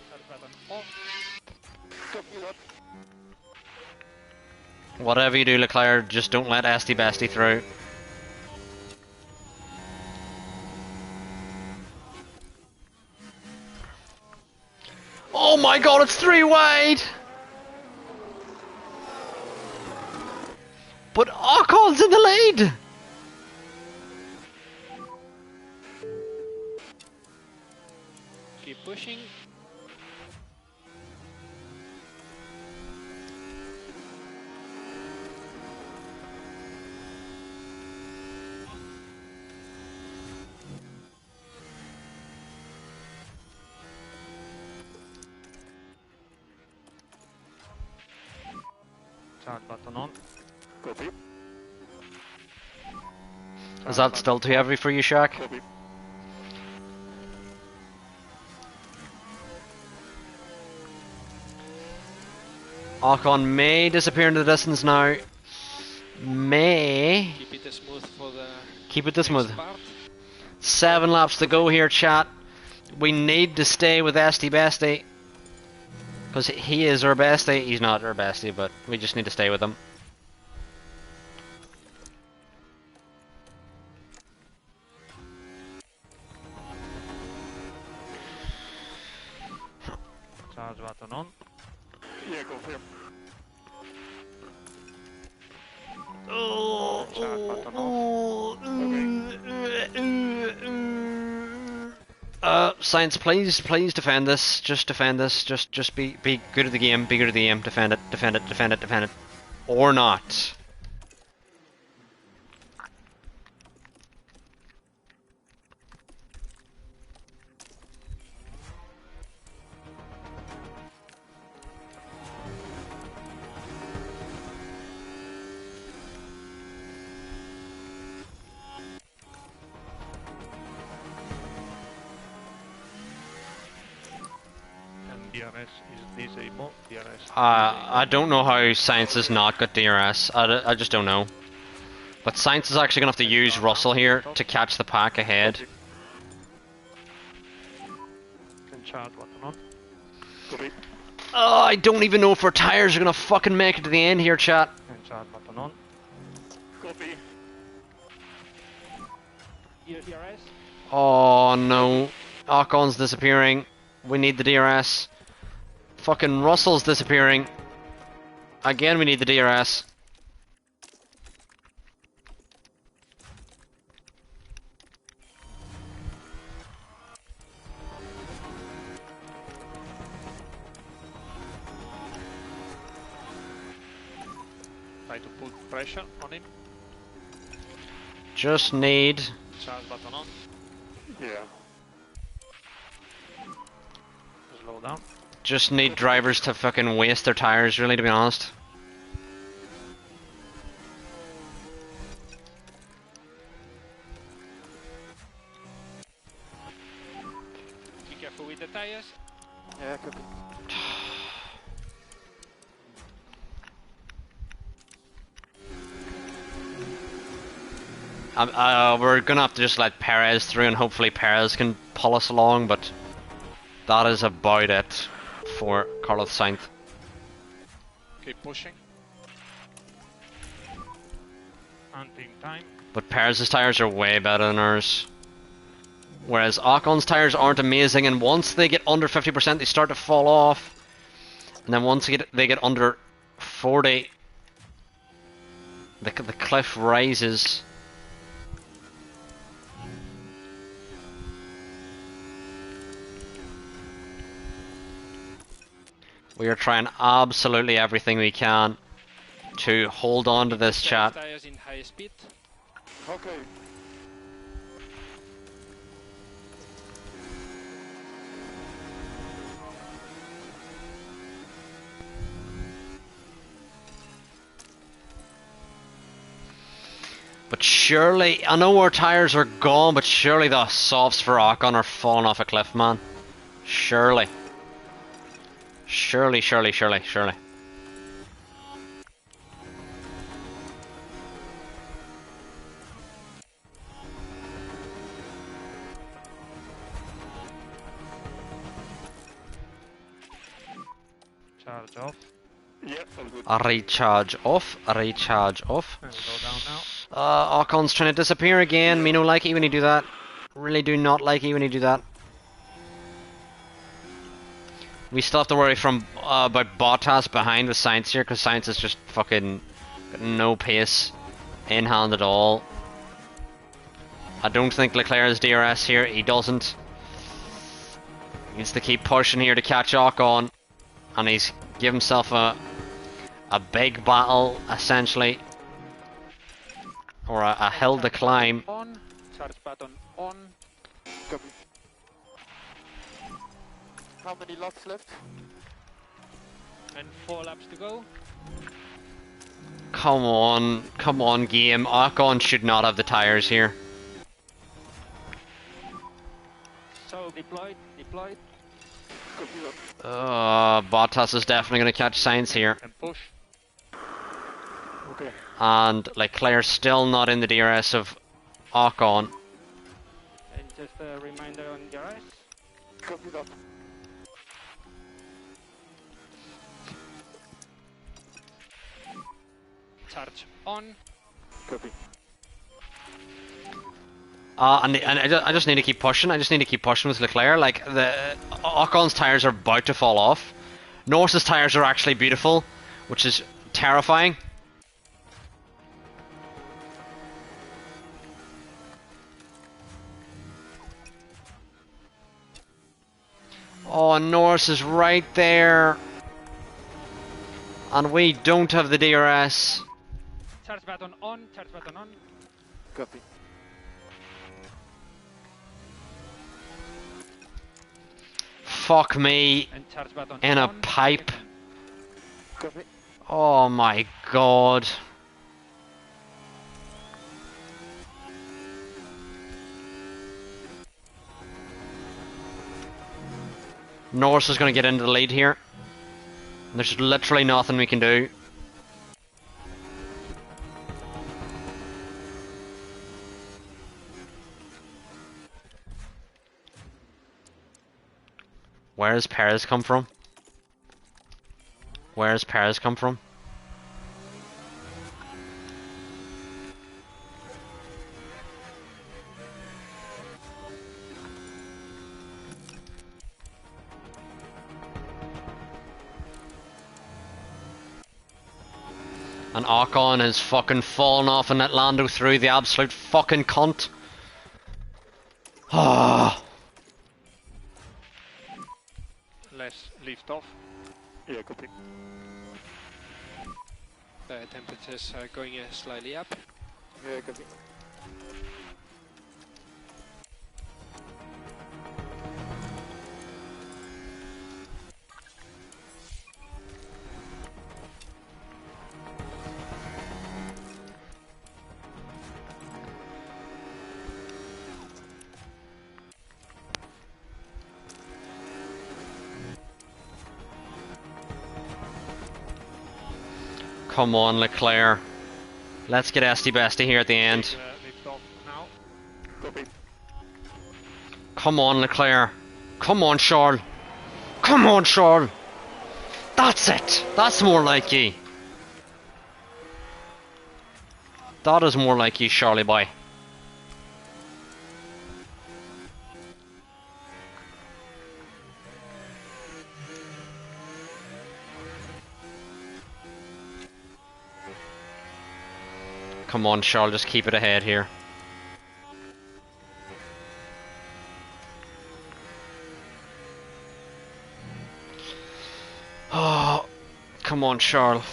Start button off. Copy that. Whatever you do, Leclerc, just don't let Esty Bestie through. Oh my god, it's 3 wide! But Ocon's in the lead! Keep pushing. Start button on. Copy. Is that still too heavy for you, Shaq? Copy. Ocon may disappear into the distance now. May. Keep it smooth for the Keep it this next smooth. part. 7 laps to go here, chat. We need to stay with Esty Bestie. Because he is our bestie. He's not our bestie, but we just need to stay with him. Charge button on. Yeah, confirm. Start button off. Science, please defend this. Just defend this. Just be good at the game. Be good at the game. Defend it. Defend it. Defend it. Defend it. Or not. And DRS is disabled. DRS. I don't know how Science has not got DRS. I just don't know. But Science is actually going to have to use Russell here to catch the pack ahead. And charge button on. Copy. Oh, I don't even know if our tires are going to fucking make it to the end here, chat. And charge button on. Copy. DRS. Oh no. Ocon's disappearing. We need the DRS. Fucking Russell's disappearing. Again, we need the DRS. Try to put pressure on him. Just need... Charge button on. Yeah. Slow down. Just need drivers to fucking waste their tires, really, to be honest. Be careful with the tires. Yeah, copy. We're gonna have to just let Perez through, and hopefully Perez can pull us along. But that is about it for Carlos Sainz. Keep pushing. Hunting time. But Perez's tires are way better than ours. Whereas Ocon's tires aren't amazing, and once they get under 50%, they start to fall off. And then once they get under 40, the cliff rises. We are trying absolutely everything we can to hold on to this chat. Tires in high speed. Okay. But surely, I know our tires are gone, but surely the softs for Ocon are falling off a cliff, man. Surely. Surely, surely, surely, surely. Charge off. Yeah, all good. A recharge off, a recharge off. And go down now. Ocon's trying to disappear again. Me no like it when you do that. Really do not like it when you do that. We still have to worry about Bottas behind with Sainz here, because Sainz is just fucking got no pace in hand at all. I don't think Leclerc has DRS here. He doesn't. He needs to keep pushing here to catch Ocon, and he's give himself a big battle essentially, or a hill to climb. On. Charge button on. Copy. How many laps left? And 4 laps to go. Come on, game. Ocon should not have the tires here. So deployed. Copy that. Bottas is definitely going to catch Sainz here, And push. Okay. and Leclerc's still not in the DRS of Ocon. And just a reminder on your eyes. Copy that. Charge on. Copy. And I just need to keep pushing. I just need to keep pushing with Leclerc. Like, the Ocon's tires are about to fall off. Norris's tires are actually beautiful, which is terrifying. Oh, Norris is right there, and we don't have the DRS. Charge button on. Charge button on. Copy. Fuck me And charge button in a on. pipe. Copy. Oh my god. Norris is going to get into the lead here. There's literally nothing we can do. Where has Perez come from? Where has Perez come from? And Ocon has fucking fallen off and let Lando through, the absolute fucking cunt. Ah. Let's lift off. Yeah, copy. The temperatures are going slightly up. Yeah, copy. Come on, Leclerc. Let's get Esty Bestie here at the end. Lift off. Come on, Leclerc. Come on, Charles. Come on, Charles. That's it. That's more like you. That is more like you, Charlie boy. Come on, Charles, just keep it ahead here. Oh, come on, Charles.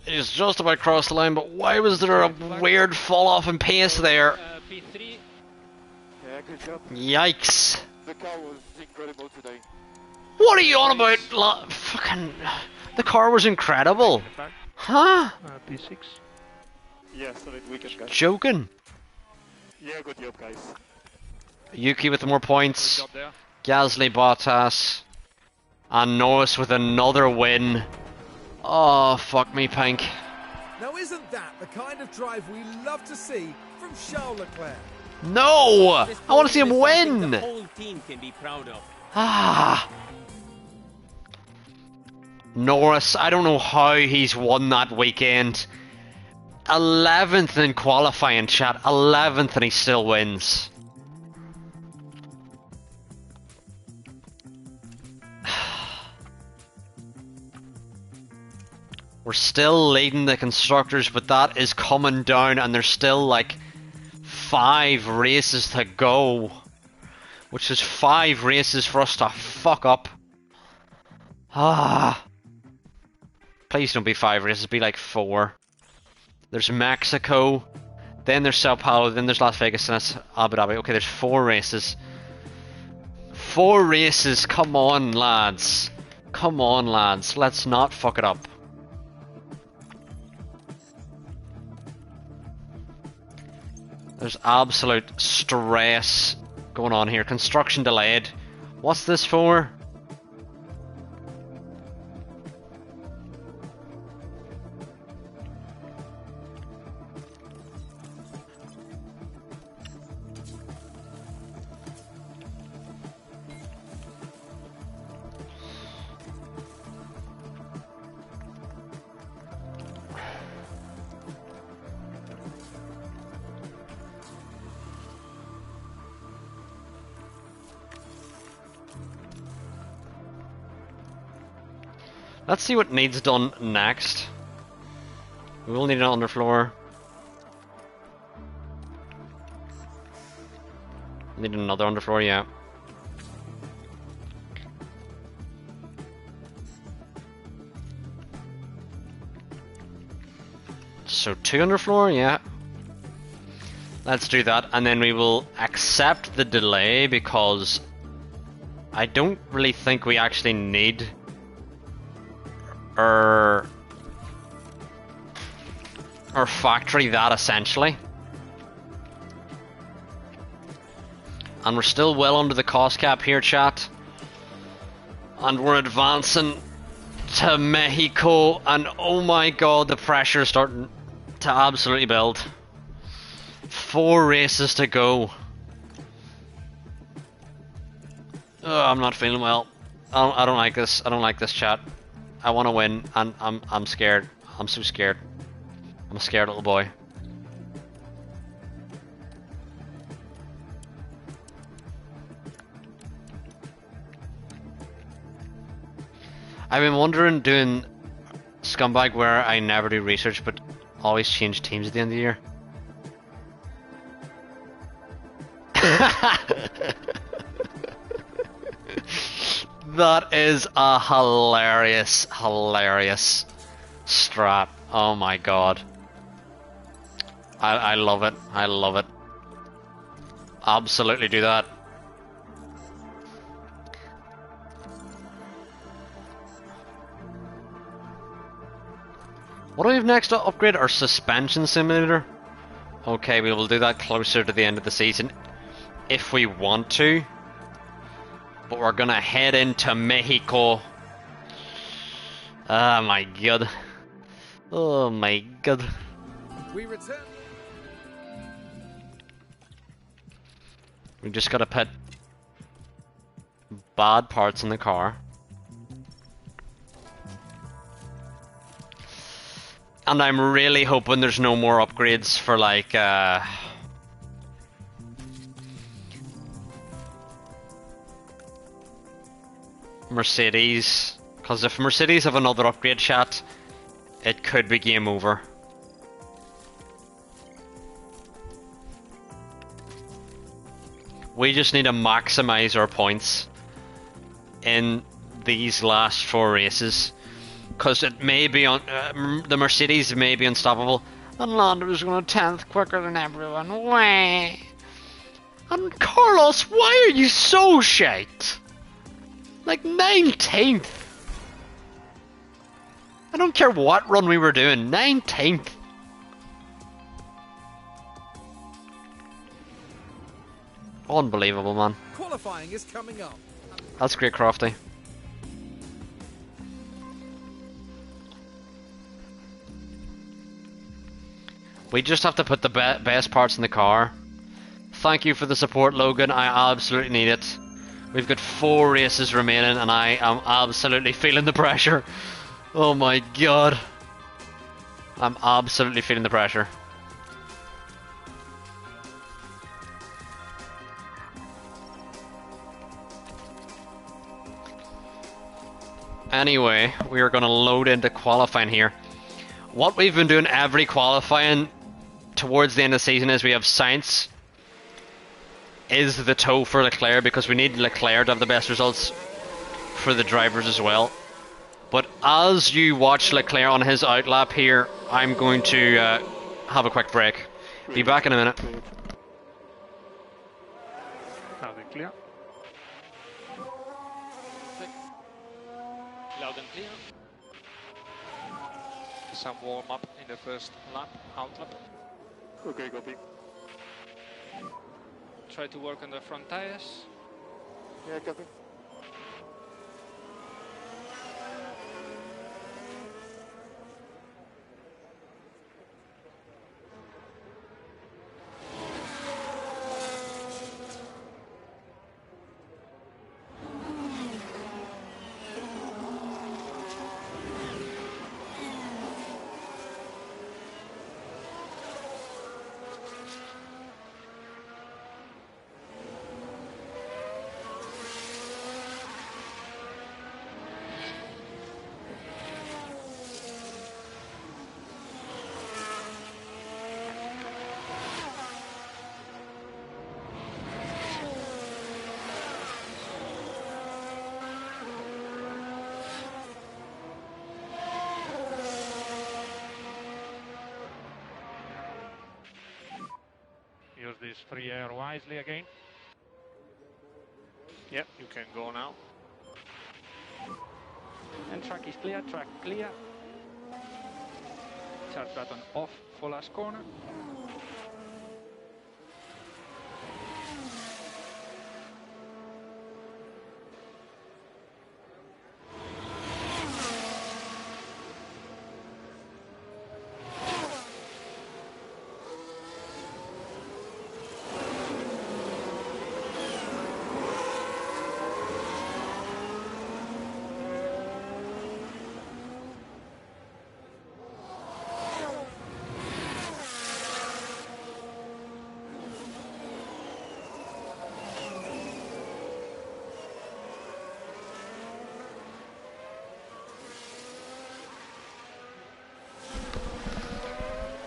He's just about crossed the line, but why was there a weird fall off in pace there? P3. Yeah, good job. Yikes. The car was incredible today. What are you on about? Fucking. The car was incredible. Huh? P6. Yeah, solid weekend, guys. Joking. Yeah, good job, guys. Yuki with more points. Good job there. Gasly, Bottas. And Norris with another win. Oh, fuck me, Pink. Now isn't that the kind of drive we love to see from Charles Leclerc? No! This I want to see him is something win! The whole team can be proud of. Ah! Norris, I don't know how he's won that weekend. 11th in qualifying, chat. 11th and he still wins. We're still leading the constructors, but that is coming down and there's still like 5 races to go. Which is 5 races for us to fuck up. Ah. Please don't be 5 races, be like 4. There's Mexico, then there's Sao Paulo, then there's Las Vegas, and that's Abu Dhabi. Okay, there's 4 races. 4 races, come on lads. Come on lads, let's not fuck it up. There's absolute stress going on here. Construction delayed. What's this for? Let's see what needs done next. We will need an underfloor. Need another underfloor, yeah. So 2 underfloor, yeah. Let's do that, and then we will accept the delay because I don't really think we actually need our factory that essentially. And we're still well under the cost cap here, chat. And we're advancing to Mexico, and oh my god, the pressure is starting to absolutely build. 4 races to go. Oh, I'm not feeling well. I don't like this. I don't like this, chat. I want to win, and I'm scared. I'm so scared. I'm a scared little boy. I've been wondering doing Scumbag where I never do research but always change teams at the end of the year. That is a hilarious strat. Oh my god. I love it. I love it. Absolutely do that. What do we have next to upgrade? Our suspension simulator? Okay, we will do that closer to the end of the season if we want to. But we're gonna head into Mexico. Oh my god. Oh my god. We return. We just gotta put bad parts in the car. And I'm really hoping there's no more upgrades for like Mercedes, because if Mercedes have another upgrade, chat, it could be game over. We just need to maximize our points in these last 4 races, because it may be on the Mercedes may be unstoppable. And Lando's going 10th quicker than everyone. Wah. And Carlos, why are you so shite? Like 19th. I don't care what run we were doing. 19th. Unbelievable, man. Qualifying is coming up. That's great, Crofty. We just have to put the best parts in the car. Thank you for the support, Logan. I absolutely need it. We've got 4 races remaining and I am absolutely feeling the pressure. Oh my god. I'm absolutely feeling the pressure. Anyway, we are going to load into qualifying here. What we've been doing every qualifying towards the end of the season is we have Sainz is the toe for Leclerc, because we need Leclerc to have the best results for the drivers as well. But as you watch Leclerc on his outlap here, I'm going to have a quick break. Be back in a minute. Loud and clear. Loud and clear. Some warm up in the first lap, out lap. Okay, copy. Try to work on the front tires. Yeah, copy. Use this free air wisely again. Yeah, you can go now. And track is clear, track clear. Charge button off for last corner.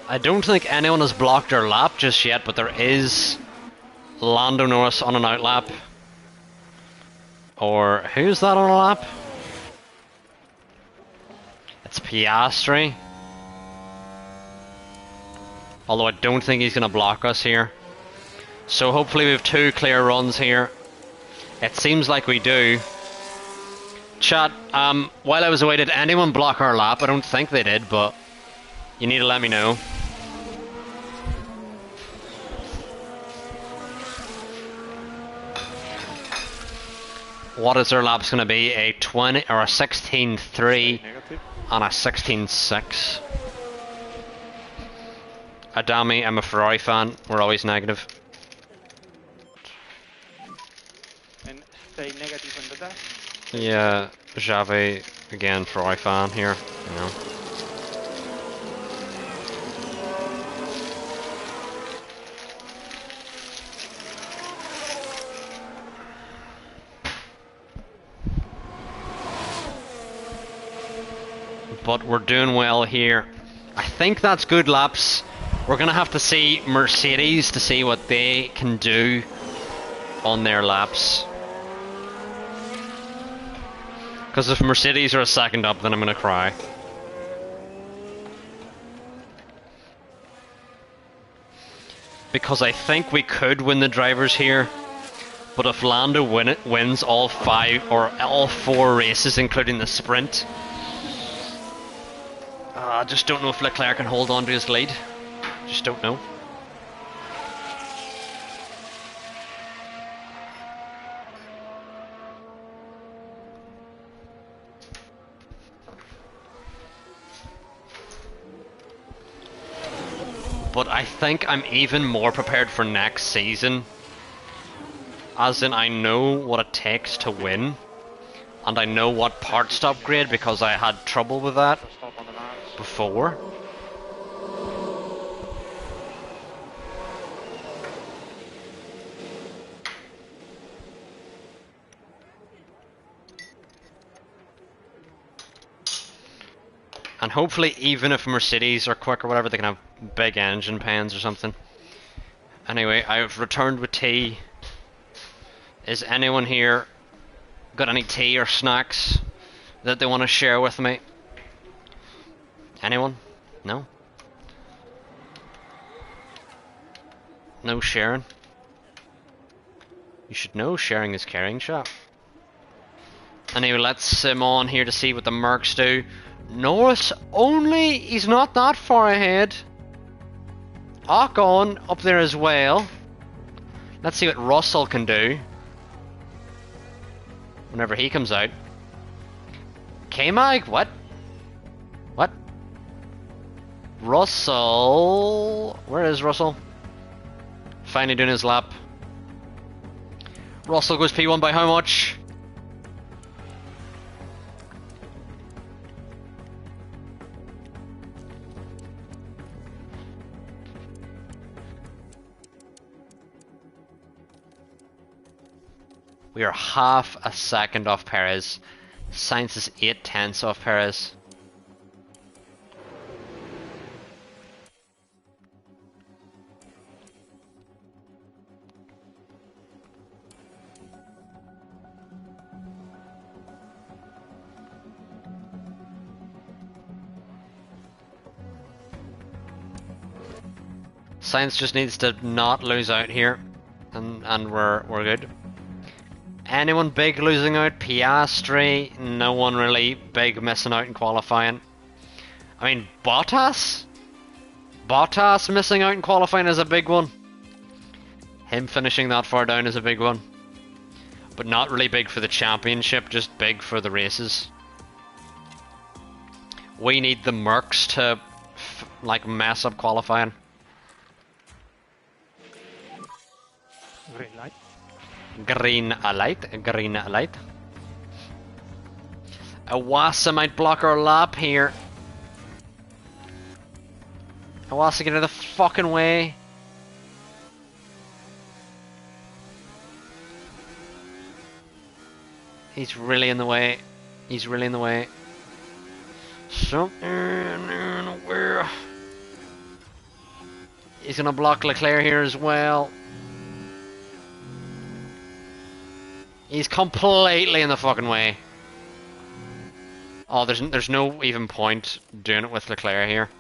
I don't think anyone has blocked their lap just yet, but there is Lando Norris on an outlap. Or who's that on a lap? It's Piastri. Although I don't think he's going to block us here. So hopefully we have 2 clear runs here. It seems like we do. Chat, while I was away, did anyone block our lap? I don't think they did, but you need to let me know. What is their laps going to be? A 20 or a 16.3 Negative. and a 16.6. Adami, I'm a Ferrari fan. We're always negative. And stay negative on the dash. Yeah, Javi, again, Ferrari fan here, you know. But we're doing well here. I think that's good laps. We're gonna have to see Mercedes to see what they can do on their laps. Because if Mercedes are a second up, then I'm gonna cry. Because I think we could win the drivers here. But if Lando wins all 5 or all 4 races, including the sprint, I just don't know if Leclerc can hold on to his lead. Just don't know. But I think I'm even more prepared for next season. As in, I know what it takes to win. And I know what parts to upgrade because I had trouble with that before. And hopefully, even if Mercedes are quick or whatever, they can have big engine pens or something. Anyway, I've returned with tea. Is anyone here got any tea or snacks that they want to share with me? Anyone? No? No sharing? You should know sharing is caring, chap. Anyway, let's sim on here to see what the Mercs do. Norris only, he's not that far ahead. Ocon up there as well. Let's see what Russell can do whenever he comes out. K-Mag, what? What? Russell, where is Russell? Finally doing his lap. Russell goes P1 by how much? We are half a second off Perez. Sainz is 0.8 off Perez. Sainz just needs to not lose out here, and we're good. Anyone big losing out? Piastri, no one really big missing out in qualifying. I mean, Bottas? Bottas missing out in qualifying is a big one. Him finishing that far down is a big one. But not really big for the championship, just big for the races. We need the Mercs to like mess up qualifying. Green light. Green light, green light. Awasa might block our lap here. Awasa, get out of the fucking way. He's really in the way. He's really in the way. Something where he's gonna block Leclerc here as well. He's completely in the fucking way. Oh, there's no even point doing it with Leclerc here.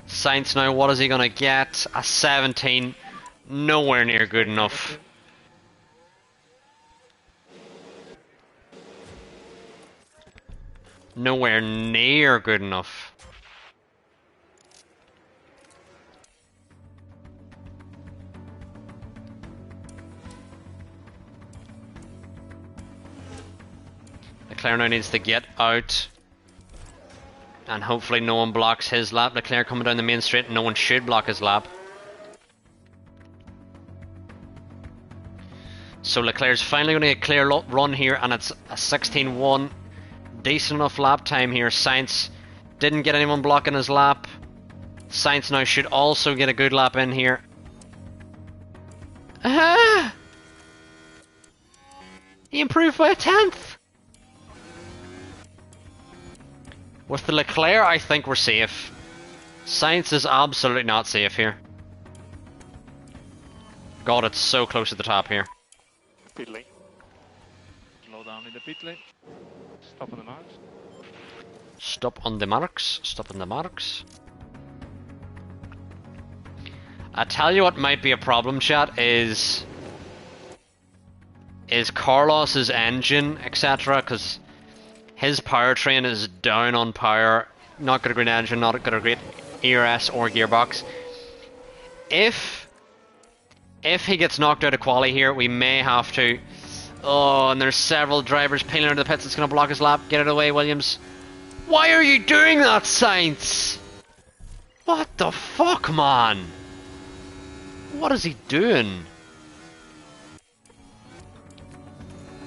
Sainz now, what is he gonna get? A 17. Nowhere near good enough. Nowhere near good enough. Leclerc now needs to get out. And hopefully no one blocks his lap. Leclerc coming down the main straight, no one should block his lap. So Leclerc's finally going to get a clear run here, and it's a 16-1. Decent enough lap time here. Sainz didn't get anyone blocking his lap. Sainz now should also get a good lap in here. Ah! He improved by a 10th. With the Leclerc, I think we're safe. Sainz is absolutely not safe here. God, it's so close to the top here. Pit lane. Slow down in the pit lane. Stop on the marks. Stop on the marks. Stop on the marks. I tell you what might be a problem, chat, is Carlos's engine, etc. Because his powertrain is down on power. Not got a great engine, not got a great ERS or gearbox. If he gets knocked out of quali here, we may have to. Oh, and there's several drivers peeling out of the pits. It's going to block his lap. Get it away, Williams. Why are you doing that, Sainz? What the fuck, man? What is he doing?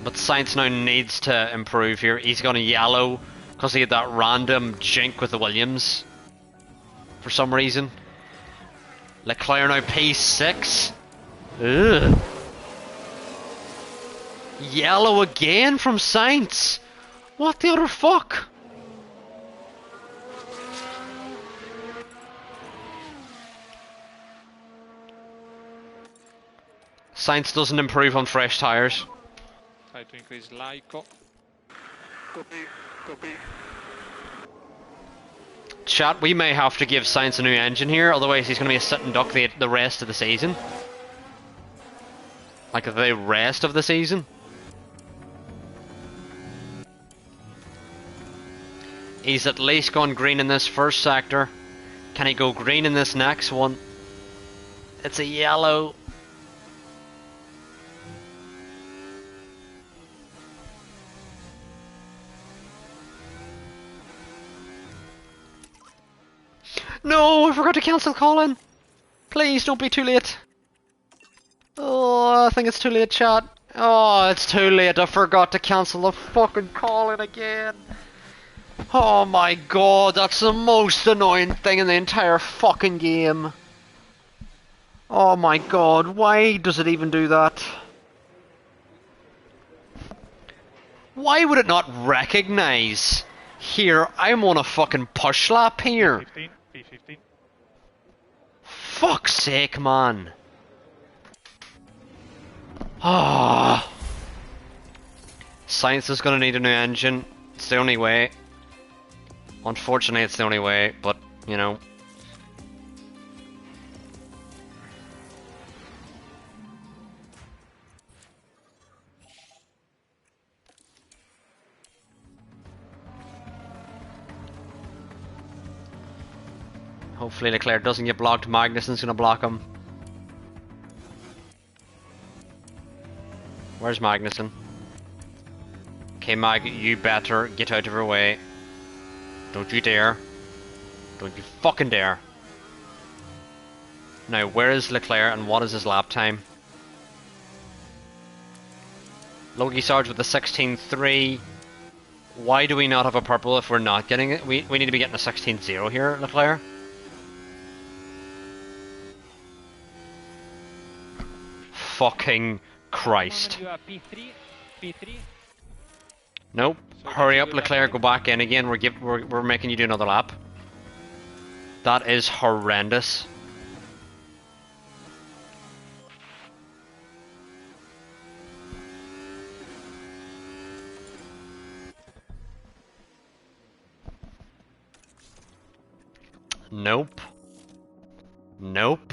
But Sainz now needs to improve here. He's going to yellow because he had that random jink with the Williams for some reason. Leclerc now P6. Ugh. Yellow again from Sainz. What the other fuck? Sainz doesn't improve on fresh tyres. Try to increase Lyco. Copy, copy. Chat, we may have to give Sainz a new engine here, otherwise he's going to be a sitting duck the rest of the season. Like the rest of the season. He's at least gone green in this first sector. Can he go green in this next one? It's a yellow. No, I forgot to cancel Colin. Please don't be too late. Oh, I think it's too late, chat. Oh, it's too late. I forgot to cancel the fucking Colin again. Oh my god, that's the most annoying thing in the entire fucking game. Oh my god, why does it even do that? Why would it not recognize? Here, I'm on a fucking push lap here. P15. Fuck's sake, man. Ah. Sainz is gonna need a new engine. It's the only way. Unfortunately, it's the only way, but, you know. Hopefully Leclerc doesn't get blocked. Magnussen's gonna block him. Where's Magnussen? Okay, Mag, you better get out of her way. Don't you dare. Don't you fucking dare. Now, where is Leclerc and what is his lap time? Logie Sarge with the 16.3. Why do we not have a purple if we're not getting it? We need to be getting a 16.0 here, Leclerc. Fucking Christ. P3. Nope. Hurry up, Leclerc, go back in again. We're making you do another lap. That is horrendous. Nope. Nope.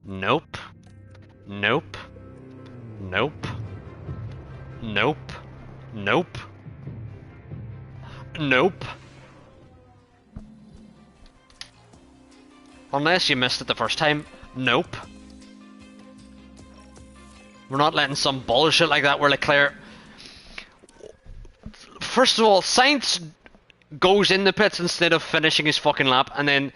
Nope. Nope. Nope. Nope. Nope. Nope. Unless you missed it the first time. Nope. We're not letting some bullshit like that where Leclerc... First of all, Sainz goes in the pits instead of finishing his fucking lap, and then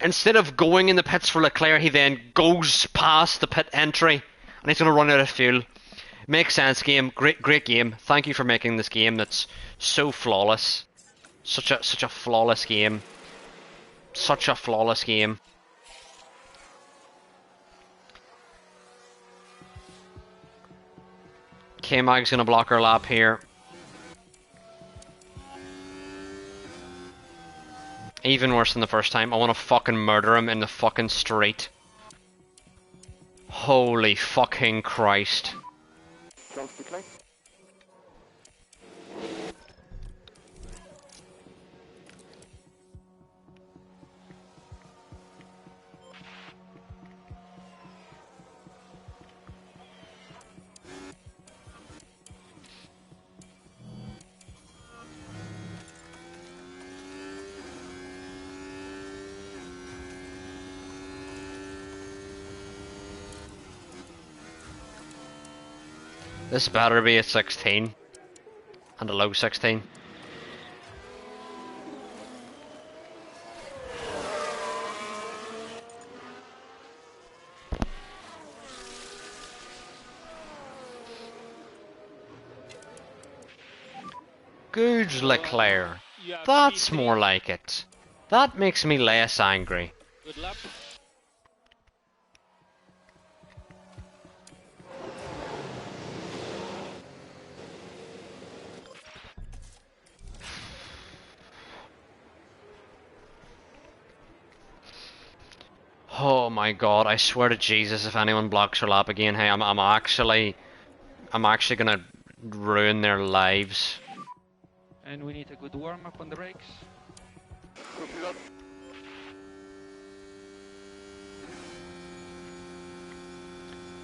instead of going in the pits for Leclerc, he then goes past the pit entry, and he's going to run out of fuel. Makes sense, game. Great game. Thank you for making this game that's so flawless. Such a flawless game. Such a flawless game. K-Mag's gonna block our lap here. Even worse than the first time. I wanna fucking murder him in the fucking street. Holy fucking Christ. This better be a 16 and a low 16. Good Leclerc. That's more like it. That makes me less angry. Good lap. Oh my god, I swear to Jesus, if anyone blocks her lap again, hey, I'm actually gonna ruin their lives. And we need a good warm-up on the brakes.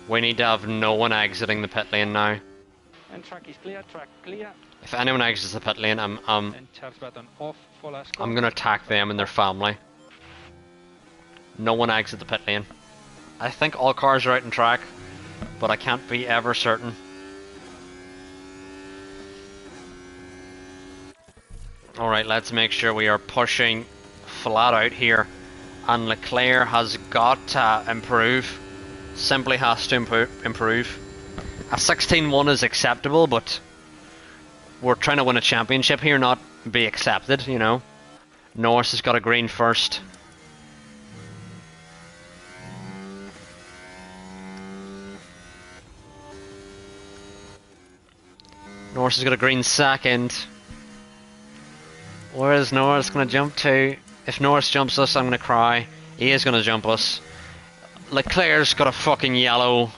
We need to have no one exiting the pit lane now. And track is clear, track clear. If anyone exits the pit lane, And Charles button off for last call. I'm gonna attack them and their family. No one exit the pit lane. I think all cars are out in track, but I can't be ever certain. Alright, let's make sure we are pushing flat out here. And Leclerc has got to improve. Simply has to improve. A 16-1 is acceptable, but we're trying to win a championship here, not be accepted, you know. Norris has got a green first. Norris has got a green second. Where is Norris going to jump to? If Norris jumps us, I'm going to cry. He is going to jump us. Leclerc's got a fucking yellow.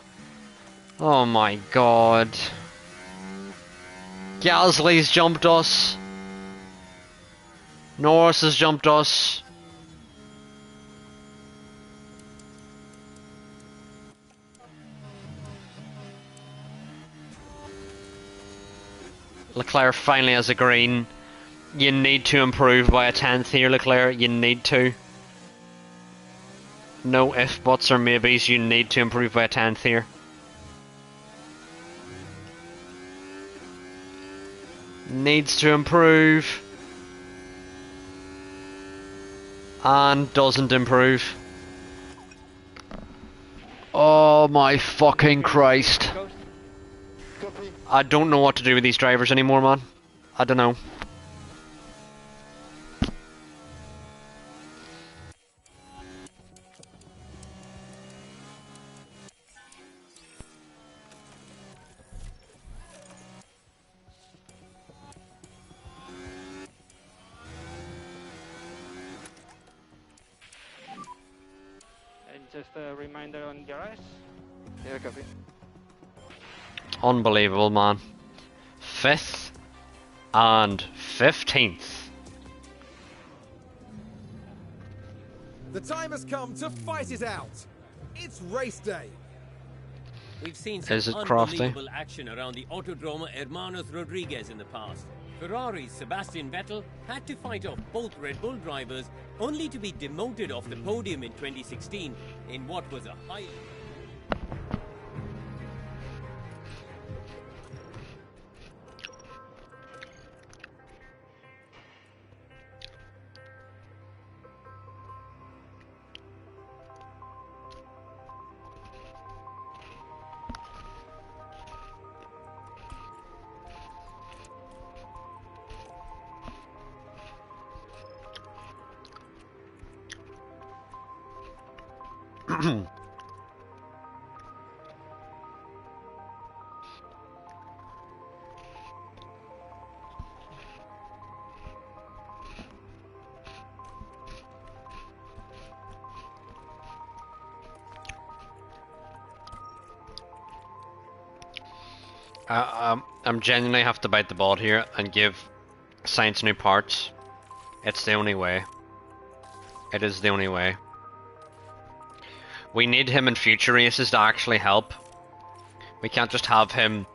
Oh my god. Gasly's jumped us. Norris has jumped us. Leclerc finally has a green. You need to improve by a 10th here, Leclerc. You need to. No if, buts or maybes. You need to improve by a 10th here. Needs to improve. And doesn't improve. Oh my fucking Christ. I don't know what to do with these drivers anymore, man. I don't know. And just a reminder on your eyes. Yeah, copy. Unbelievable, man. 5th and 15th. The time has come to fight it out. It's race day. We've seen some Is it crafty? unbelievable action around the Autodromo Hermanos Rodriguez in the past. Ferrari's Sebastian Vettel had to fight off both Red Bull drivers only to be demoted off the podium in 2016 in what was a high... I'm genuinely have to bite the bullet here and give Science new parts. It's the only way. It is the only way. We need him in future races to actually help. We can't just have him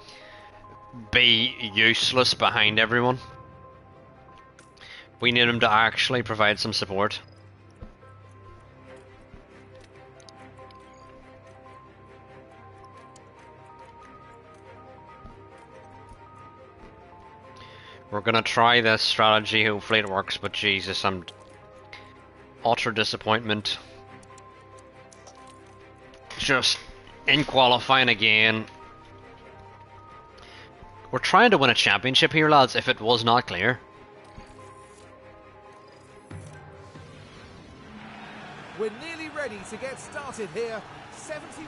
be useless behind everyone. We need him to actually provide some support. We're gonna try this strategy, hopefully it works, but Jesus, I'm utter disappointment. Just in qualifying again. We're trying to win a championship here, lads, if it was not clear. We're nearly ready to get started here. 71.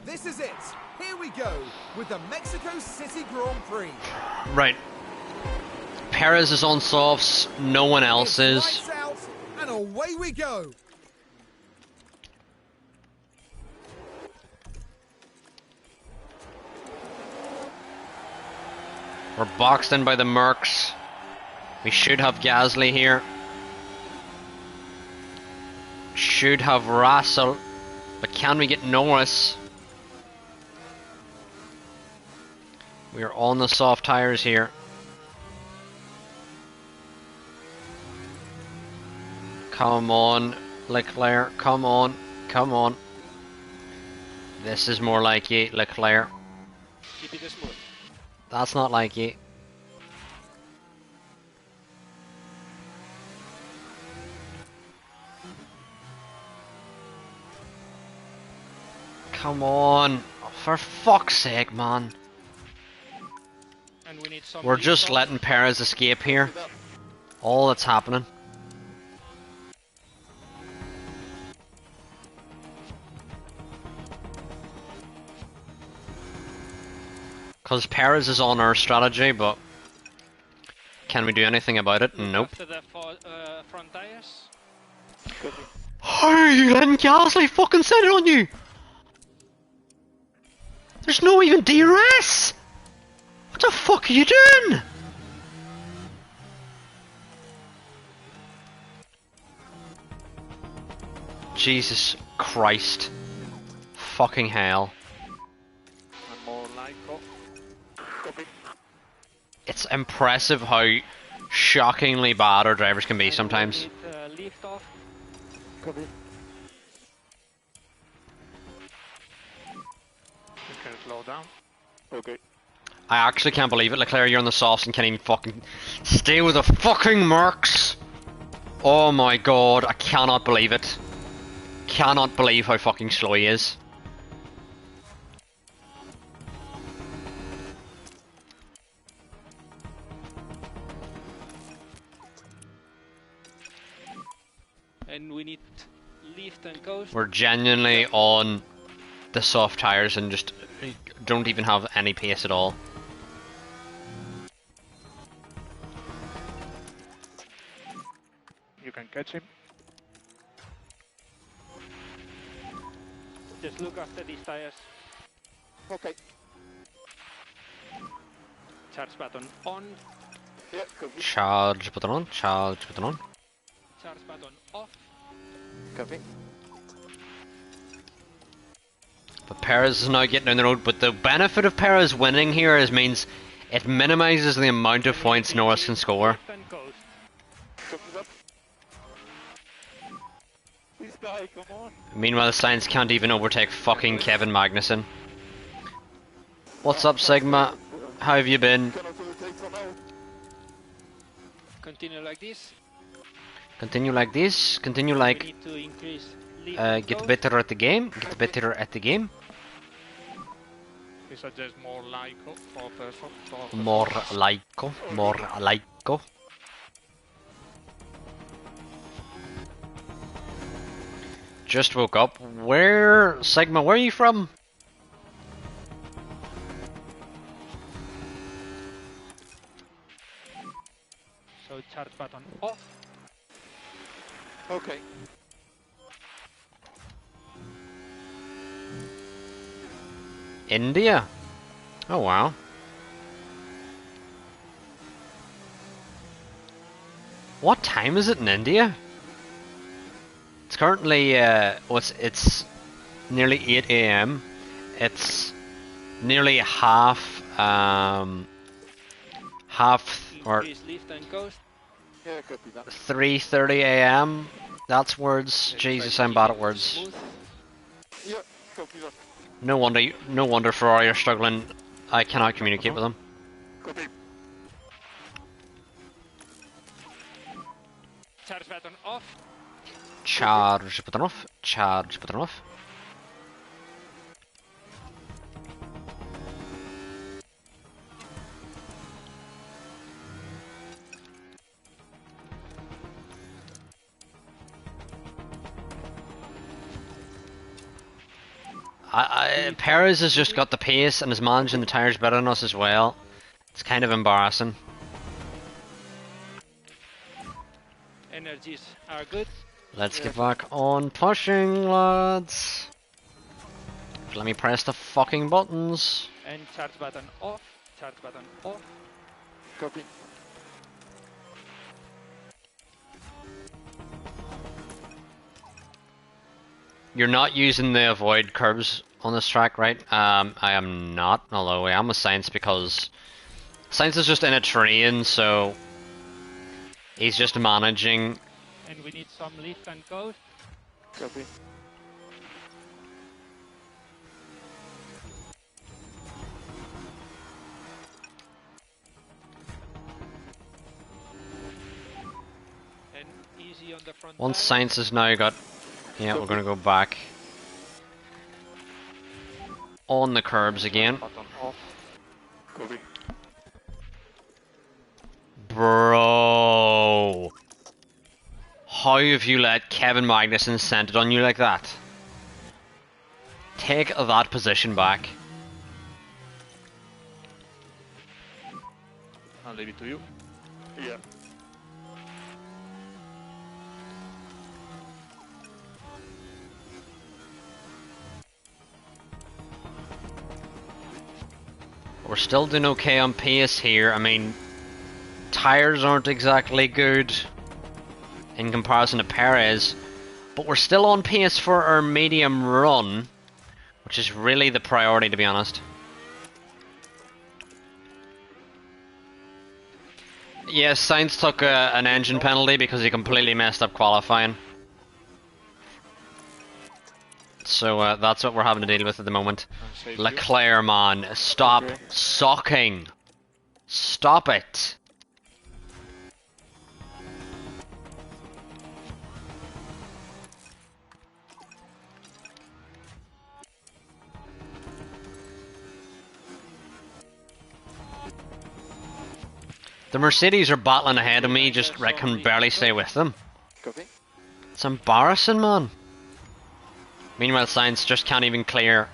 This is it. Here we go with the Mexico City Grand Prix. Right. Perez is on softs, no one else is. Lights out, and away we go. We're boxed in by the Mercs. We should have Gasly here. Should have Russell. But can we get Norris? We are on the soft tires here. Come on, Leclerc. Come on. Come on. This is more like you, Leclerc. Keep it smooth. That's not like you. Come on. For fuck's sake, man. And we need some We're just lead letting Perez escape here. All that's happening. Because Perez is on our strategy, but can we do anything about it? Nope. after the front tires. How are you letting Gasly fucking set it on you? There's no even DRS! What the fuck are you doing? Jesus Christ. Fucking hell. And more Lyco. Copy. It's impressive how shockingly bad our drivers can be sometimes. We need lift off. Copy. You can slow down. Okay. I actually can't believe it, Leclerc, you're on the softs and can't even fucking stay with the fucking Mercs. Oh my god, I cannot believe it. Cannot believe how fucking slow he is. And we need lift and coast. We're genuinely on the soft tires and just don't even have any pace at all. You can catch him. Just look after these tires. Okay. Charge button on. Yeah, copy. Charge button on, charge button on. Charge button off. Copy. But Perez is now getting on the road, but the benefit of Perez winning here is it minimises the amount of points Norris can score. Lift and coast. Copy that. This guy, come on. Meanwhile, Sainz can't even overtake fucking Kevin Magnussen. What's up, Sigma? How have you been? Cannot overtake for now. Continue like this. Continue like this, continue We like, need to increase lift and get coast. better at the game, get better at the game. We suggest more Lyco for performance. More laico, more laico. Just woke up. Where, Sigma, where are you from? So charge button off. Okay. India? Oh wow. What time is it in India? It's currently, it's nearly 8 AM. It's nearly half, or Increase lift and coast. Yeah, copy that. 3:30 AM. That's words. Let's Jesus, try to I'm keep bad it at words. smooth. Yeah, copy that. No wonder Ferrari are struggling. I cannot communicate with them. Copy. Charge button off. Charge button off. Charge button off. Perez has just got the pace and is managing the tyres better than us as well. It's kind of embarrassing. Energies are good. Let's get back on pushing, lads. Let me press the fucking buttons. And charge button off. Charge button off. Copy. You're not using the avoid curbs on this track, right? I am not, although I am with Science because Science is just in a train, so he's just managing. And we need some lift and coast. Copy. And easy on the front Once tire. Science has now got... Yeah, we're gonna go back on the curbs again. Button off. Copy. Bro! How have you let Kevin Magnussen send it on you like that? Take that position back. I'll leave it to you. Yeah. We're still doing okay on pace here. I mean, tires aren't exactly good in comparison to Perez, but we're still on pace for our medium run, which is really the priority, to be honest. Yes, Sainz took an engine penalty because he completely messed up qualifying. So that's what we're having to deal with at the moment. Leclerc, man, stop sucking. Stop it. The Mercedes are battling ahead of me, just I can barely stay with them. Copy. It's embarrassing, man. Meanwhile, Sainz just can't even clear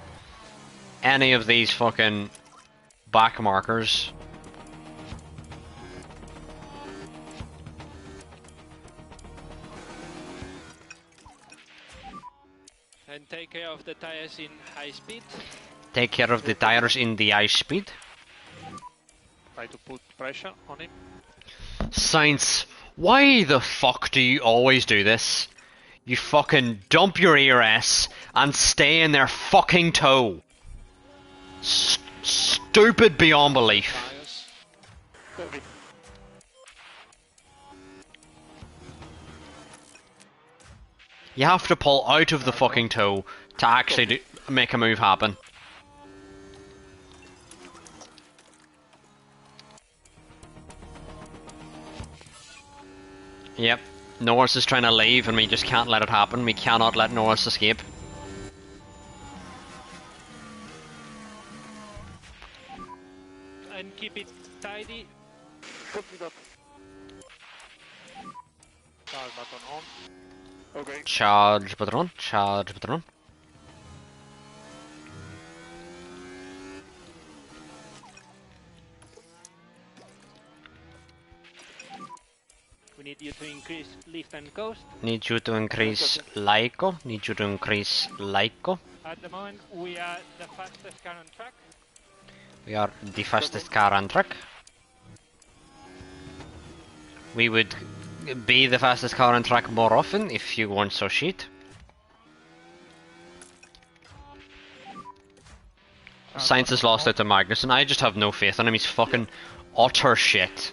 any of these fucking back markers. And take care of the tires in high speed. Take care of the tires in the high speed. Try to put pressure on him. Sainz, why the fuck do you always do this? You fucking dump your ERS and stay in their fucking toe. Stupid beyond belief. Tires. Copy. You have to pull out of the fucking toe to actually make a move happen. Yep, Norris is trying to leave and we just can't let it happen. We cannot let Norris escape. And keep it tidy. Copy that. Start button on. Okay. Charge patron, charge patron. We need you to increase lift and coast. Need you to increase Laiko. Need you to increase Laiko. At the moment, we are the fastest car on track. We are the fastest car on track. We would be the fastest car on track more often if you weren't so shit. Science has lost it to Magnussen. I just have no faith in him. He's fucking utter shit.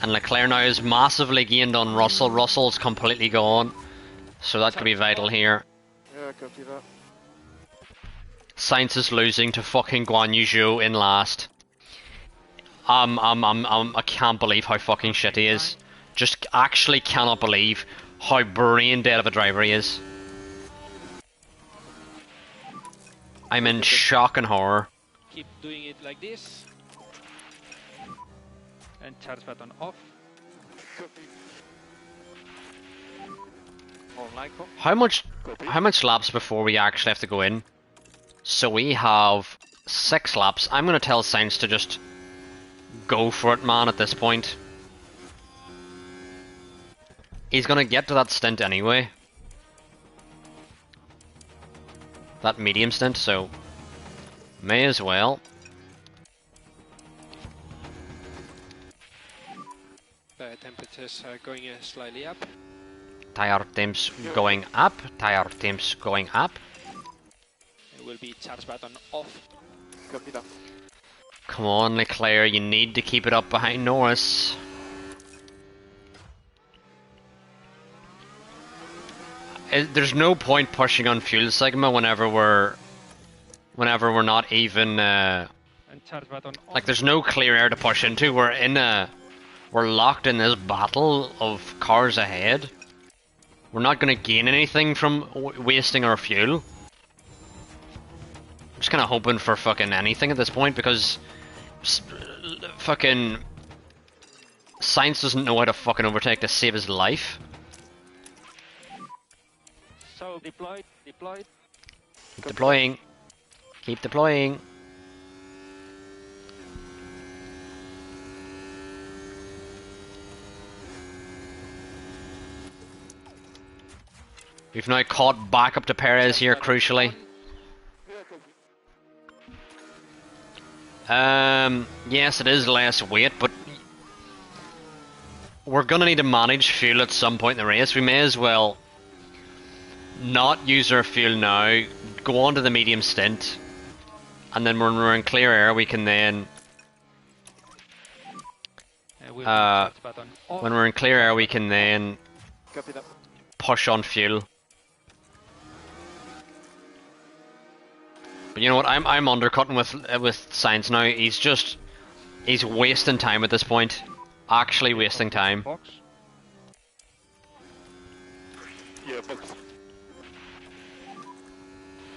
And Leclerc now is massively gained on Russell. Russell's completely gone. So that could be vital here. Yeah, copy that. Sainz is losing to fucking Guan Yu Zhou in last. I can't believe how fucking shit he is. Just actually cannot believe how brain dead of a driver he is. I'm in shock and horror. Keep doing it like this. And charge button off. Copy. More Lyco. How much laps before we actually have to go in? So we have 6 laps. I'm gonna tell Sainz to just go for it, man, at this point. He's gonna get to that stint anyway. That medium stint, so may as well. The temperatures are going slightly up. Tire temps going up, tire temps going up. It will be charge button off. Copy that. Come on, Leclerc, you need to keep it up behind Norris. There's no point pushing on fuel sigma whenever we're not even And charge button off. like there's no clear air to push into. We're locked in this battle of cars ahead. We're not gonna gain anything from wasting our fuel. I'm just kind of hoping for fucking anything at this point because fucking Sainz doesn't know how to fucking overtake to save his life. So deployed. Keep deploying. Keep deploying. We've now caught back up to Perez here, crucially. Yes, it is less weight, but we're gonna need to manage fuel at some point in the race. We may as well not use our fuel now, go on to the medium stint, and then when we're in clear air, we can then when we're in clear air, we can then Copy that. push on fuel. But you know what? I'm undercutting with Sainz now. He's wasting time at this point. Actually wasting time. Box. Yeah, box.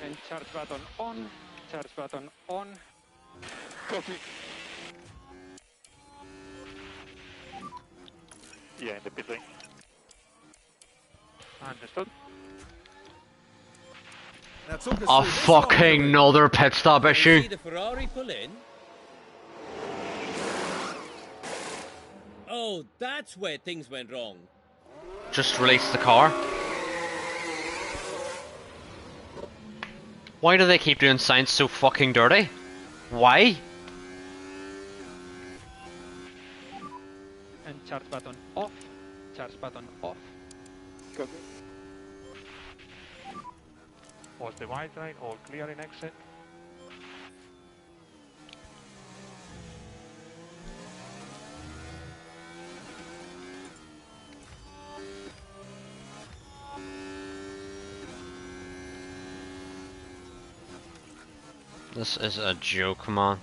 And charge button on. Charge button on. Copy. Yeah, in the pit lane. Understood. Now talk us A through this fucking one. another pit stop issue. See the Ferrari pull in? Oh, that's where things went wrong. Just release the car. Why do they keep doing Sainz so fucking dirty? Why? And charge button off. Charge button off. Copy. Was the white line all clear in exit? This is a joke, come on.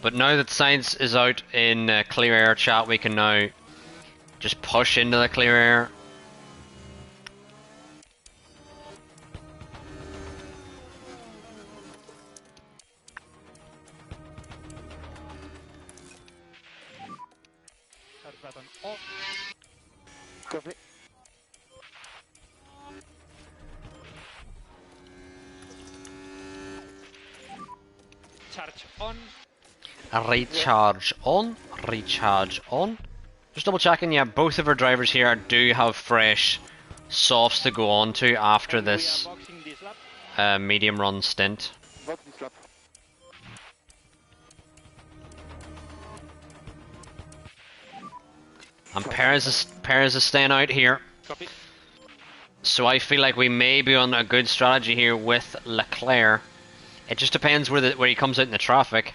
But now that Sainz is out in clear air chat, we can now just push into the clear air. button off. Copy. Charge on. Recharge on, recharge on. Just double checking, yeah, both of our drivers here do have fresh softs to go on to after And this we are boxing this lap. medium run stint. Box this lap. And Perez is staying out here. Copy. So I feel like we may be on a good strategy here with Leclerc. It just depends where he comes out in the traffic.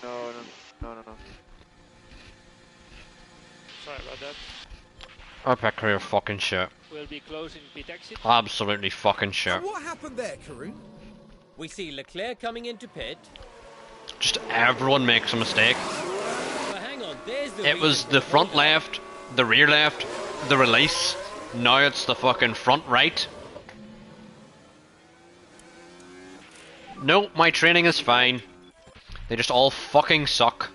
No. Sorry about that. I bet career fucking shit. We'll be closing pit exit. Absolutely fucking shit. And what happened there, Karun? We see Leclerc coming into pit. Just everyone makes a mistake. But hang on, there's the It was reason for the front hold-up. left, the rear left, the release. Now it's the fucking front right. No, my training is fine. They just all fucking suck.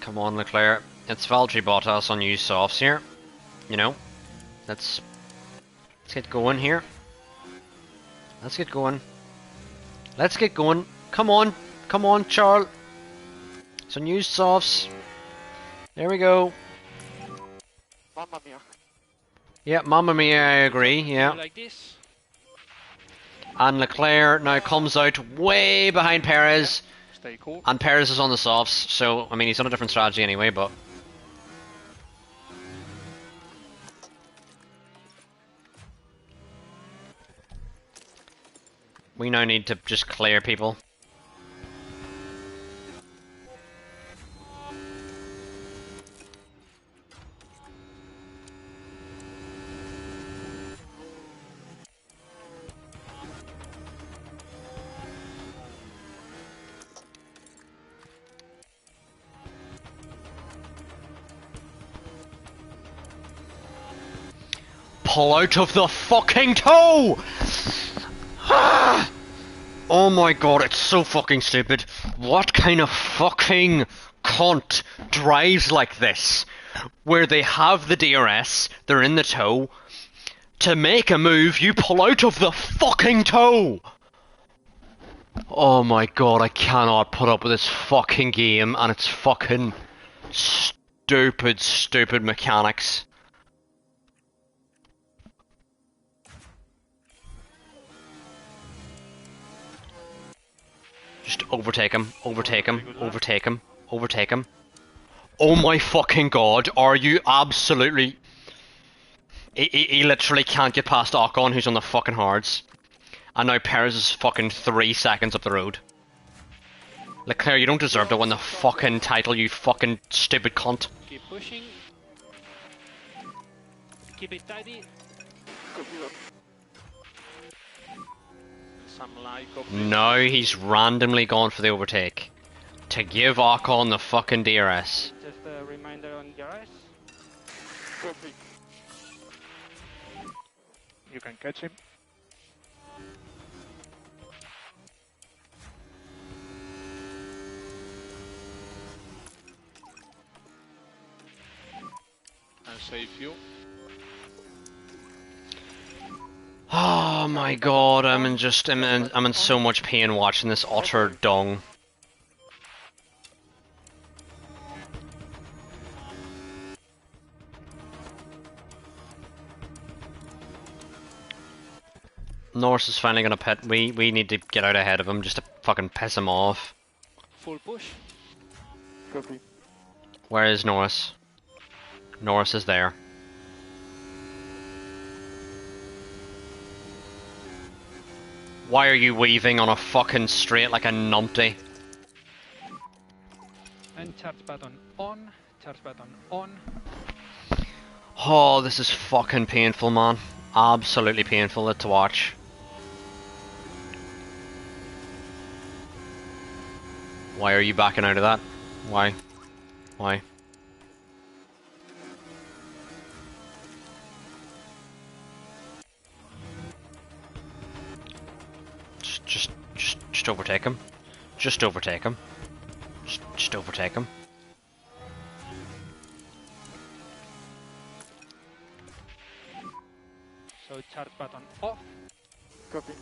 Come on, Leclerc. It's Valtteri Bottas on you softs here. You know, let's get going here. Let's get going. Let's get going. Come on, Charles. So new softs. There we go. Mamma mia. Yeah, Mamma Mia, I agree. Yeah. Like this. And Leclerc now comes out way behind Perez. Stay cool. And Perez is on the softs, so, I mean, he's on a different strategy anyway, but... we now need to just clear people. Pull out of the fucking toe! Ah! Oh my god, it's so fucking stupid. What kind of fucking cunt drives like this? Where they have the DRS, they're in the toe. To make a move, you pull out of the fucking toe! Oh my god, I cannot put up with this fucking game and its fucking stupid mechanics. Just overtake him, overtake him, overtake him, overtake him. Oh my fucking god, are you absolutely... He literally can't get past Ocon, who's on the fucking hards. And now Perez is fucking 3 seconds up the road. Leclerc, you don't deserve to win the fucking title, you fucking stupid cunt. Keep pushing. Keep it tidy. Some Lyco. Now he's randomly gone for the overtake. To give Ocon the fucking DRS. Just a reminder on DRS. Copy. You can catch him. I'll save you. Oh my god, I'm in so much pain watching this utter dung. Norris is finally gonna pit. We need to get out ahead of him just to fucking piss him off. Full push. Copy. Where is Norris? Norris is there. Why are you weaving on a fucking straight like a numpty? And charge button on. Charge button on. Oh, this is fucking painful, man. Absolutely painful to watch. Why are you backing out of that? Why? Why? Just overtake him. Just overtake him. Just overtake him. So charge button off. Copy.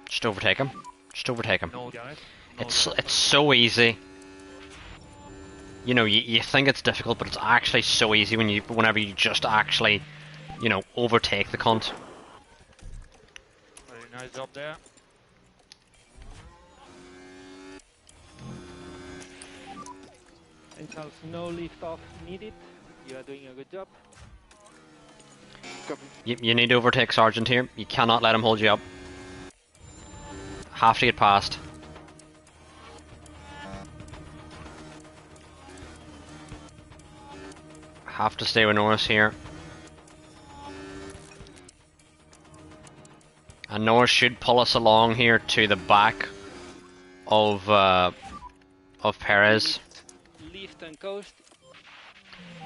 Just overtake him. Just overtake him. No guys. It's so easy. You know, you think it's difficult, but it's actually so easy whenever you just actually, you know, overtake the cunt. Very nice job there. And Charles, no lift off needed. You are doing a good job. Copy. You need to overtake Sergeant here. You cannot let him hold you up. Have to get past. Have to stay with Norris here. And Norris should pull us along here to the back of Perez. Lift and coast.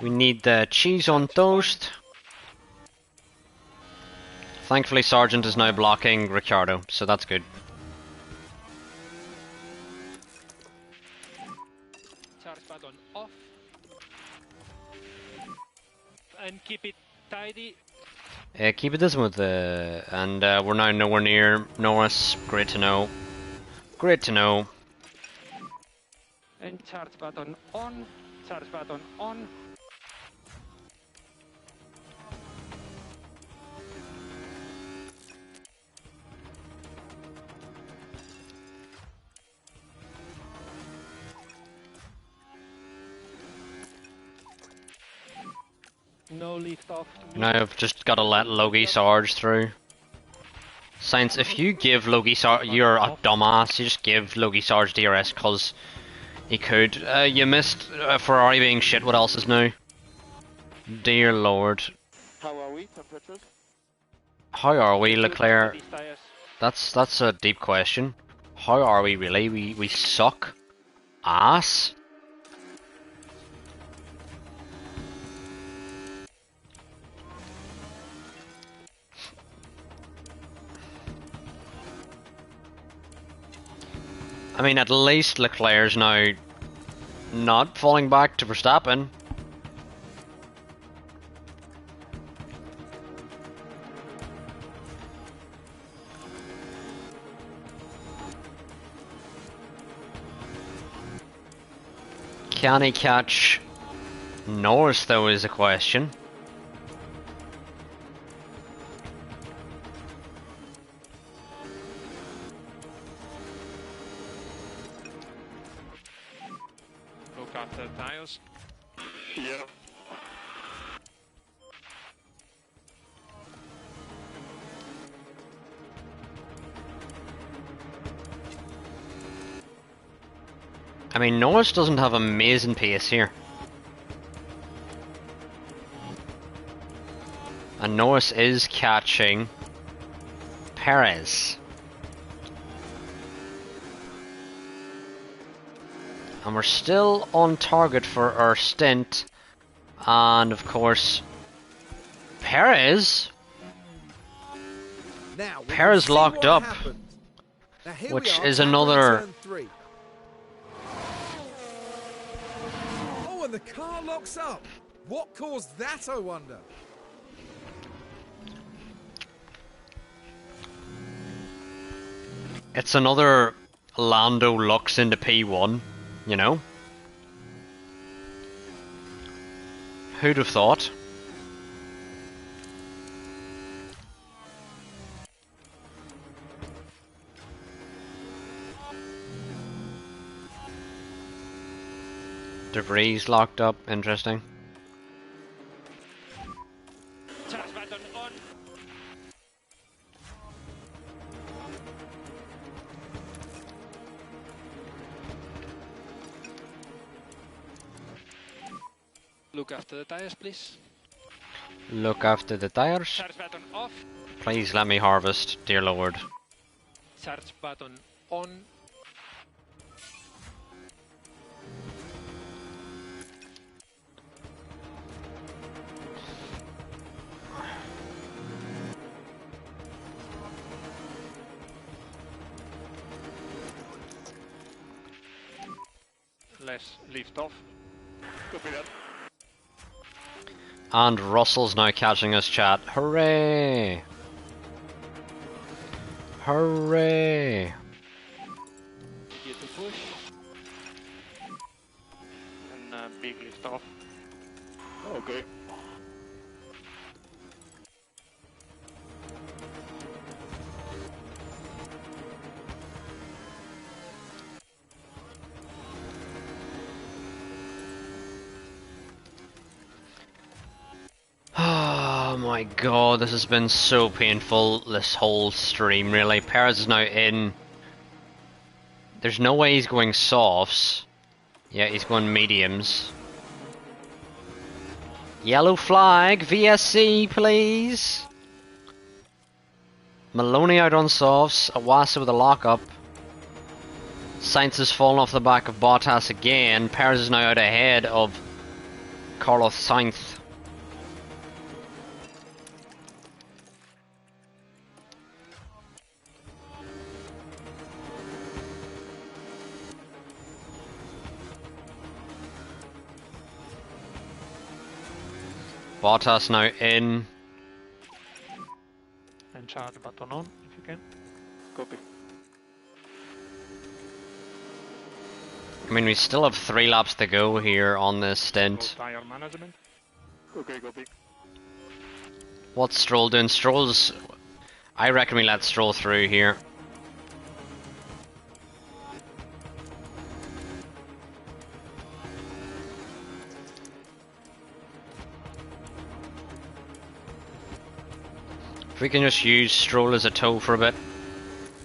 We need the cheese on toast. Thankfully, Sergeant is now blocking Ricciardo, so that's good. Charge button off. And keep it tidy. Keep it this with the... And we're now nowhere near Norris. Great to know. Great to know. And charge button on. Charge button on. No lift off. Now I've just got to let Logie Sarge through. Science, if you give Logie Sarge... You're a dumbass. You just give Logie Sarge DRS because he could. You missed Ferrari being shit. What else is new? Dear Lord. How are we? Temperatures? How are we, Leclerc? These tires. That's a deep question. How are we really? We suck ass. I mean, at least Leclerc's now not falling back to Verstappen. Can he catch Norris, though, is a question. Look at the tires. Yeah. I mean, Norris doesn't have amazing pace here. And Norris is catching Perez. And we're still on target for our stint. And of course, Perez. Now, we Perez can see locked what up, happened. Now, here which we are, is tackling another... turn 3. Oh, and the car locks up. What caused that, I wonder? It's another Lando Lux into P1, you know? Who'd have thought? Debris locked up, interesting. Charge button on. look after the tires, please. Look after the tires. Charge button off. Please let me harvest, dear lord. Charge button on. Let's lift off. Copy that. And Russell's now catching us, chat. Hooray! Hooray! Get to push. And big lift off. Okay. Oh my god, this has been so painful, this whole stream, really. Perez is now in. There's no way he's going softs. Yeah, he's going mediums. Yellow flag, VSC, please. Maloney out on softs, Awasa with a lockup. Sainz has fallen off the back of Bottas again. Perez is now out ahead of Carlos Sainz. Bottas now in. And charge button on if you can. Copy. I mean, we still have 3 laps to go here on this stint. Tire management. Okay, copy. What's Stroll doing? Stroll's... I reckon we let Stroll through here. If we can just use Stroll as a tow for a bit.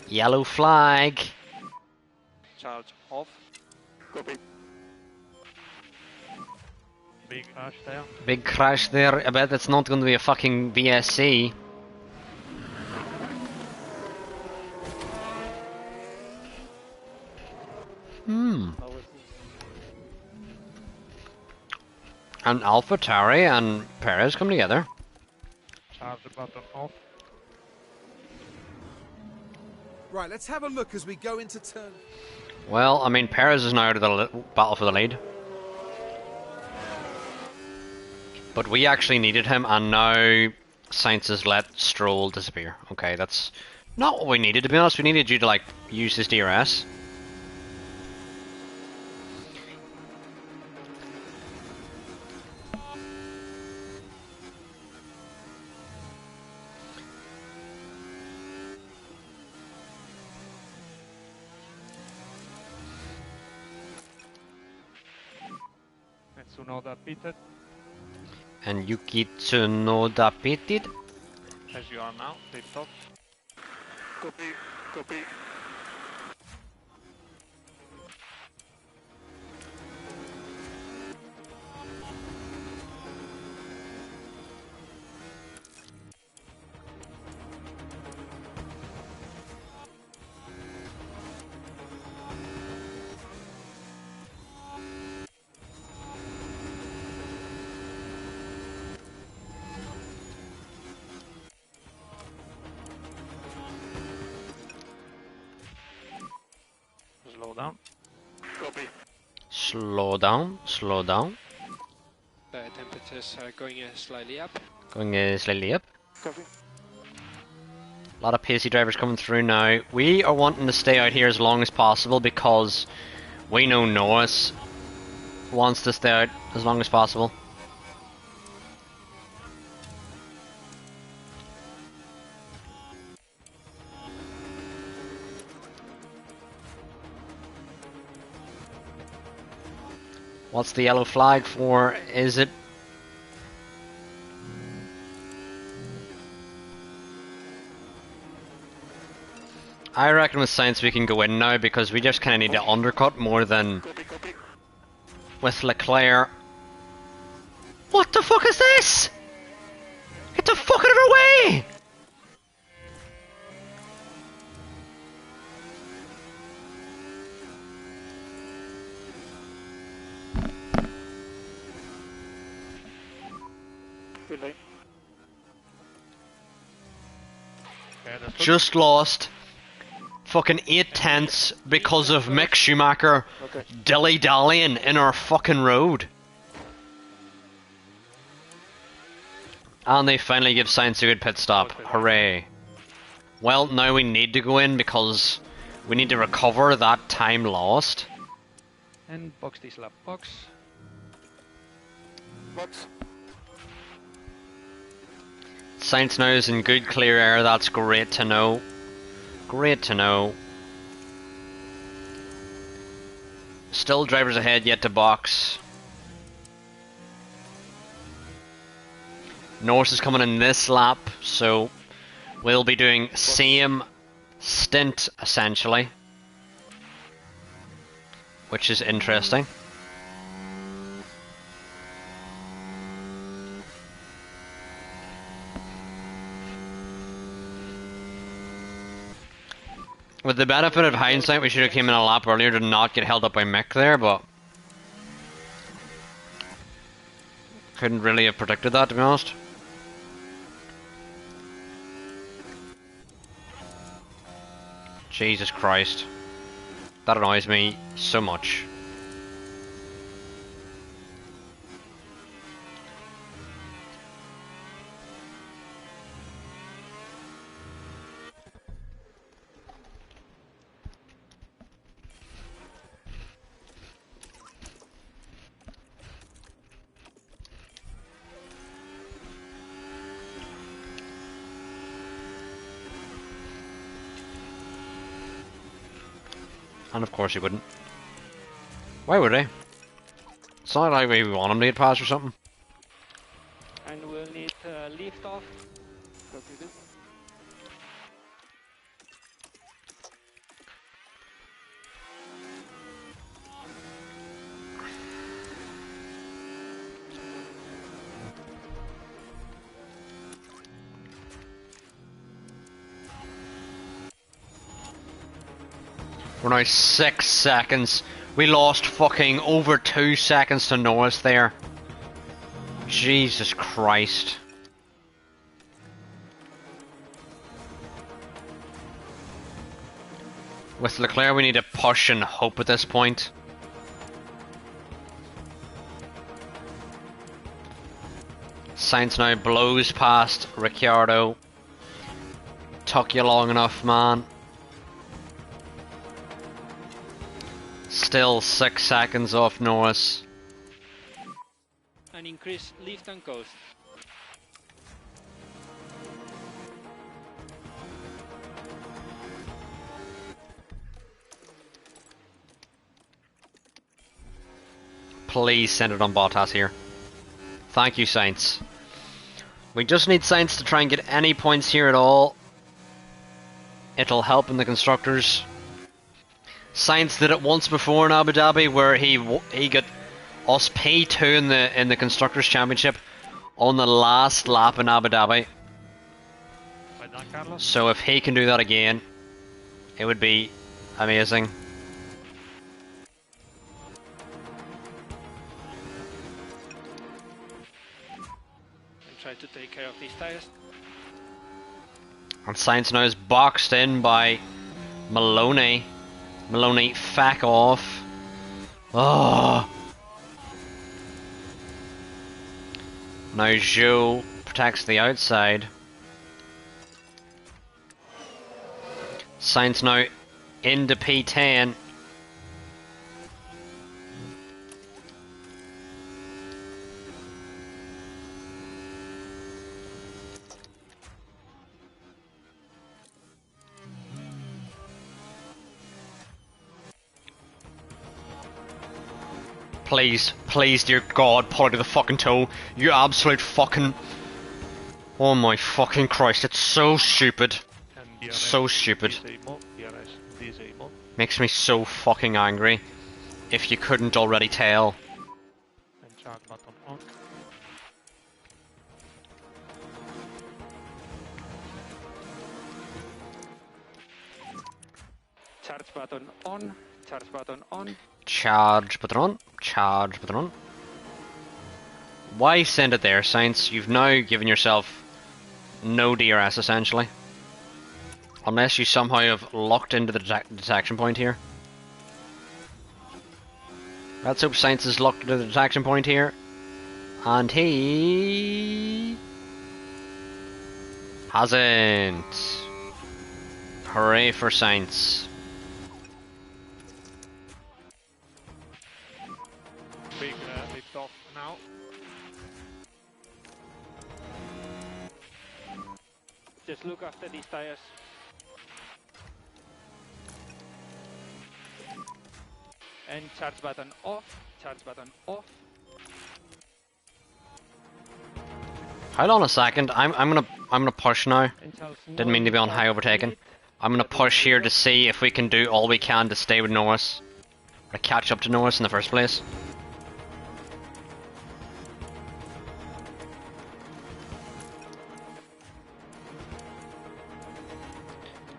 Yellow flag. Charge off. Copy. Big crash there. Big crash there. I bet it's not going to be a fucking BSC. And AlphaTauri and Perez come together. Charge button off. Right, let's have a look as we go into turn. Well, I mean, Perez is now out of the battle for the lead. But we actually needed him, and now Sainz has let Stroll disappear. Okay, that's not what we needed, to be honest. We needed you to, like, use his DRS. And Tsunoda pitted. And Yuki Tsunoda pitted. As you are now. Lift off. Copy. Copy. Slow down. Copy. Slow down, slow down. The temperatures are going slightly up. Going slightly up. Copy. A lot of pacey drivers coming through now. We are wanting to stay out here as long as possible because we know Norris wants to stay out as long as possible. What's the yellow flag for? Is it? I reckon with Sainz we can go in now because we just kind of need to undercut more than Copy. Copy. with Leclerc. What the fuck is this? Get the fuck out of our way! Too late. Yeah, that's good. Just lost fucking 8/10 because of Mick Schumacher Okay. dilly-dallying in our fucking road. And they finally give Sainz a good pit stop. Hooray. Well, now we need to go in because we need to recover that time lost. And box this lap. Box. Box. Sainz now is in good clear air, that's great to know. Great to know. Still drivers ahead yet to box. Norris is coming in this lap, so we'll be doing same stint essentially, which is interesting. With the benefit of hindsight, we should have came in a lap earlier to not get held up by Mick there, but couldn't really have predicted that, to be honest. Jesus Christ. That annoys me so much. And of course he wouldn't. Why would he? It's not like we want him to get past or something. And we'll need lift off. Copy this. We're now 6 seconds. We lost fucking over 2 seconds to Norris there. Jesus Christ. With Leclerc we need to push and hope at this point. Sainz now blows past Ricciardo. Took you long enough, man. Still 6 seconds off Norris. And increase lift and coast. Please send it on Bottas here. Thank you, Sainz. We just need Sainz to try and get any points here at all. It'll help in the constructors. Sainz did it once before in Abu Dhabi, where he got us P2 in the constructors championship on the last lap in Abu Dhabi. Well done, Carlos. So if he can do that again, it would be amazing. And try to take care of these tires. And Sainz now is boxed in by Maloney. Maloney, fuck off. Oh. Now Zhou protects the outside. Sainz now into P10. Please, please, dear God, pull out of the fucking toe. You absolute fucking... Oh my fucking Christ, it's so stupid. And DRS, So stupid. disable, DRS, disable. Makes me so fucking angry. If you couldn't already tell. And chart button on. Charge button on. Charge button on. Charge button on. Charge button on. Why send it there, Saints? You've now given yourself no DRS essentially. Unless you somehow have locked into the detection point here. Let's hope Saints is locked into the detection point here. And he hasn't. Hooray for Saints. Big lift off now. Just look after these tires. And charge button off. Charge button off. Hold on a second. I'm gonna push now. Didn't mean to be on high overtaking. I'm gonna push here to see if we can do all we can to stay with Norris. Or to catch up to Norris in the first place.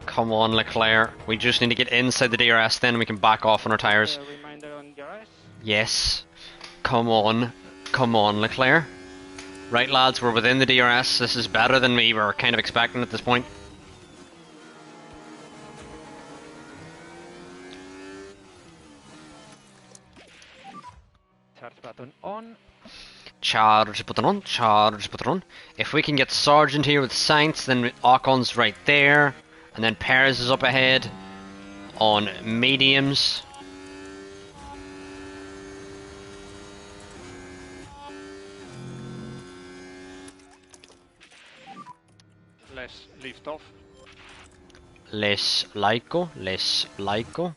Come on, Leclerc. We just need to get inside the DRS, then we can back off on our tyres. Reminder on DRS. Yes. Come on. Come on, Leclerc. Right, lads, we're within the DRS. This is better than we were kind of expecting at this point. Charge button on. Charge button on. Charge button on. If we can get Sargent here with Sainz, then Ocon's right there. And then Perez is up ahead on mediums. Less lift off. Less laico. Less laico.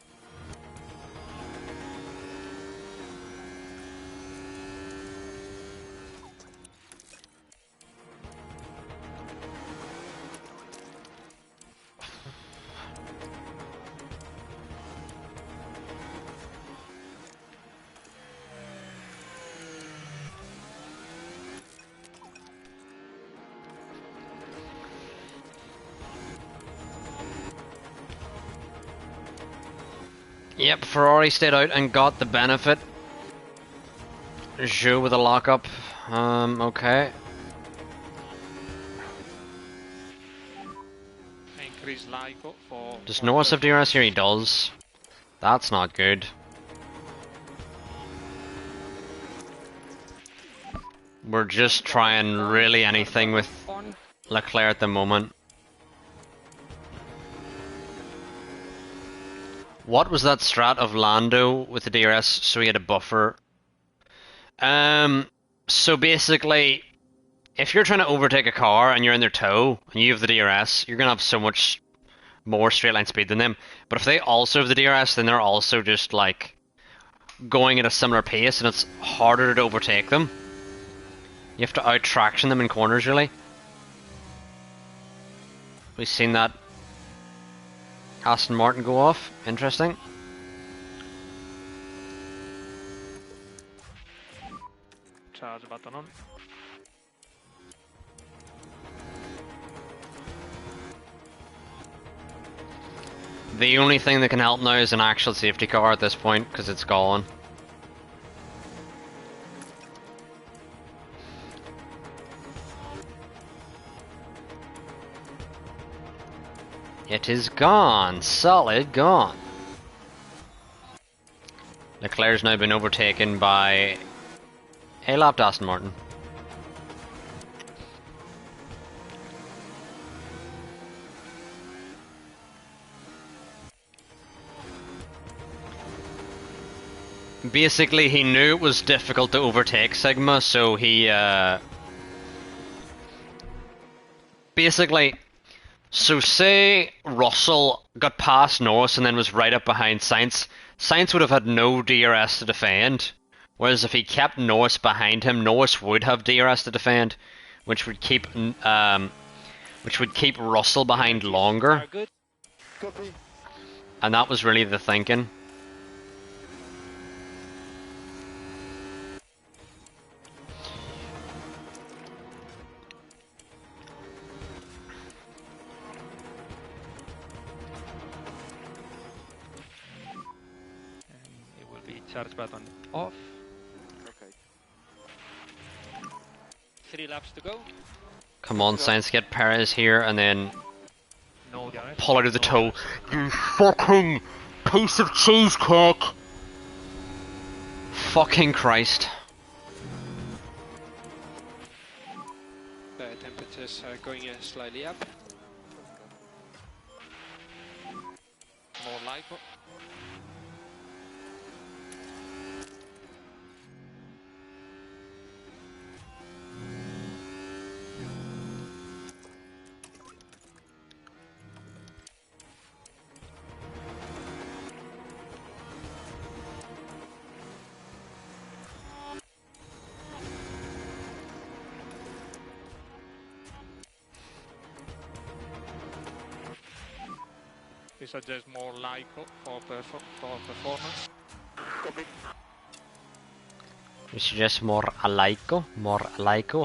Yep, Ferrari stayed out and got the benefit. Zhou with a lockup. Okay. Increase LICO for... Does Norris have DRS here? He does. That's not good. We're just trying really anything with Leclerc at the moment. What was that strat of Lando with the DRS so he had a buffer? So basically, if you're trying to overtake a car and you're in their tow and you have the DRS, you're going to have so much more straight line speed than them. But if they also have the DRS, then they're also just like going at a similar pace and it's harder to overtake them. You have to out traction them in corners really. We've seen that Aston Martin go off. Interesting. Charge button on. The only thing that can help now is an actual safety car at this point, because it's gone. It is gone. Solid gone. Leclerc's now been overtaken by a lapped Aston Martin. Basically, he knew it was difficult to overtake Sigma, so he basically... So say Russell got past Norris and then was right up behind Sainz. Sainz would have had no DRS to defend. Whereas if he kept Norris behind him, Norris would have DRS to defend, which would keep Russell behind longer. And that was really the thinking. Charge button off. Okay. 3 laps to go. Come on, Sainz, get Perez here and then No damage. pull out of the no toe. You fucking piece of cheesecake! Fucking Christ. The temperatures are going slightly up. More lipo. We suggest more lipo for performance. We suggest more Alaiko.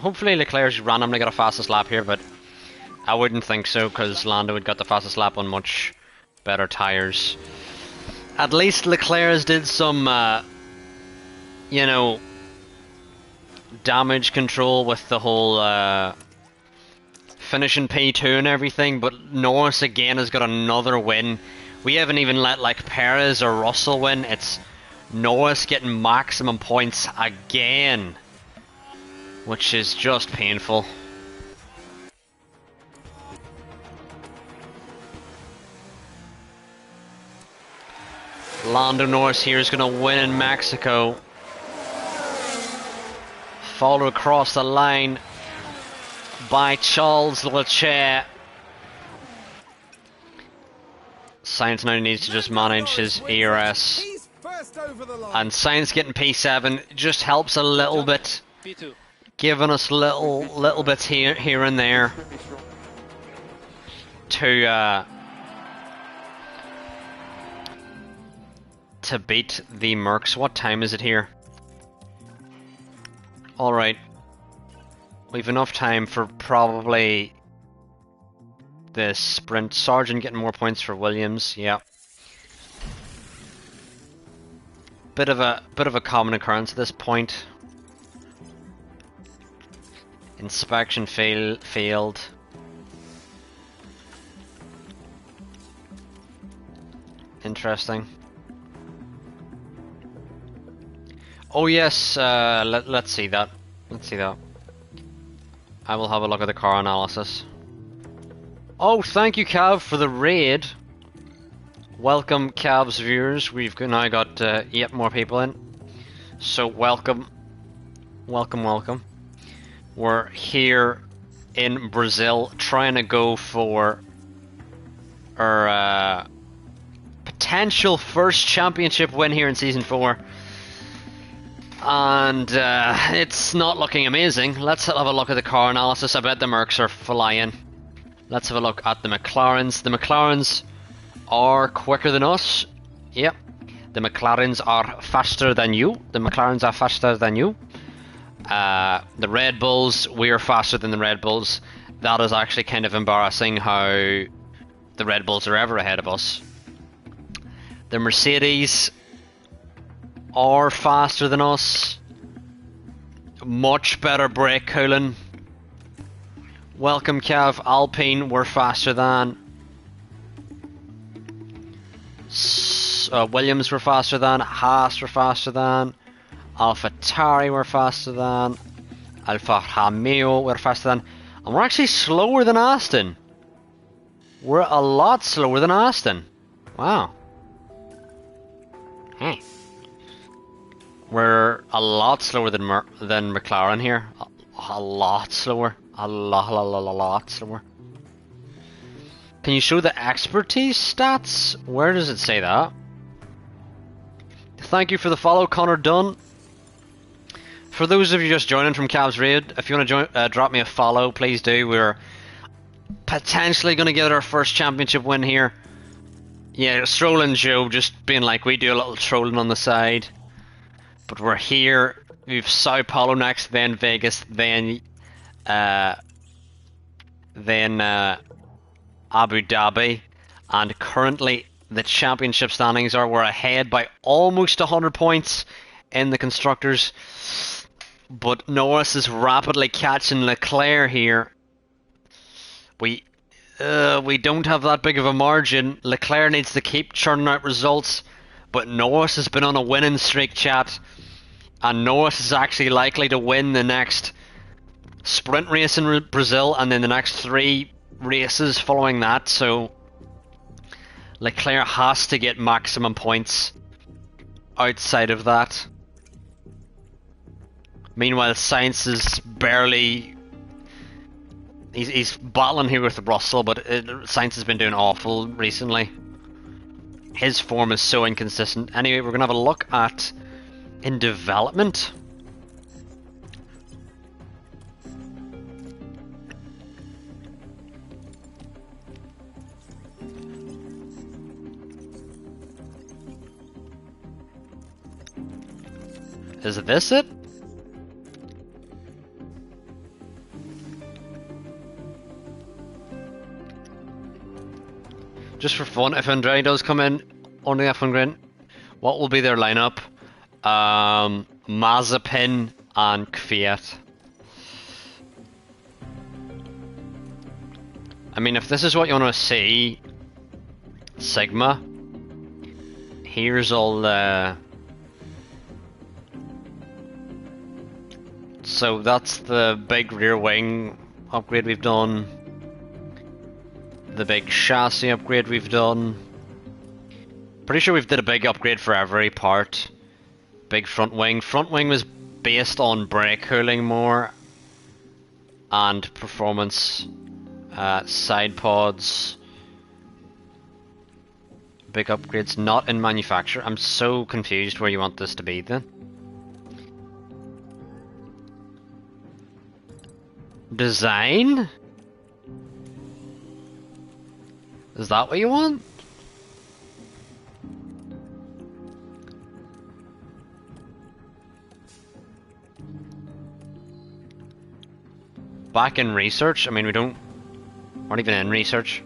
Hopefully Leclerc's randomly got a fastest lap here, but I wouldn't think so, because Lando had got the fastest lap on much better tyres. At least Leclerc's did some, you know, damage control with the whole finishing P2 and everything, but Norris again has got another win. We haven't even let like Perez or Russell win. It's Norris getting maximum points again, which is just painful. Lando Norris here is going to win in Mexico. Followed across the line by Charles Leclerc. Sainz now needs to just manage his ERS. He's first over the line. And Sainz getting P7 just helps a little bit, P2. giving us little bits here and there to beat the Mercs. What time is it here? Alright. We've enough time for probably the sprint. Sargent getting more points for Williams, yeah. Bit of a common occurrence at this point. Inspection failed. Interesting. Oh yes, let's see that. Let's see that. I will have a look at the car analysis. Oh, thank you, Cav, for the raid. Welcome, Cav's viewers. We've now got 8 more people in. So welcome. Welcome. We're here in Brazil trying to go for our potential first championship win here in Season 4. And it's not looking amazing. Let's have a look at the car analysis. I bet the Mercs are flying. Let's have a look at the McLarens. The McLarens are quicker than us. Yep. The McLarens are faster than you. The Red Bulls, we are faster than the Red Bulls. That is actually kind of embarrassing how the Red Bulls are ever ahead of us. The Mercedes are faster than us. Much better brake cooling. Welcome, Cav. Alpine, we're faster than. Williams were faster than. Haas were faster than. AlphaTauri were faster than. Alfa Romeo were faster than. And we're actually slower than Aston. We're a lot slower than Aston. Wow. Hey. We're a lot slower than McLaren here. A lot slower. A lot slower. Can you show the expertise stats? Where does it say that? Thank you for the follow, Connor Dunn. For those of you just joining from Cavs Raid, if you want to drop me a follow, please do. We're potentially going to get our first championship win here. Yeah, Stroll and Joe just being like, we do a little trolling on the side. But we're here. We've Sao Paulo next, then Vegas, then Abu Dhabi, and currently the championship standings are. We're ahead by almost 100 points in the constructors, but Norris is rapidly catching Leclerc here. We don't have that big of a margin. Leclerc needs to keep churning out results, but Norris has been on a winning streak, chat, and Norris is actually likely to win the next sprint race in Brazil and then the next 3 races following that, so Leclerc has to get maximum points outside of that. Meanwhile, Sainz is barely... He's battling here with Russell, but Sainz has been doing awful recently. His form is so inconsistent. Anyway, we're going to have a look at in development. Is this it? Just for fun, if Andretti does come in on the F1 grid, what will be their lineup? Mazepin and Kvyat. I mean, if this is what you want to see, Sigma, here's all the... So that's the big rear wing upgrade we've done. The big chassis upgrade we've done. Pretty sure we've did a big upgrade for every part. Big front wing. Front wing was based on brake cooling more and performance. Side pods. Big upgrades not in manufacture. I'm so confused where you want this to be then. Design? Is that what you want? Back in research? I mean, aren't even in research.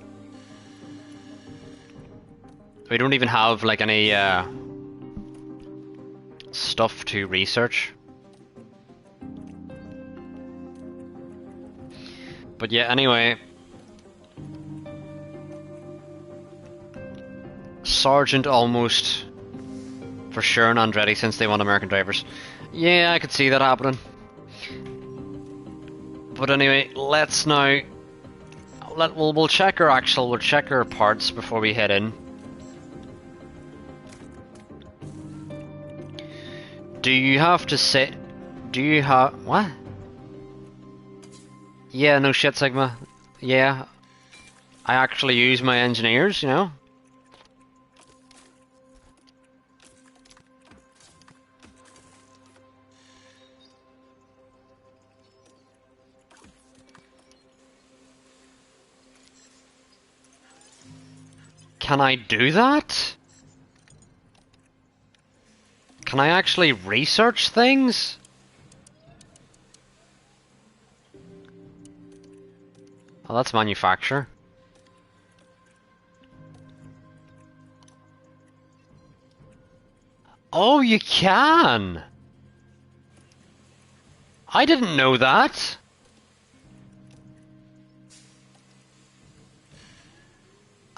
We don't even have like any stuff to research. But yeah, anyway. Sargent almost for sure and Andretti since they want American drivers. Yeah, I could see that happening. But anyway, let's now we'll check our parts before we head in. Do you have what? Yeah, no shit, Sigma. Yeah. I actually use my engineers, you know? Can I do that? Can I actually research things? Oh, that's manufacture. Oh, you can! I didn't know that!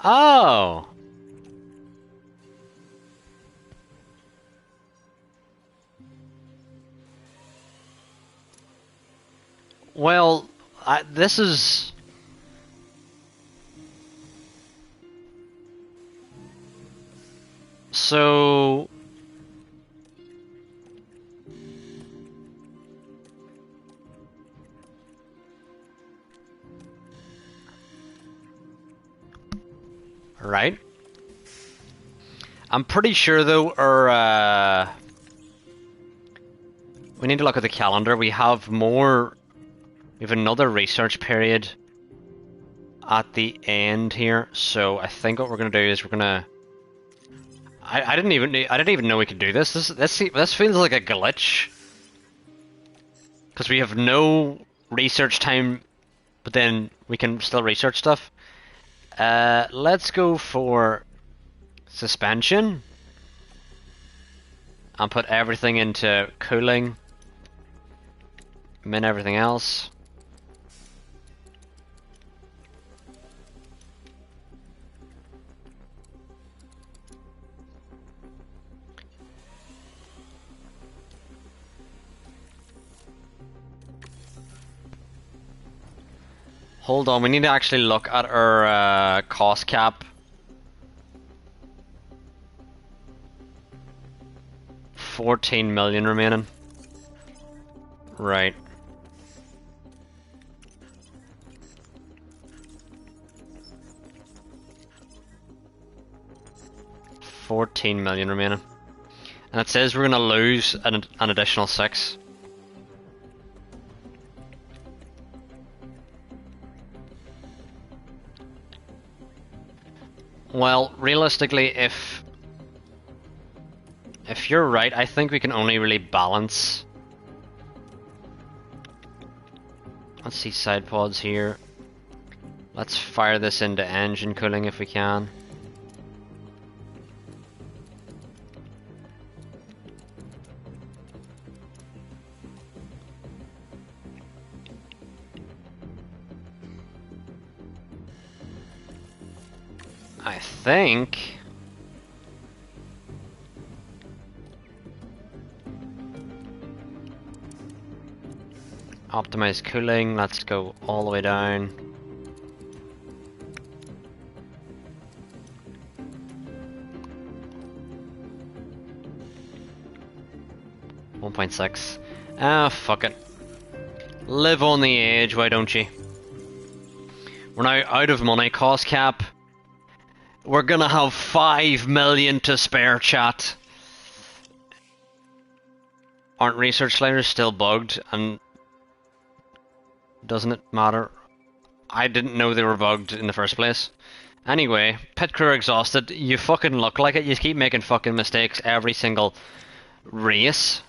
Oh! Well, this is... So... Right. I'm pretty sure though our we need to look at the calendar. We have another research period at the end here. So I think what we're gonna do is we're gonna I didn't even know we could do this. This feels like a glitch. Because we have no research time, but then we can still research stuff. Let's go for suspension and put everything into cooling, min everything else. Hold on, we need to actually look at our cost cap. $14 million remaining. Right. $14 million remaining. And it says we're gonna lose an additional 6. Well, realistically, if you're right, I think we can only really balance. Let's see side pods here. Let's fire this into engine cooling if we can. I think optimize cooling, let's go all the way down. $1.6. Ah, fuck it. Live on the edge, why don't you? We're now out of money, cost cap. We're gonna have 5 million to spare, chat. Aren't research sliders still bugged? And doesn't it matter? I didn't know they were bugged in the first place. Anyway, pit crew exhausted. You fucking look like it. You keep making fucking mistakes every single race.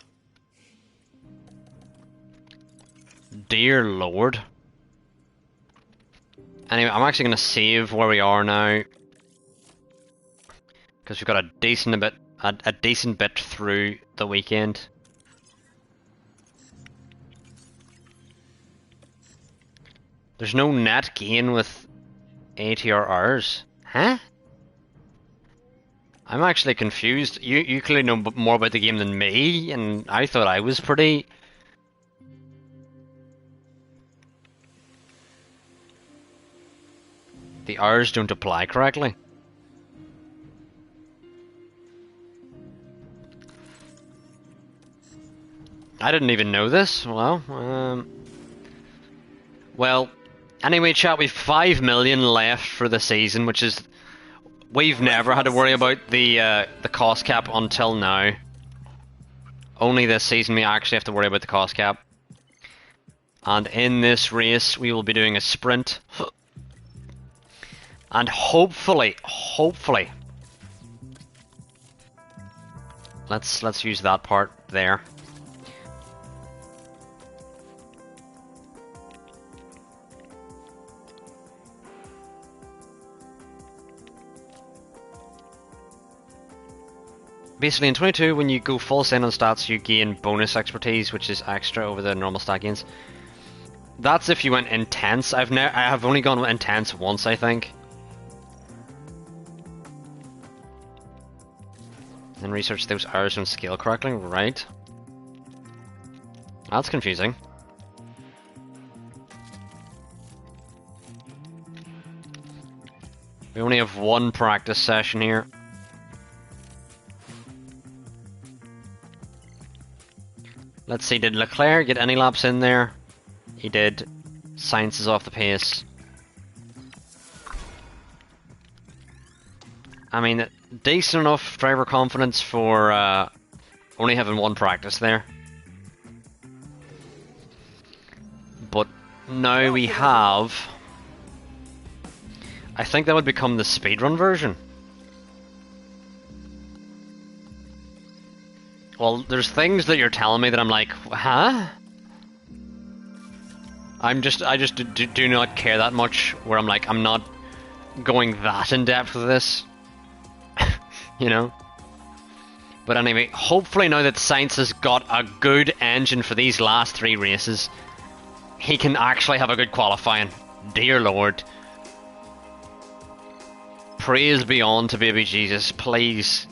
Dear Lord. Anyway, I'm actually gonna save where we are now, because we've got a decent bit through the weekend. There's no net gain with ATRRs, huh? I'm actually confused. You clearly know more about the game than me, and I thought I was pretty. The R's don't apply correctly. I didn't even know this. Well, anyway, chat, we've 5 million left for the season, which is we've never had to worry about the cost cap until now. Only this season we actually have to worry about the cost cap. And in this race, we will be doing a sprint, and hopefully, let's use that part there. Basically, in 22, when you go full send on stats, you gain bonus expertise, which is extra over the normal stat gains. That's if you went intense. I have only gone intense once, I think. And research those hours don't scale correctly, right? That's confusing. We only have one practice session here. Let's see, did Leclerc get any laps in there? He did. Sainz is off the pace. I mean, decent enough driver confidence for only having one practice there. But now we have... I think that would become the speedrun version. Well, there's things that you're telling me that I'm like, huh? I just do not care that much, where I'm like, I'm not going that in depth with this. you know. But anyway, hopefully now that Sainz has got a good engine for these last 3 races, he can actually have a good qualifying. Dear Lord. Praise be on to baby Jesus. Please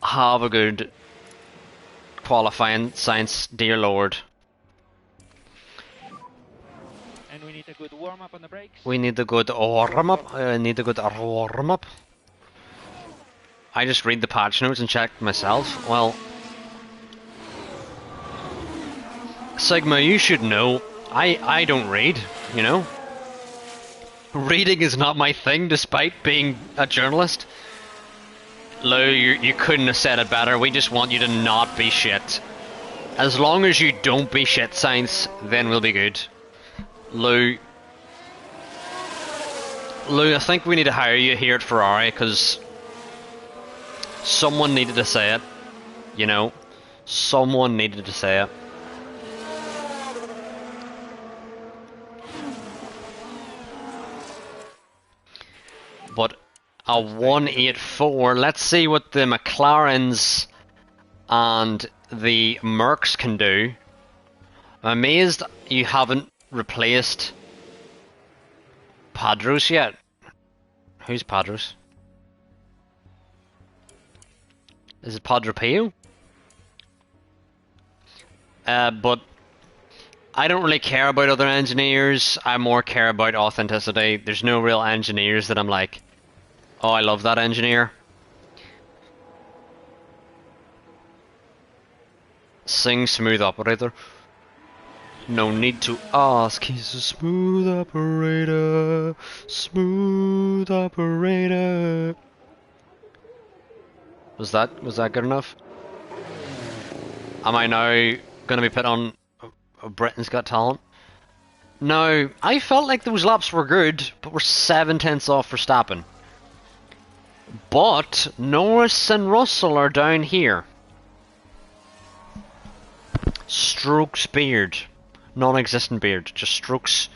have a good qualifying, Sainz, dear Lord. And we need a good warm-up on the brakes. We need a good warm-up. I need a good warm-up. I just read the patch notes and check myself. Well, Sigma, you should know. I don't read, you know? Reading is not my thing, despite being a journalist. Lou, you couldn't have said it better. We just want you to not be shit. As long as you don't be shit, Sainz, then we'll be good. Lou, I think we need to hire you here at Ferrari, because someone needed to say it. You know? Someone needed to say it. But a 184, let's see what the McLarens and the Mercs can do. I'm amazed you haven't replaced Padros yet. Who's Padros? Is it Padre Pio? But I don't really care about other engineers. I more care about authenticity. There's no real engineers that I'm like, oh, I love that engineer. Sing smooth operator. No need to ask, he's a smooth operator. Smooth operator. Was that good enough? Am I now gonna be put on Britain's Got Talent? No, I felt like those laps were good, but we're 7/10 off for Verstappen. But Norris and Russell are down here. Strokes beard. Non-existent beard. Just Strokes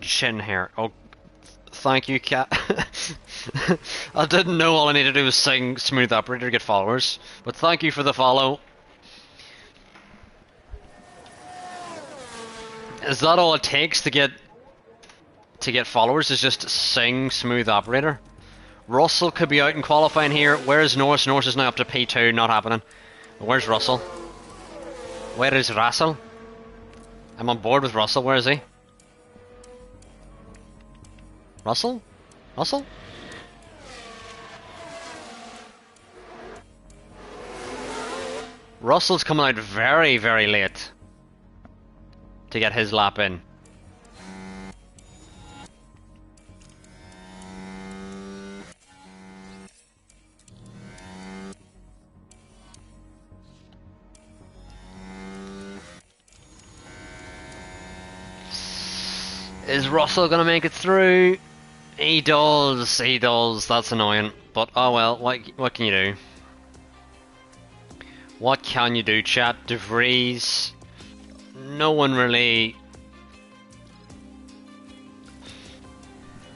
chin hair. Oh, thank you, Cat. I didn't know all I needed to do was sing Smooth Operator to get followers. But thank you for the follow. Is that all it takes to get followers? Is just sing Smooth Operator? Russell could be out in qualifying here. Where's Norris? Norris is now up to P2, not happening. Where's Russell? Where is Russell? I'm on board with Russell. Where is he? Russell? Russell? Russell's coming out very, very late to get his lap in. Is Russell gonna make it through? He does, that's annoying. But oh well, what can you do? What can you do, chat? De Vries. No one really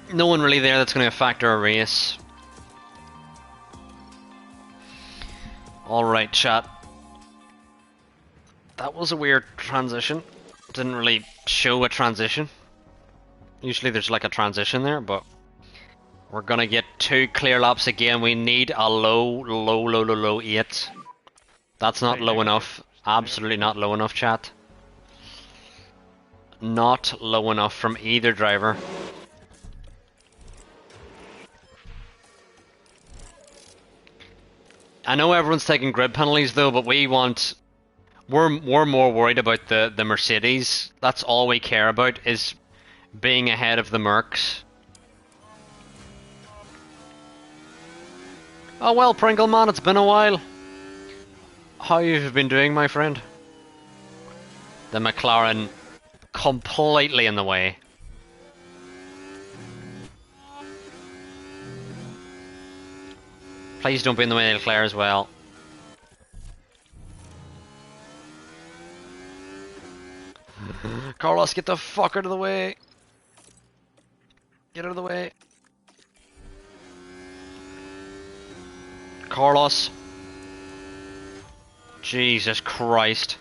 there that's gonna factor a race. Alright, chat. That was a weird transition. Didn't really show a transition. Usually there's like a transition there, but we're gonna get 2 clear laps again. We need a low 8. That's not low enough. Absolutely not low enough, chat. Not low enough from either driver. I know everyone's taking grid penalties though, but we're more worried about the Mercedes. That's all we care about, is being ahead of the Mercs. Oh well, Pringle man, it's been a while. How you've been doing, my friend? The McLaren completely in the way. Please don't be in the way of Leclerc as well. Carlos, get the fuck out of the way. Get out of the way. Carlos. Jesus Christ.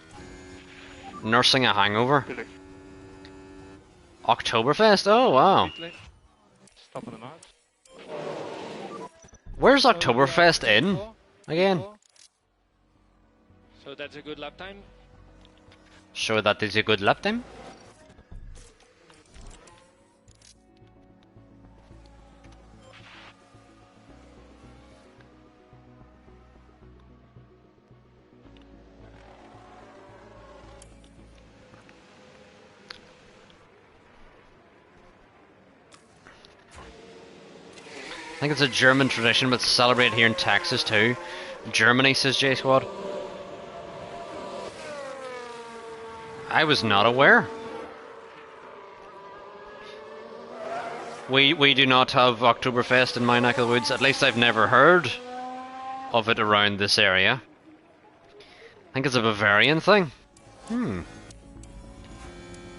Nursing a hangover. Billy. Oktoberfest? Oh wow. Italy. Stop on the marks. Where's So Oktoberfest we are in? P4, Again? P4. So that's a good lap time. Sure that is a good lap time? I think it's a German tradition, but celebrated here in Texas too. Germany, says J Squad. I was not aware. We do not have Oktoberfest in my neck of the woods. At least I've never heard of it around this area. I think it's a Bavarian thing.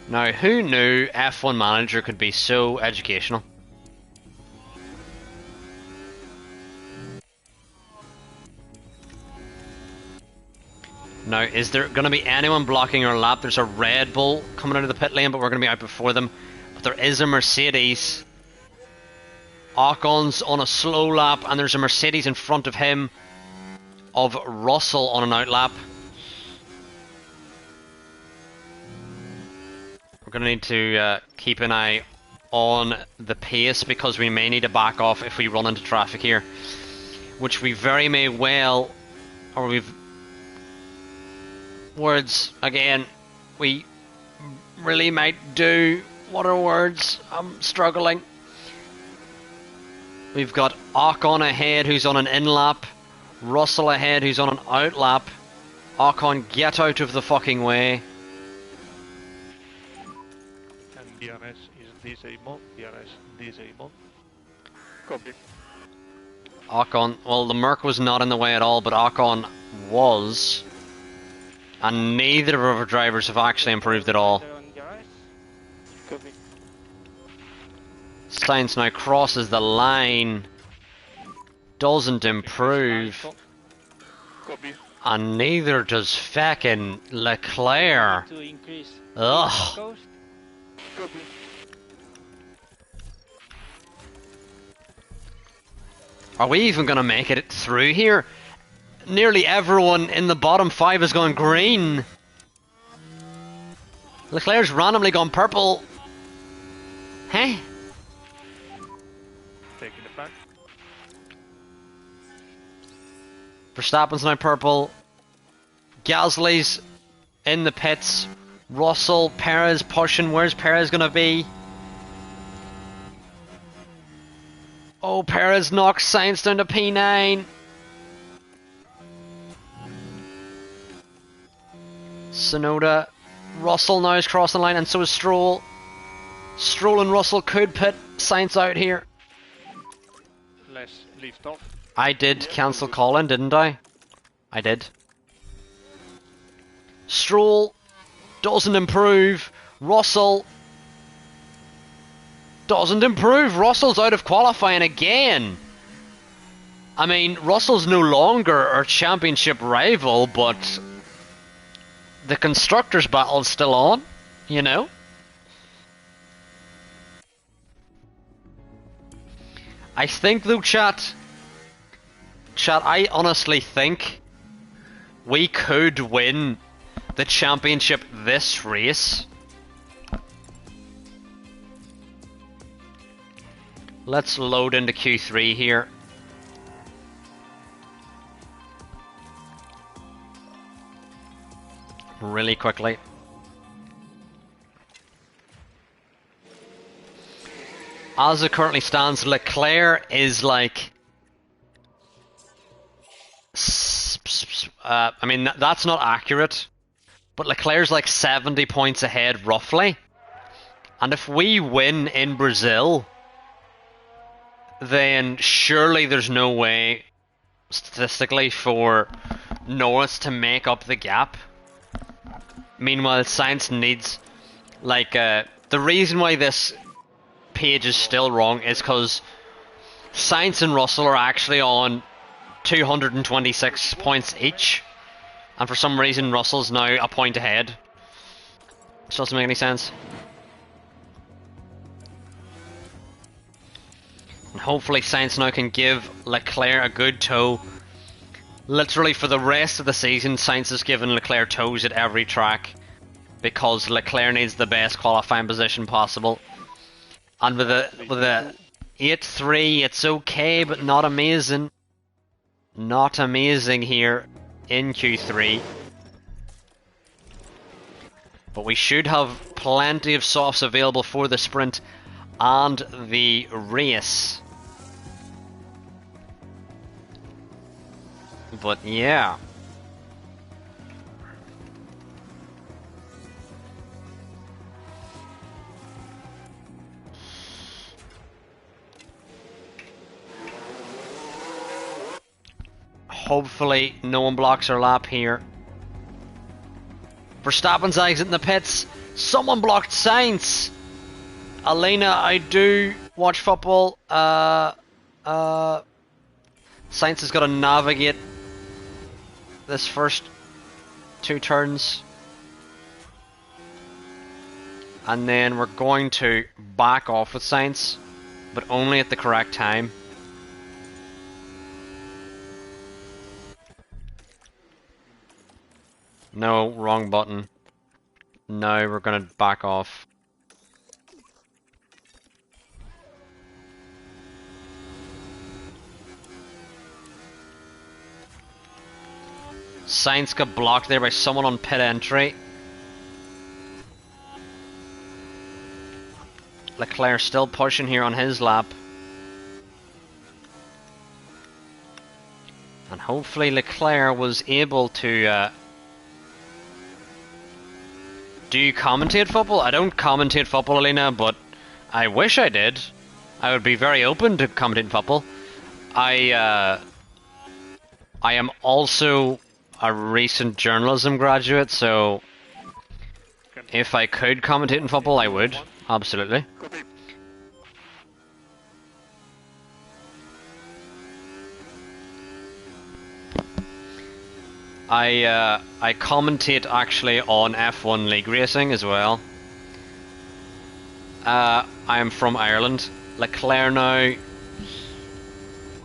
Now, who knew F1 Manager could be so educational? Now, is there going to be anyone blocking our lap? There's a Red Bull coming out of the pit lane, but we're going to be out before them. But there is a Mercedes. Ocon's on a slow lap, and there's a Mercedes in front of him of Russell on an out lap. We're going to need to keep an eye on the pace because we may need to back off if we run into traffic here. Which we very may well, or we've... Words, again, we really might do. What are words? I'm struggling. We've got Ocon ahead who's on an in lap. Russell ahead who's on an out lap. Ocon, get out of the fucking way. And DRS is disabled. DRS disabled. Copy. Ocon, well, the Merc was not in the way at all, but Ocon was. And neither of our drivers have actually improved at all. They're on DRS. Copy. Sainz now crosses the line. Doesn't improve. Copy. And neither does feckin' Leclerc. To increase Ugh. coast. Copy. Are we even gonna make it through here? Nearly everyone in the bottom 5 has gone green. Leclerc's randomly gone purple. Hey? Taking it back. Verstappen's now purple. Gasly's in the pits. Russell, Perez pushing. Where's Perez gonna be? Oh, Perez knocks Sainz down to P9. Sonoda. Russell now is crossing the line, and so is Stroll. Stroll and Russell could pit Sainz out here. Let's lift off. I did cancel Colin, didn't I? I did. Stroll doesn't improve. Russell doesn't improve. Russell's out of qualifying again. I mean, Russell's no longer our championship rival, but the constructors' battle's still on, you know? I think though, chat, I honestly think we could win the championship this race. Let's load into Q3 here. Really quickly. As it currently stands, Leclerc is like... I mean, that's not accurate. But Leclerc's like 70 points ahead, roughly. And if we win in Brazil, then surely there's no way, statistically, for Norris to make up the gap. Meanwhile, Sainz needs, like, the reason why this page is still wrong is because Sainz and Russell are actually on 226 points each, and for some reason Russell's now a point ahead. Which doesn't make any sense. And hopefully Sainz now can give Leclerc a good tow. Literally for the rest of the season, Sainz has given Leclerc tows at every track because Leclerc needs the best qualifying position possible. And with a 8-3, it's okay, but not amazing. Not amazing here in Q3. But we should have plenty of softs available for the sprint and the race. But yeah. Hopefully no one blocks our lap here. Verstappen's exit in the pits. Someone blocked Sainz. Elena, I do watch football. Sainz has got to navigate this first 2 turns. And then we're going to back off with Sainz, but only at the correct time. No, wrong button. No, we're gonna back off. Sainz got blocked there by someone on pit entry. Leclerc still pushing here on his lap. And hopefully Leclerc was able to... Do you commentate football? I don't commentate football, Alina, but I wish I did. I would be very open to commentating football. I am also a recent journalism graduate, so if I could commentate in football, I would. Absolutely. I commentate actually on F1 league racing as well. I am from Ireland. Leclerc now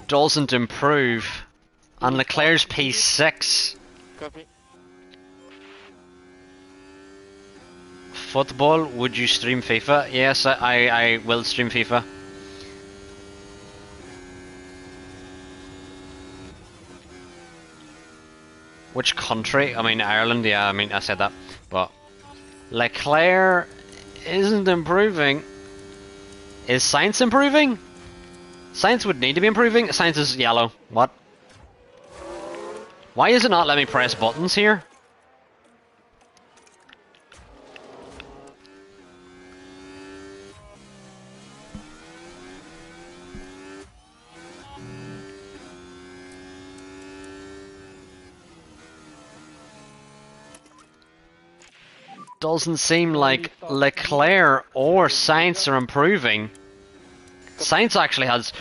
doesn't improve, and Leclerc's P6. Copy. Football, would you stream FIFA? Yes, I will stream FIFA. Which country? I mean Ireland, yeah, I mean I said that. But Leclerc isn't improving. Is Sainz improving? Sainz would need to be improving. Sainz is yellow. What? Why is it not letting me press buttons here? Doesn't seem like Leclerc or Sainz are improving. Sainz actually has...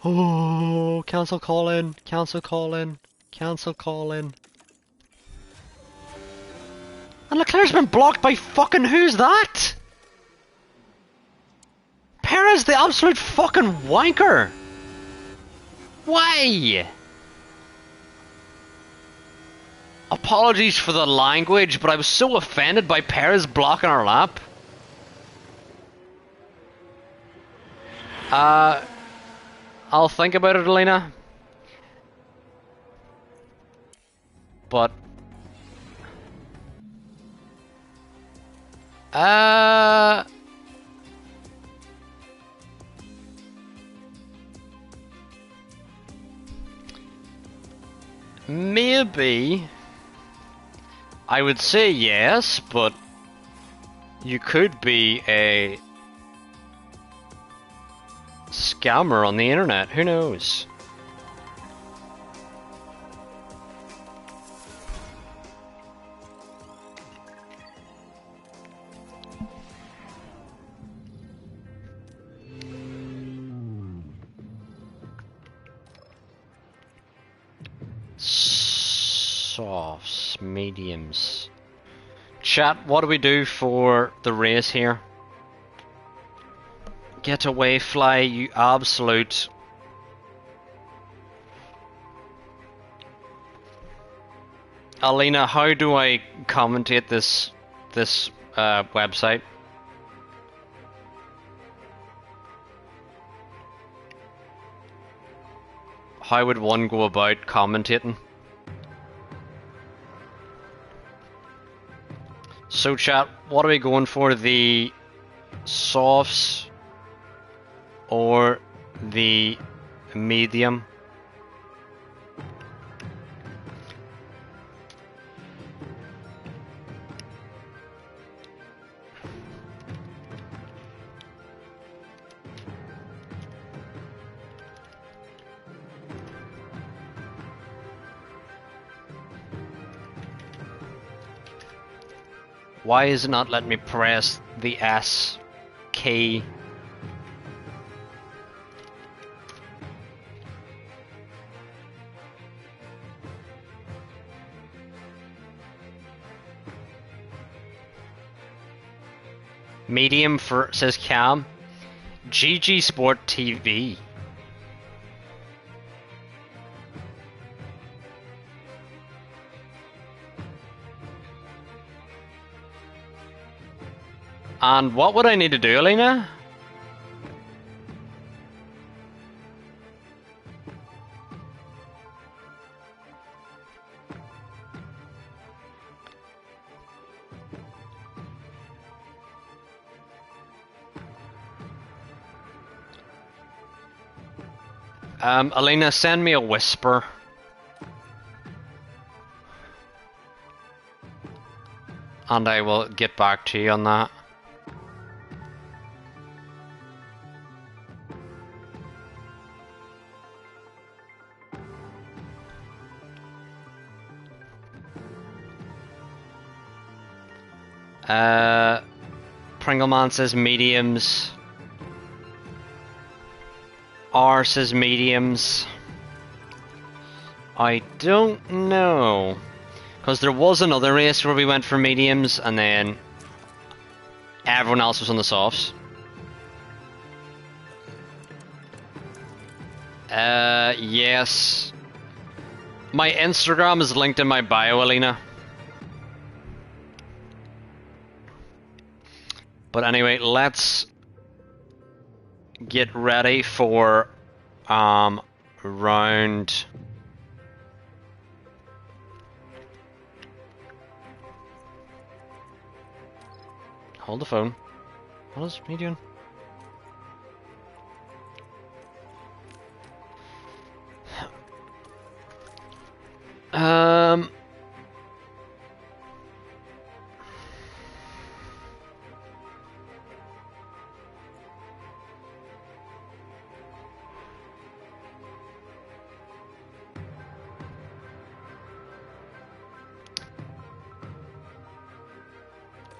Oh, cancel call in, cancel call in, cancel call in. And Leclerc's been blocked by fucking who's that? Perez, the absolute fucking wanker. Why? Apologies for the language, but I was so offended by Perez blocking our lap. I'll think about it, Elena. But... maybe... I would say yes, but... you could be a... scammer on the internet, who knows? Softs, mediums. Chat, what do we do for the race here? Get away, fly, you absolute. Alina, how do I commentate this website? How would one go about commentating? So chat, what are we going for? The softs or the medium? Why is it not letting me press the S key? Medium for, says Cam. GG Sport TV. And what would I need to do, Alina? Alina, send me a whisper. And I will get back to you on that. Pringleman says mediums. R says mediums. I don't know. Because there was another race where we went for mediums and then everyone else was on the softs. Yes. My Instagram is linked in my bio, Alina. But anyway, let's get ready for round. Hold the phone. What is me doing?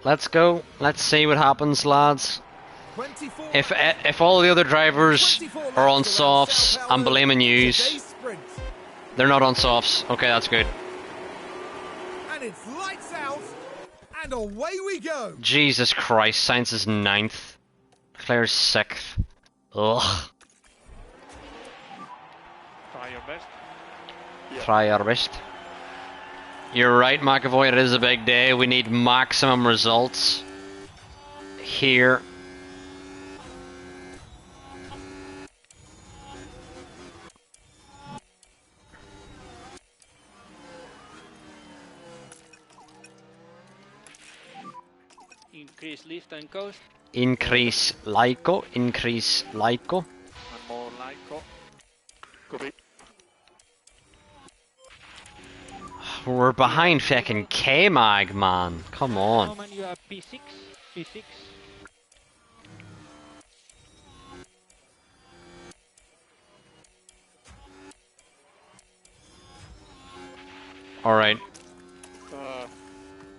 Let's go. Let's see what happens, lads. If all the other drivers are on softs, I'm blaming yous. They're not on softs. Okay, that's good. And it's lights out, and away we go. Jesus Christ, Sainz is 9th. Claire's 6th. Ugh. Try your best. Try our best. You're right, McAvoy, it is a big day. We need maximum results here. Increase lift and coast. Increase Lyco, increase Lyco. And more Lyco. Copy. We're behind fucking K-Mag, man. Come on. Moment you are P6. P6. Alright.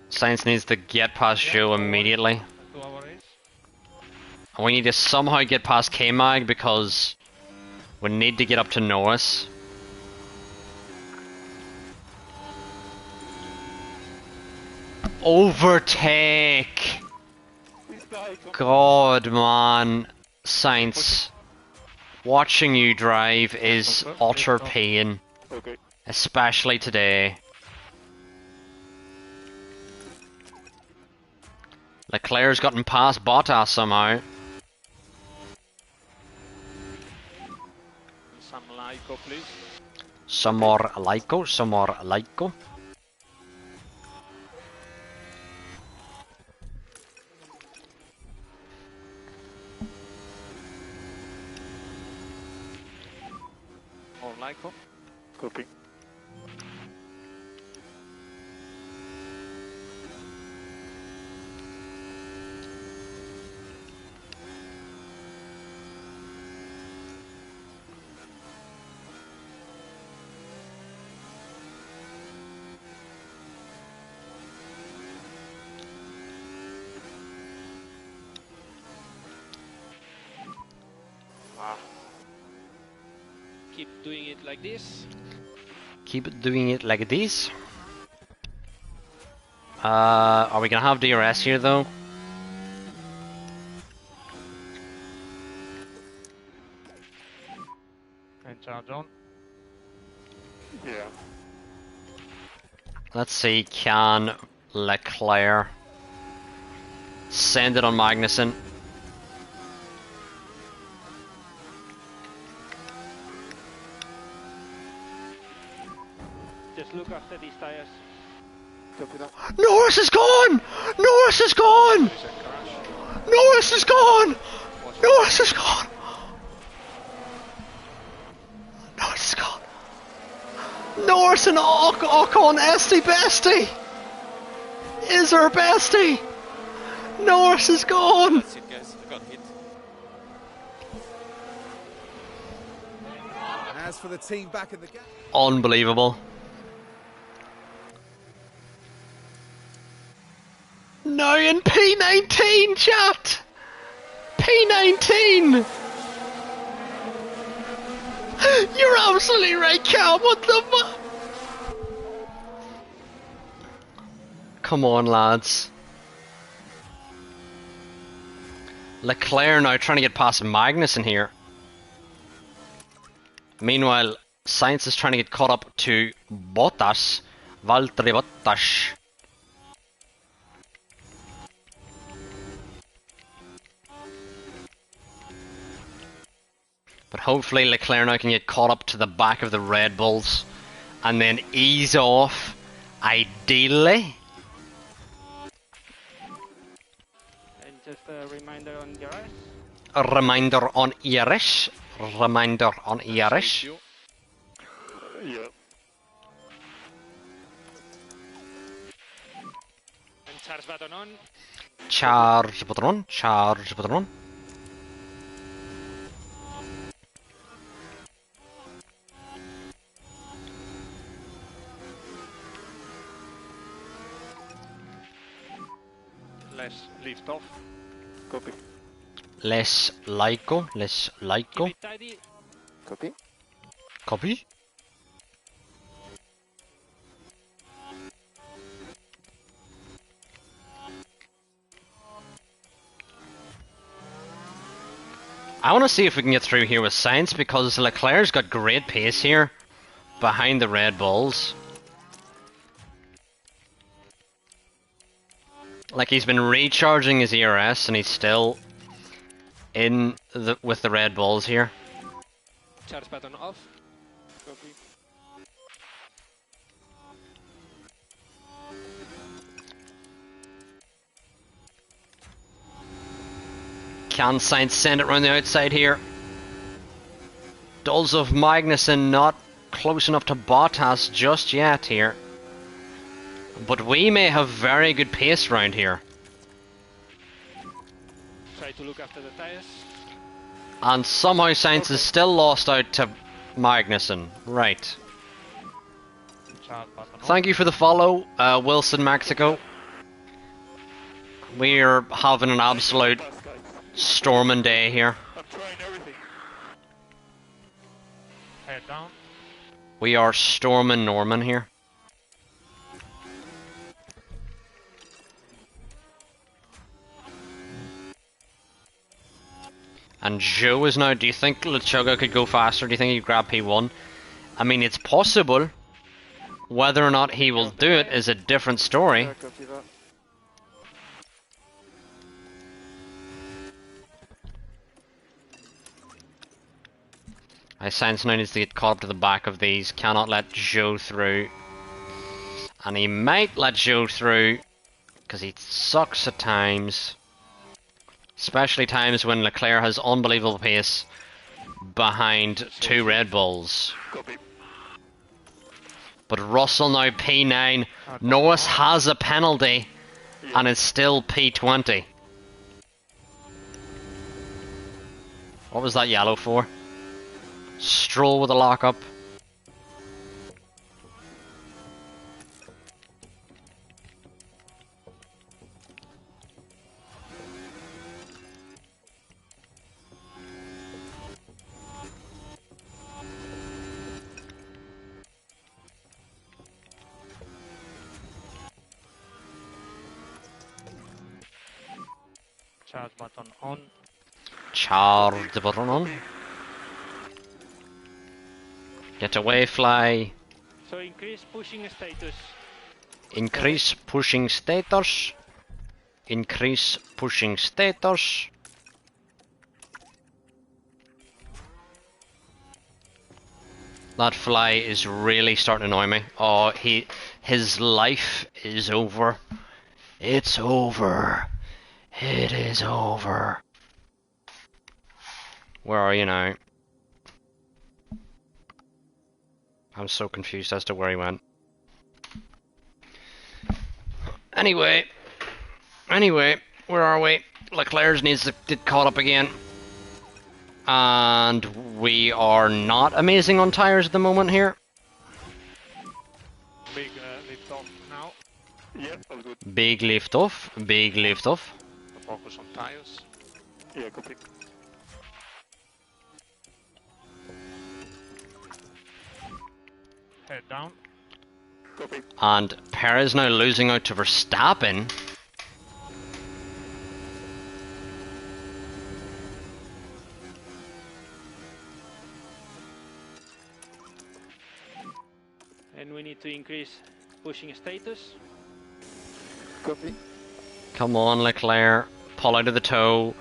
Science needs to get past Joe immediately. And we need to somehow get past K-Mag because we need to get up to Norris. Overtake! God, man. Sainz. Watching you drive is utter pain. Okay. Especially today. Leclerc's gotten past Bottas somehow. Some Lyco, please. Some more Lyco, some more Lyco. More Lyco. Copy. Keep doing it like this. Keep doing it like this. Are we gonna have DRS here though? And charge on. Yeah. Let's see, can Leclerc send it on Magnussen? Just look after these tires. Copy that. Norris is gone! Norris is gone! There's a crash. Norris is gone! Norris is gone! Norris is gone! Norris and Ocon Esty Bestie! Is her bestie! Norris is gone! That's it, guys. I got hit. As for the team back in the game. Unbelievable. Now in P19, chat! P19! You're absolutely right, Cal. What the fu-? Come on, lads. Leclerc now trying to get past Magnussen here. Meanwhile, Sainz is trying to get caught up to Bottas. Valtteri Bottas. But hopefully Leclerc now can get caught up to the back of the Red Bulls and then ease off, ideally. And just a reminder on your eyes. A reminder on Irish. Reminder on Irish. Yeah. And charge button on. Charge button on. Charge button on. Let's lift off. Copy. Less Lyco. Less Lyco. Keep it tidy. Copy. Copy. I want to see if we can get through here with Sainz because Leclerc's got great pace here behind the Red Bulls. Like he's been recharging his ERS and he's still in with the Red Bulls here. Charge button off. Copy. Can Sainz send it around the outside here? Does of Magnussen not close enough to Bottas just yet here. But we may have very good pace round here. Try to look after the tires. And somehow Sainz is still lost out to Magnussen. Right. Charge button on. Thank you for the follow, Wilson Mexico. We're having an absolute Pass, guys. storming day here. I'm trying everything. Head down. We are storming Norman here. And Joe is now, do you think Lechuga could go faster? Do you think he'd grab P1? I mean, it's possible. Whether or not he will do it is a different story. Yeah, copy that. Science now needs to get caught up to the back of these. Cannot let Joe through. And he might let Joe through, because he sucks at times. Especially times when Leclerc has unbelievable pace behind two Red Bulls. Copy. But Russell now P9. Norris has a penalty and is still P20. What was that yellow for? Stroll with a lockup. Charge button on. Charge the button on. Get away, fly. So increase pushing status. Increase pushing status. Increase pushing status. That fly is really starting to annoy me. Oh, his life is over. It's over. It is over. Where are you now? I'm so confused as to where he went. Anyway, where are we? Leclerc needs to get caught up again. And we are not amazing on tyres at the moment here. Big lift off now. Yeah, all good. Big lift off, big lift off. Focus on tires. Yeah, copy. Head down. Copy. And Perez now losing out to Verstappen. And we need to increase pushing status. Copy. Come on, Leclerc. Pull out of the toe.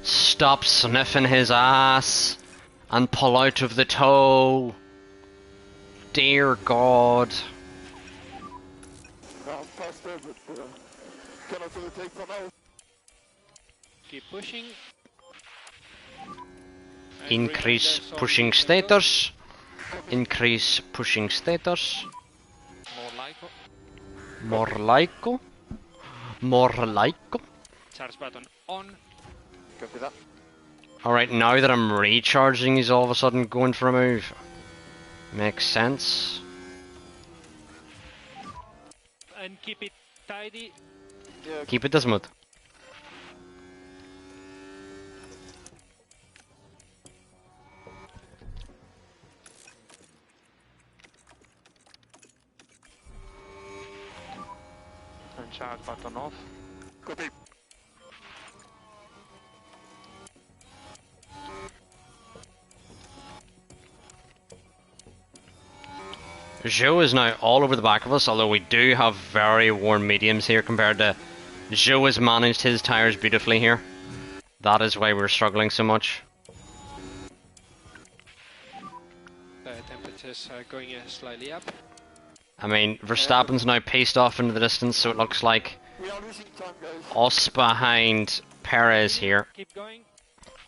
Stop sniffing his ass. And pull out of the toe. Dear God. I'm faster, but cannot overtake for now. Keep pushing. And Increase remember, pushing so status. Increase pushing status. More LICO. More Lyco. More Lyco. Charge button on. Copy that. Alright, now that I'm recharging, he's all of a sudden going for a move. Makes sense. And keep it tidy. Yeah, Keep it smooth. And charge button off. copy. Zhou is now all over the back of us, although we do have very warm mediums here compared to... Zhou has managed his tyres beautifully here. That is why we're struggling so much. Temperatures are going slightly up. I mean, Verstappen's now paced off into the distance, so it looks like We are losing time, guys. us behind Perez here. Keep going.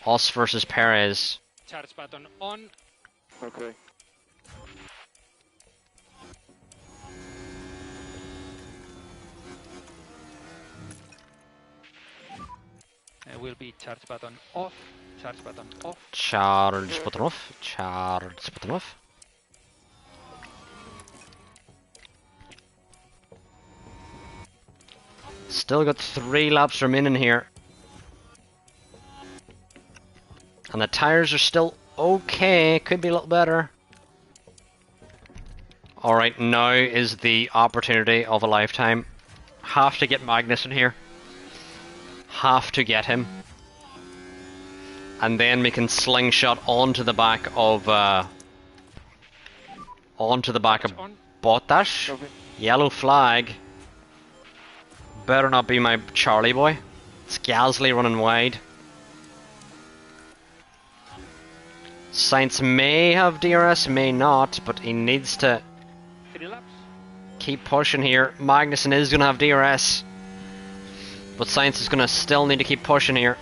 Us versus Perez. Charge button on. Okay. Will be charge button off. Charge button off. Charge button off. Charge button off. Still got 3 laps remaining here. And the tyres are still okay. Could be a little better. Alright, now is the opportunity of a lifetime. Have to get Magnus in here. Have to get him. and then we can slingshot onto the back of Bottas. Copy. Yellow flag. Better not be my Charlie boy. It's Gasly running wide. Sainz may have DRS, may not, but he needs to 3 laps. keep pushing here. Magnussen is going to have DRS, but Sainz is going to still need to keep pushing here.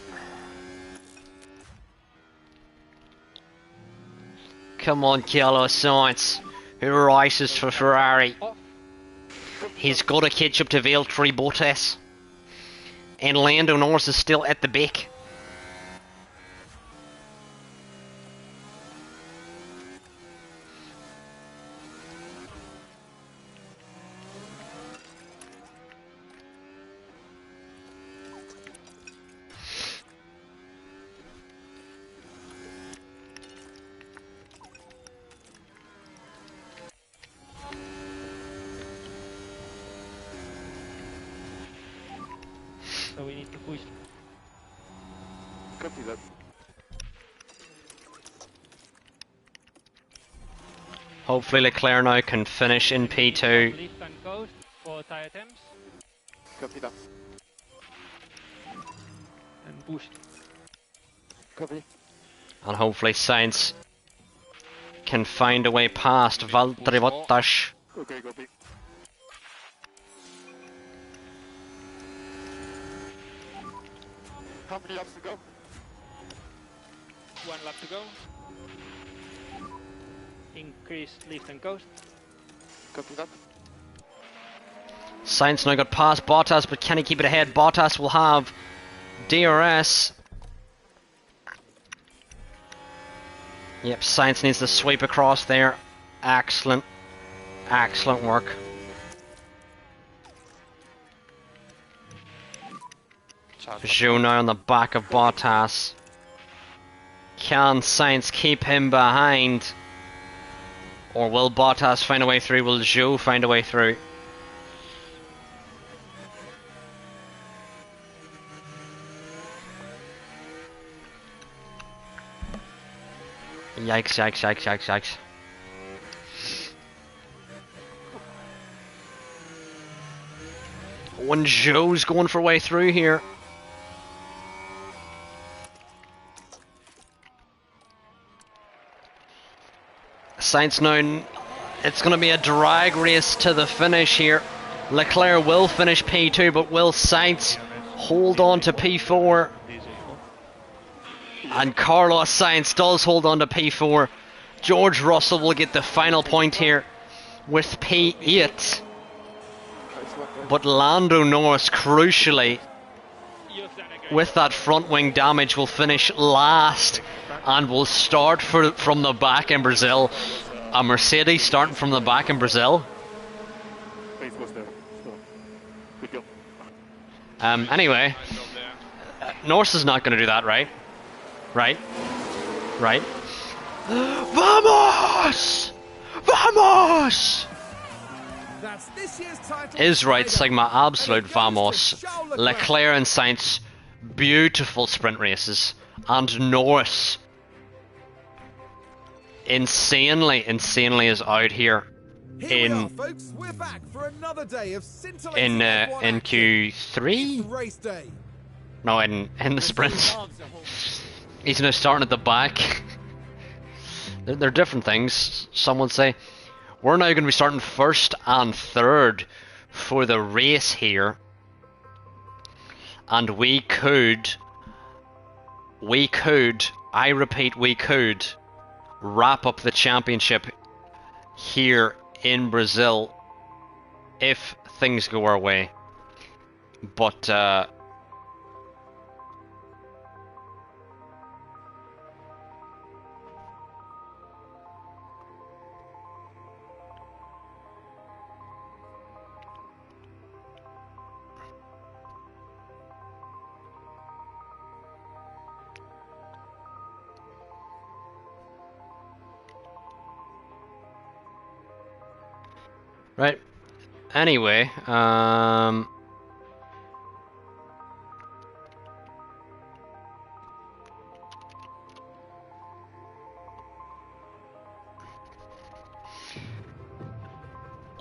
Come on, Carlos Sainz, who races for Ferrari. Off. He's got to catch up to Valtteri Bottas. And Lando Norris is still at the back. So we need to push. Copy that. Hopefully Leclerc now can finish in P2. Lift and coast for tire temps. Copy that. And push. Copy. And hopefully Sainz can find a way past Valtteri Bottas. Okay, copy. How many laps to go? 1 lap to go. Increase lift and coast. Copy that. Sainz now got past Bottas, but can he keep it ahead? Bottas will have DRS. Yep, Sainz needs to sweep across there. Excellent. Excellent work. Zhou now on the back of Bottas. Can Sainz keep him behind? Or will Bottas find a way through? Will Zhou find a way through? Yikes, yikes, yikes, yikes, yikes. When Zhou's going for a way through here. Sainz now, it's going to be a drag race to the finish here. Leclerc will finish P2, but will Sainz hold on to P4? And Carlos Sainz does hold on to P4. George Russell will get the final point here with P8. But Lando Norris, crucially, with that front wing damage, will finish last and will start from the back in Brazil. A Mercedes starting from the back in Brazil. Pace was there. So, good job. Anyway, Norris is not going to do that, right? Right? Right? Vamos! Vamos! That's this year's title. Is right, Sigma, absolute vamos. Leclerc and Sainz, beautiful sprint races. And Norris, insanely is out here Here we are, folks. We're back for another day of scintillating in F1 action. Q3? It's race day. No, in the sprints. He's now starting at the back. They're different things. Some would say we're now going to be starting first and third for the race here, and we could, I repeat, we could wrap up the championship here in Brazil if things go our way. But right. Anyway,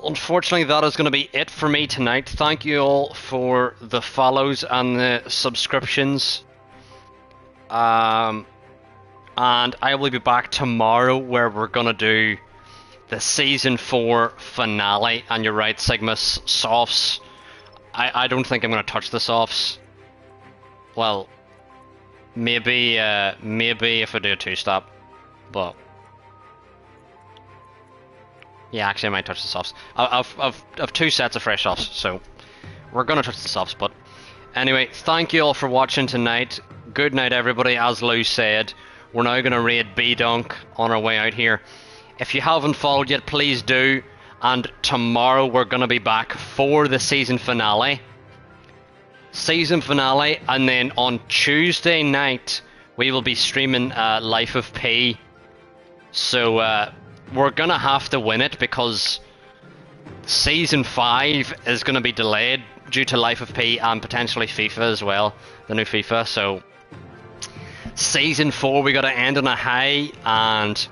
unfortunately, that is going to be it for me tonight. Thank you all for the follows and the subscriptions. And I will be back tomorrow where we're going to do the Season 4 finale. And you're right, Sigma softs. I don't think I'm going to touch the softs. Well, maybe if I do a 2-stop. But yeah, actually I might touch the softs. I've 2 sets of fresh softs, so we're going to touch the softs. But anyway, thank you all for watching tonight. Good night, everybody. As Lou said, we're now going to raid B-Dunk on our way out here. If you haven't followed yet, please do. And tomorrow we're going to be back for the season finale. And then on Tuesday night, we will be streaming Life of P. So we're going to have to win it because Season 5 is going to be delayed due to Life of P and potentially FIFA as well, the new FIFA. So Season 4 we got to end on a high, and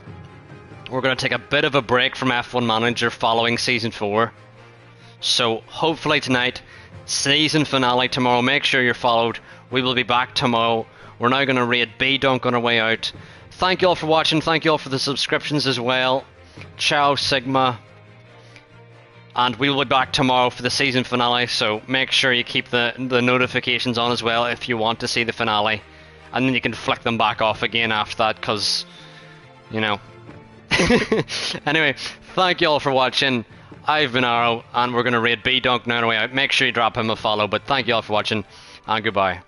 we're going to take a bit of a break from F1 Manager following Season 4. So hopefully tonight, season finale tomorrow. Make sure you're followed. We will be back tomorrow. We're now going to raid B-Dunk on our way out. Thank you all for watching. Thank you all for the subscriptions as well. Ciao, Sigma. And we will be back tomorrow for the season finale. So make sure you keep the notifications on as well if you want to see the finale. And then you can flick them back off again after that because, you know. Anyway, thank you all for watching. I've been Arrow, and we're going to raid B-Dunk now on our way out. Make sure you drop him a follow. But thank you all for watching, and goodbye.